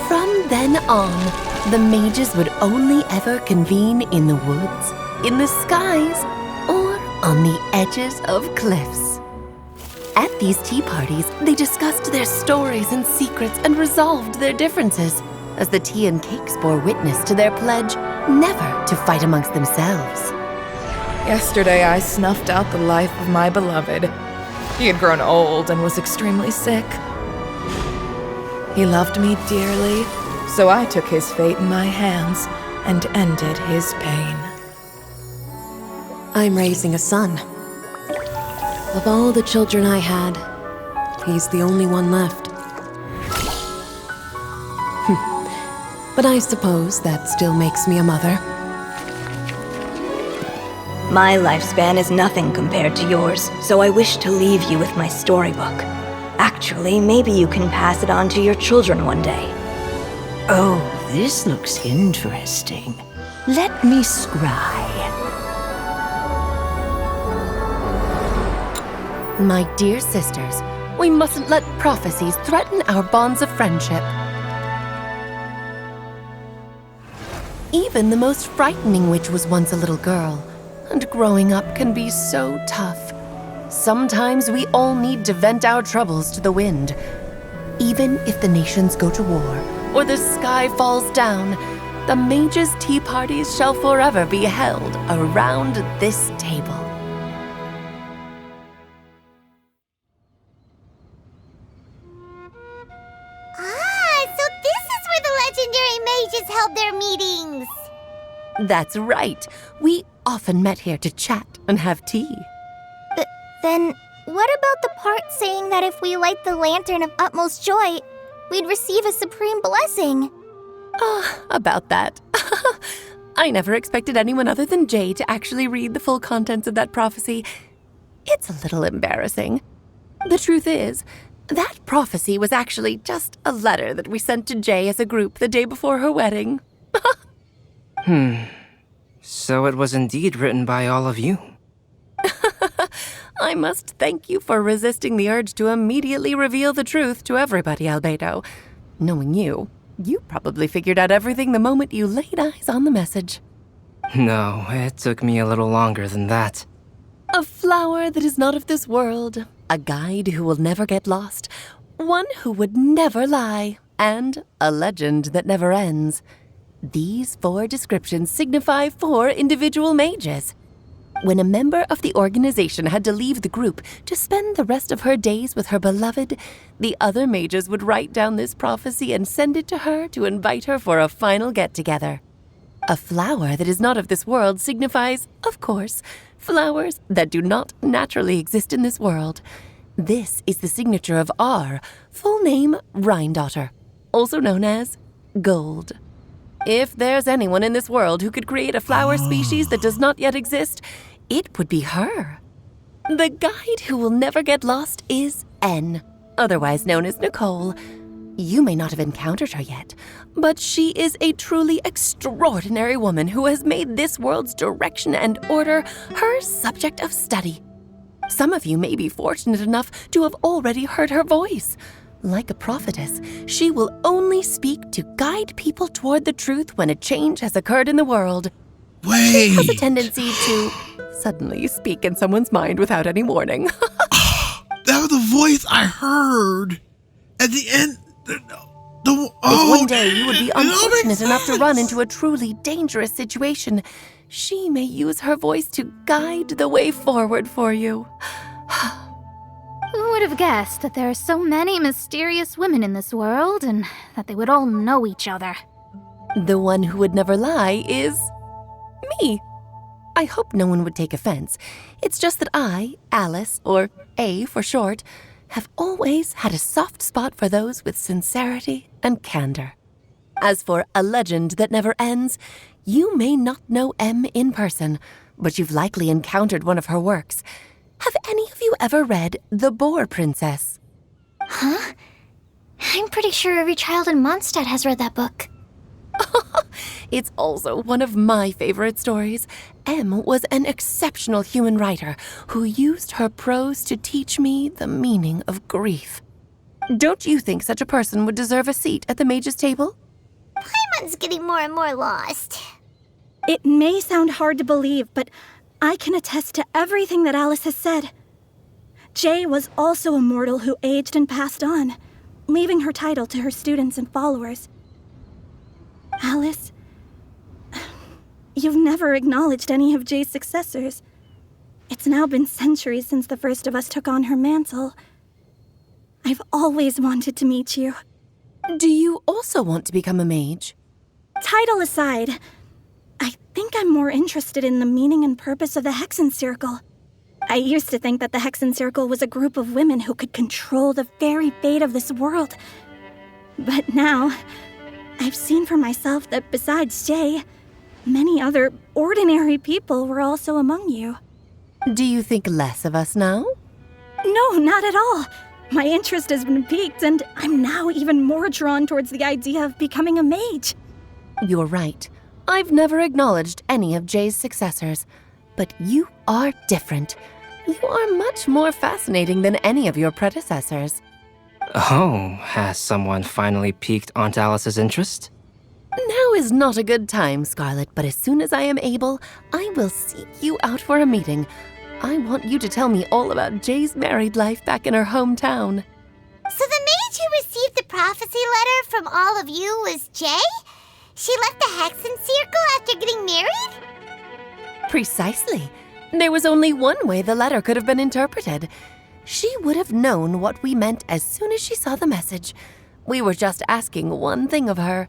From then on, the mages would only ever convene in the woods, in the skies, or on the edges of cliffs. At these tea parties, they discussed their stories and secrets and resolved their differences, as the tea and cakes bore witness to their pledge never to fight amongst themselves. Yesterday I snuffed out the life of my beloved. He had grown old and was extremely sick. He loved me dearly, so I took his fate in my hands and ended his pain. I'm raising a son. Of all the children I had, he's the only one left. But I suppose that still makes me a mother. My lifespan is nothing compared to yours, so I wish to leave you with my storybook. Actually, maybe you can pass it on to your children one day. Oh, this looks interesting. Let me scry. My dear sisters, we mustn't let prophecies threaten our bonds of friendship. Even the most frightening witch was once a little girl, and growing up can be so tough. Sometimes we all need to vent our troubles to the wind. Even if the nations go to war, or the sky falls down, the mages' tea parties shall forever be held around this table. So this is where the legendary mages held their meetings. That's right. We often met here to chat and have tea. Then, what about the part saying that if we light the lantern of utmost joy, we'd receive a supreme blessing? About that. I never expected anyone other than Jay to actually read the full contents of that prophecy. It's a little embarrassing. The truth is, that prophecy was actually just a letter that we sent to Jay as a group the day before her wedding. So it was indeed written by all of you. I must thank you for resisting the urge to immediately reveal the truth to everybody, Albedo. Knowing you, you probably figured out everything the moment you laid eyes on the message. No, it took me a little longer than that. A flower that is not of this world, a guide who will never get lost, one who would never lie, and a legend that never ends. These 4 descriptions signify 4 individual mages. When a member of the organization had to leave the group to spend the rest of her days with her beloved, the other mages would write down this prophecy and send it to her to invite her for a final get-together. A flower that is not of this world signifies, of course, flowers that do not naturally exist in this world. This is the signature of our full name, Rhindaughter, also known as Gold. If there's anyone in this world who could create a flower species that does not yet exist, it would be her. The guide who will never get lost is N, otherwise known as Nicole. You may not have encountered her yet, but she is a truly extraordinary woman who has made this world's direction and order her subject of study. Some of you may be fortunate enough to have already heard her voice. Like a prophetess, she will only speak to guide people toward the truth when a change has occurred in the world. Wait! She has a tendency to suddenly speak in someone's mind without any warning. That was the voice I heard at the end. If one day you would be unfortunate enough to run into a truly dangerous situation, she may use her voice to guide the way forward for you. Who would have guessed that there are so many mysterious women in this world and that they would all know each other? The one who would never lie is me. I hope no one would take offense. It's just that I, Alice, or A for short, have always had a soft spot for those with sincerity and candor. As for A Legend That Never Ends, you may not know M in person, but you've likely encountered one of her works. Have any of you ever read The Boar Princess? Huh? I'm pretty sure every child in Mondstadt has read that book. It's also one of my favorite stories. M was an exceptional human writer who used her prose to teach me the meaning of grief. Don't you think such a person would deserve a seat at the mage's table? Paimon's getting more and more lost. It may sound hard to believe, but I can attest to everything that Alice has said. Jay was also a mortal who aged and passed on, leaving her title to her students and followers. Alice, you've never acknowledged any of Jay's successors. It's now been centuries since the first of us took on her mantle. I've always wanted to meet you. Do you also want to become a mage? Title aside, I think I'm more interested in the meaning and purpose of the Hexen Circle. I used to think that the Hexen Circle was a group of women who could control the very fate of this world. But now, I've seen for myself that besides Jay, many other ordinary people were also among you. Do you think less of us now? No, not at all. My interest has been piqued, and I'm now even more drawn towards the idea of becoming a mage. You're right. I've never acknowledged any of Jay's successors, but you are different. You are much more fascinating than any of your predecessors. Oh, has someone finally piqued Aunt Alice's interest? Now is not a good time, Scarlet, but as soon as I am able, I will seek you out for a meeting. I want you to tell me all about Jay's married life back in her hometown. So the mage who received the prophecy letter from all of you was Jay? She left the Hexen Circle after getting married? Precisely. There was only one way the letter could have been interpreted. She would have known what we meant as soon as she saw the message. We were just asking one thing of her.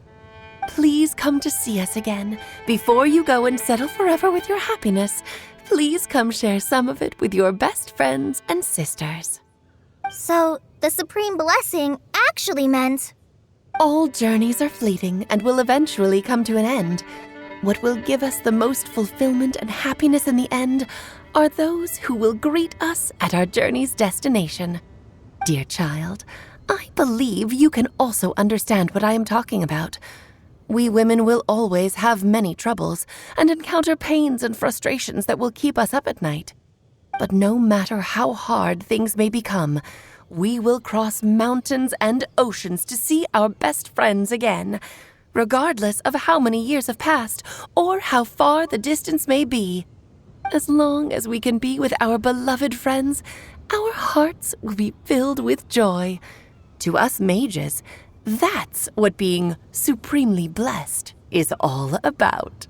Please come to see us again. Before you go and settle forever with your happiness, please come share some of it with your best friends and sisters. So, the Supreme Blessing actually meant... All journeys are fleeting and will eventually come to an end. What will give us the most fulfillment and happiness in the end are those who will greet us at our journey's destination. Dear child, I believe you can also understand what I am talking about. We women will always have many troubles and encounter pains and frustrations that will keep us up at night. But no matter how hard things may become, we will cross mountains and oceans to see our best friends again, regardless of how many years have passed or how far the distance may be. As long as we can be with our beloved friends, our hearts will be filled with joy. To us mages, that's what being supremely blessed is all about.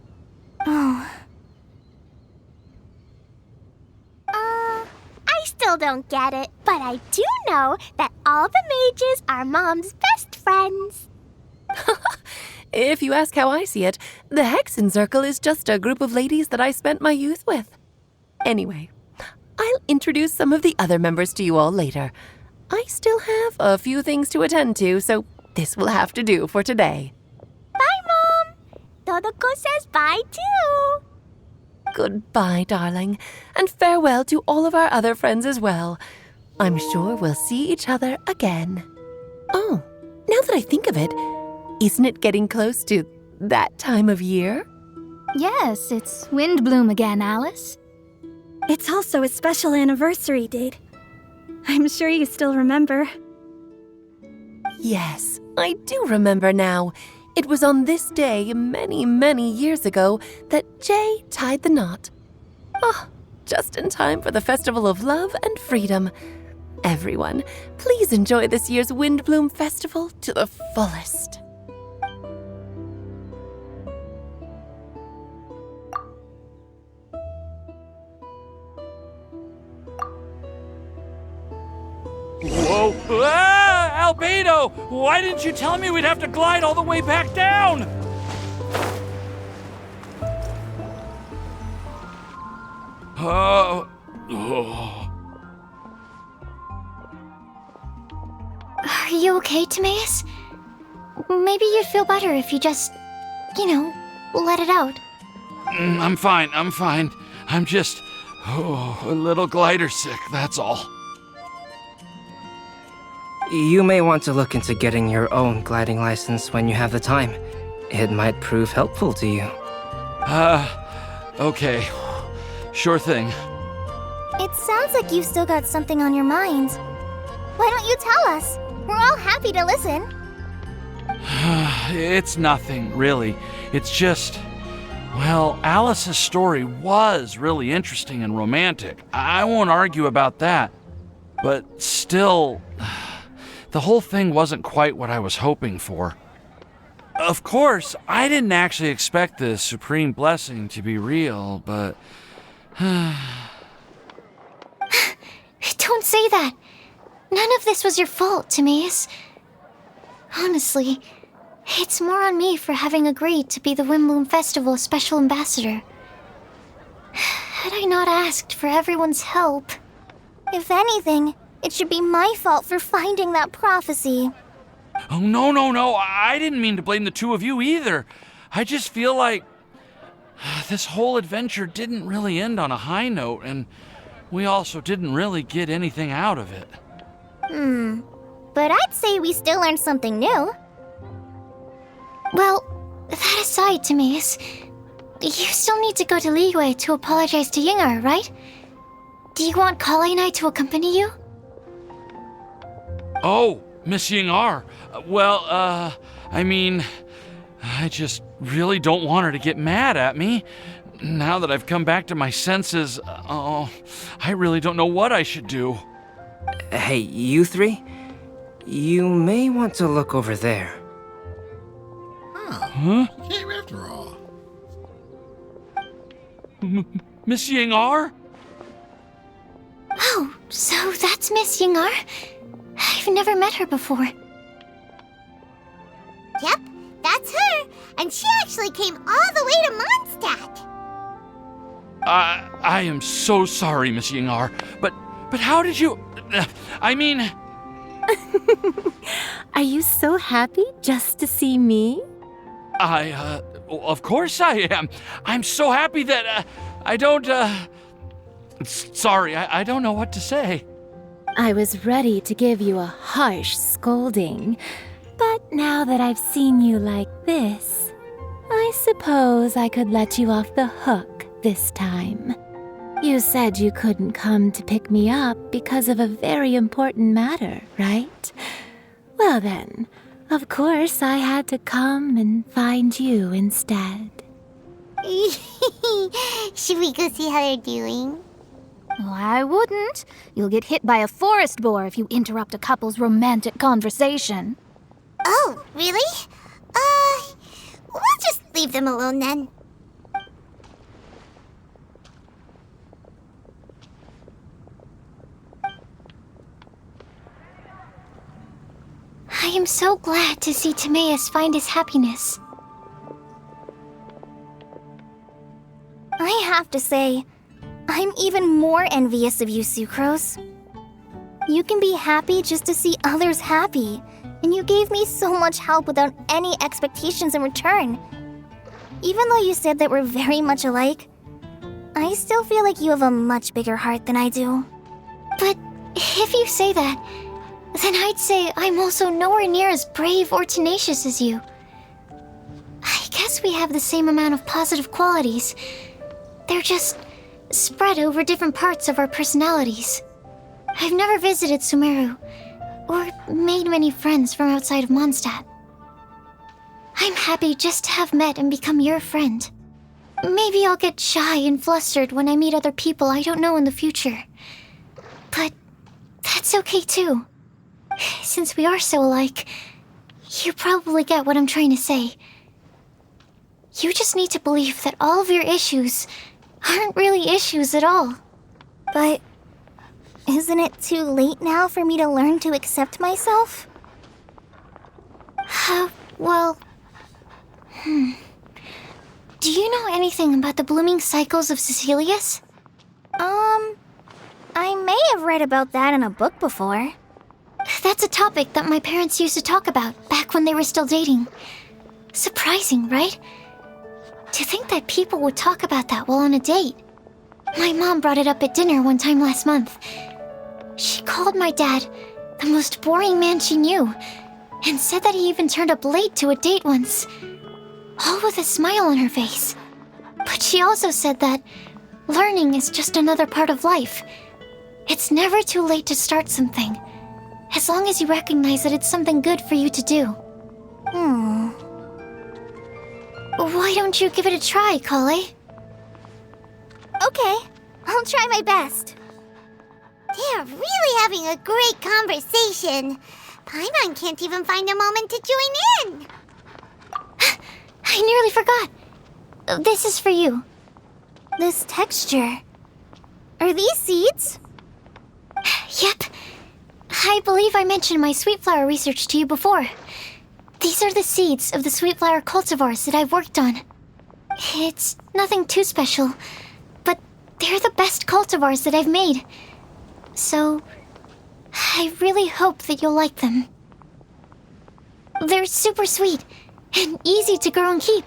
Oh. I still don't get it, but I do know that all the mages are Mom's best friends. If you ask how I see it, the Hexen Circle is just a group of ladies that I spent my youth with. Anyway, I'll introduce some of the other members to you all later. I still have a few things to attend to, so this will have to do for today. Bye, Mom. Todoko says bye, too. Goodbye, darling, and farewell to all of our other friends as well. I'm sure we'll see each other again. Oh, now that I think of it, isn't it getting close to that time of year? Yes, it's Windblume again, Alice. It's also a special anniversary date. I'm sure you still remember. Yes, I do remember now. It was on this day, many, many years ago, that Jay tied the knot. Oh, just in time for the Festival of Love and Freedom. Everyone, please enjoy this year's Windblume Festival to the fullest. Whoa! Ah! Albedo! Why didn't you tell me we'd have to glide all the way back down? Oh. Are you okay, Timaeus? Maybe you'd feel better if you just, let it out. I'm fine. I'm just, a little glider sick, that's all. You may want to look into getting your own gliding license when you have the time. It might prove helpful to you. Okay. Sure thing. It sounds like you've still got something on your mind. Why don't you tell us? We're all happy to listen. It's nothing, really. It's just, well, Alice's story was really interesting and romantic. I won't argue about that. But still, the whole thing wasn't quite what I was hoping for. Of course, I didn't actually expect the supreme blessing to be real, but... Don't say that. None of this was your fault, Timaeus. Honestly, it's more on me for having agreed to be the Windblume Festival Special Ambassador. Had I not asked for everyone's help... If anything, it should be my fault for finding that prophecy. Oh, no. I didn't mean to blame the two of you either. I just feel like this whole adventure didn't really end on a high note, and we also didn't really get anything out of it. But I'd say we still learned something new. Well, that aside, Timaeus, you still need to go to Liyue to apologize to Ying'er, right? Do you want Collei and I to accompany you? Oh, Miss Ying'er. Well, I just really don't want her to get mad at me. Now that I've come back to my senses, I really don't know what I should do. Hey, you three? You may want to look over there. Huh? She came after all. Miss Ying'er? Oh, so that's Miss Ying'er? I've never met her before. Yep, that's her. And she actually came all the way to Mondstadt. I am so sorry, Miss Ying'er, but how did you... Are you so happy just to see me? Of course I am. I'm so happy that, I don't, sorry, I don't know what to say. I was ready to give you a harsh scolding, but now that I've seen you like this, I suppose I could let you off the hook this time. You said you couldn't come to pick me up because of a very important matter, right? Well then, of course I had to come and find you instead. Should we go see how they're doing? Oh, I wouldn't. You'll get hit by a forest boar if you interrupt a couple's romantic conversation. Oh, really? We'll just leave them alone then. I am so glad to see Timaeus find his happiness. I have to say, I'm even more envious of you, Sucrose. You can be happy just to see others happy, and you gave me so much help without any expectations in return. Even though you said that we're very much alike, I still feel like you have a much bigger heart than I do. But if you say that, then I'd say I'm also nowhere near as brave or tenacious as you. I guess we have the same amount of positive qualities. They're just spread over different parts of our personalities. I've never visited Sumeru, or made many friends from outside of Mondstadt. I'm happy just to have met and become your friend. Maybe I'll get shy and flustered when I meet other people I don't know in the future. But that's okay too. Since we are so alike, you probably get what I'm trying to say. You just need to believe that all of your issues aren't really issues at all. But isn't it too late now for me to learn to accept myself? Well... Do you know anything about the blooming cycles of Cecilius? I may have read about that in a book before. That's a topic that my parents used to talk about back when they were still dating. Surprising, right? To think that people would talk about that while on a date. My mom brought it up at dinner one time last month. She called my dad the most boring man she knew, and said that he even turned up late to a date once. All with a smile on her face. But she also said that learning is just another part of life. It's never too late to start something, as long as you recognize that it's something good for you to do. Why don't you give it a try, Collei? Okay, I'll try my best. They're really having a great conversation. Paimon can't even find a moment to join in. I nearly forgot. This is for you. This texture. Are these seeds? Yep. I believe I mentioned my sweet flower research to you before. These are the seeds of the sweet flower cultivars that I've worked on. It's nothing too special, but they're the best cultivars that I've made. So, I really hope that you'll like them. They're super sweet and easy to grow and keep.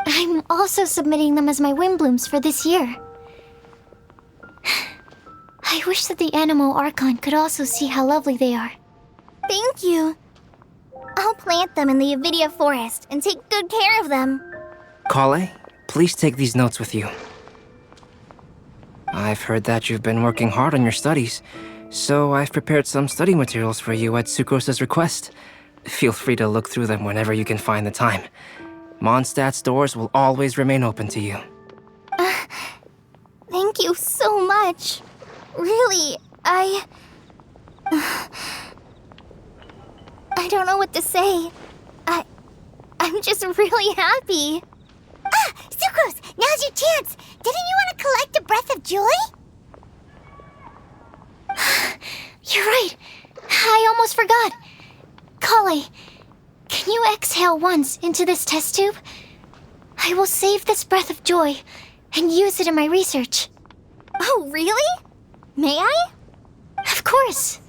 I'm also submitting them as my Windblooms for this year. I wish that the Animo Archon could also see how lovely they are. Thank you. I'll plant them in the Avidia forest and take good care of them. Collei, please take these notes with you. I've heard that you've been working hard on your studies, so I've prepared some study materials for you at Sucrose's request. Feel free to look through them whenever you can find the time. Mondstadt's doors will always remain open to you. Thank you so much. Really, I don't know what to say. I'm just really happy. Sucrose, now's your chance. Didn't you want to collect a breath of joy? You're right. I almost forgot. Collei, can you exhale once into this test tube? I will save this breath of joy and use it in my research. Oh, really? May I? Of course.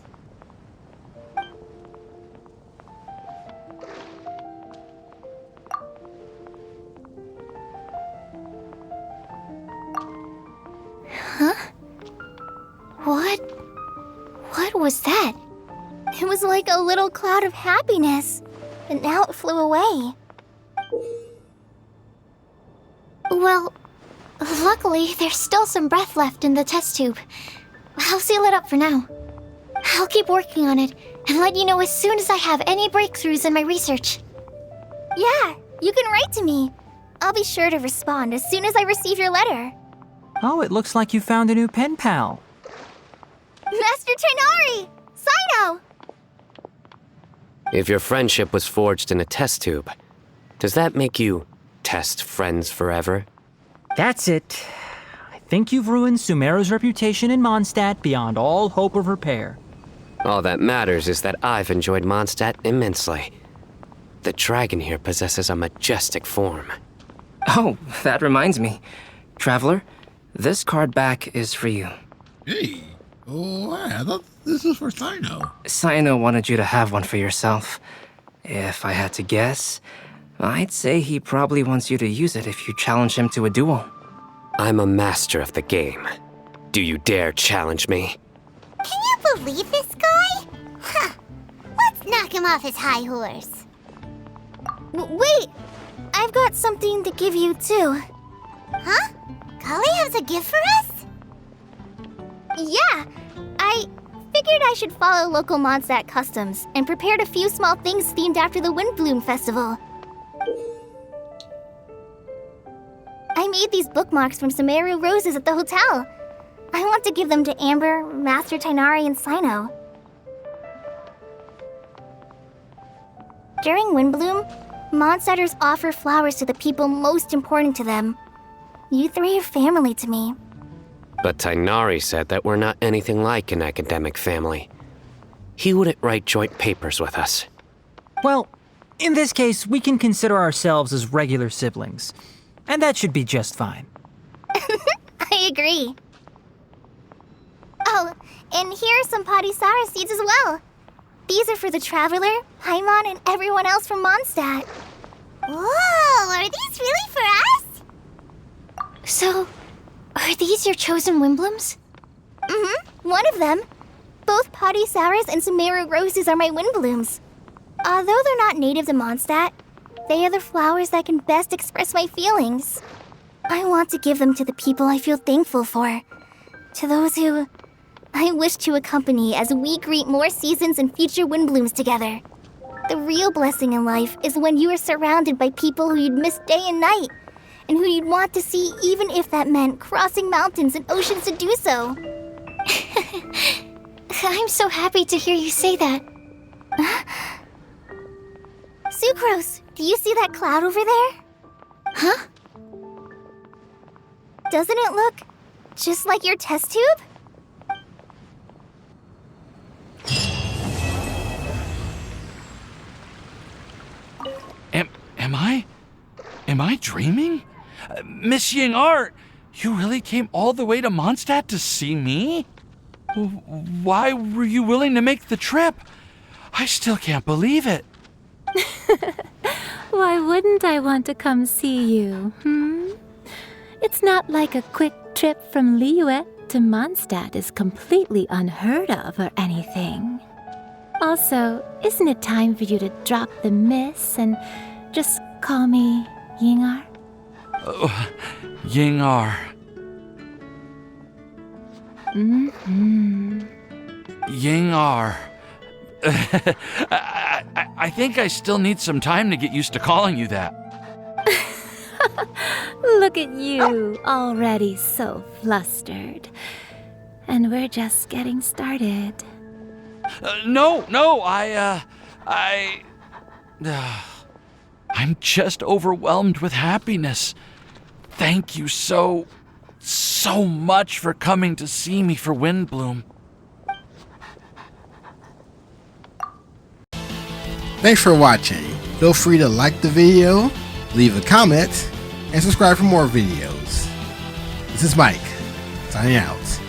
Huh? What was that? It was like a little cloud of happiness, and now it flew away. Well, luckily there's still some breath left in the test tube. I'll seal it up for now. I'll keep working on it and let you know as soon as I have any breakthroughs in my research. Yeah, you can write to me. I'll be sure to respond as soon as I receive your letter. Oh, it looks like you found a new pen pal. Master Trinari! Sino! If your friendship was forged in a test tube, does that make you test friends forever? That's it. I think you've ruined Sumeru's reputation in Mondstadt beyond all hope of repair. All that matters is that I've enjoyed Mondstadt immensely. The dragon here possesses a majestic form. Oh, that reminds me. Traveler, this card back is for you. Hey, I thought this was for Sino. Sino wanted you to have one for yourself. If I had to guess, I'd say he probably wants you to use it if you challenge him to a duel. I'm a master of the game. Do you dare challenge me? Can you believe this guy? Huh. Let's knock him off his high horse. Wait! I've got something to give you, too. Huh? Collei has a gift for us? Yeah! I figured I should follow local Mondstadt customs and prepared a few small things themed after the Windblume Festival. I made these bookmarks from Sumeru roses at the hotel. I want to give them to Amber, Master Tighnari, and Sino. During Windblume, Mondstadters offer flowers to the people most important to them. You three are family to me. But Tighnari said that we're not anything like an academic family. He wouldn't write joint papers with us. Well, in this case, we can consider ourselves as regular siblings. And that should be just fine. I agree. Oh, and here are some Padisara seeds as well. These are for the Traveler, Paimon, and everyone else from Mondstadt. Whoa, are these really for us? So, are these your chosen Windblooms? Mm-hmm, one of them. Both Padisaras and Sumeru roses are my Windblooms. Although they're not native to Mondstadt, they are the flowers that can best express my feelings. I want to give them to the people I feel thankful for. To those who I wish to accompany as we greet more seasons and future Windblooms together. The real blessing in life is when you are surrounded by people who you'd miss day and night, and who you'd want to see even if that meant crossing mountains and oceans to do so. I'm so happy to hear you say that. Sucrose, do you see that cloud over there? Huh? Doesn't it look just like your test tube? Am I dreaming? Miss Ying'er, you really came all the way to Mondstadt to see me? Why were you willing to make the trip? I still can't believe it. Why wouldn't I want to come see you, It's not like a quick trip from Liyue to Mondstadt is completely unheard of or anything. Also, isn't it time for you to drop the miss and just call me Ying'er? Oh, Ying'er. Ying'er. I think I still need some time to get used to calling you that. Look at you, already so flustered. And we're just getting started. No, I'm just overwhelmed with happiness. Thank you so much for coming to see me for Windblume. Thanks for watching. Feel free to like the video, leave a comment, and subscribe for more videos. This is Mike, signing out.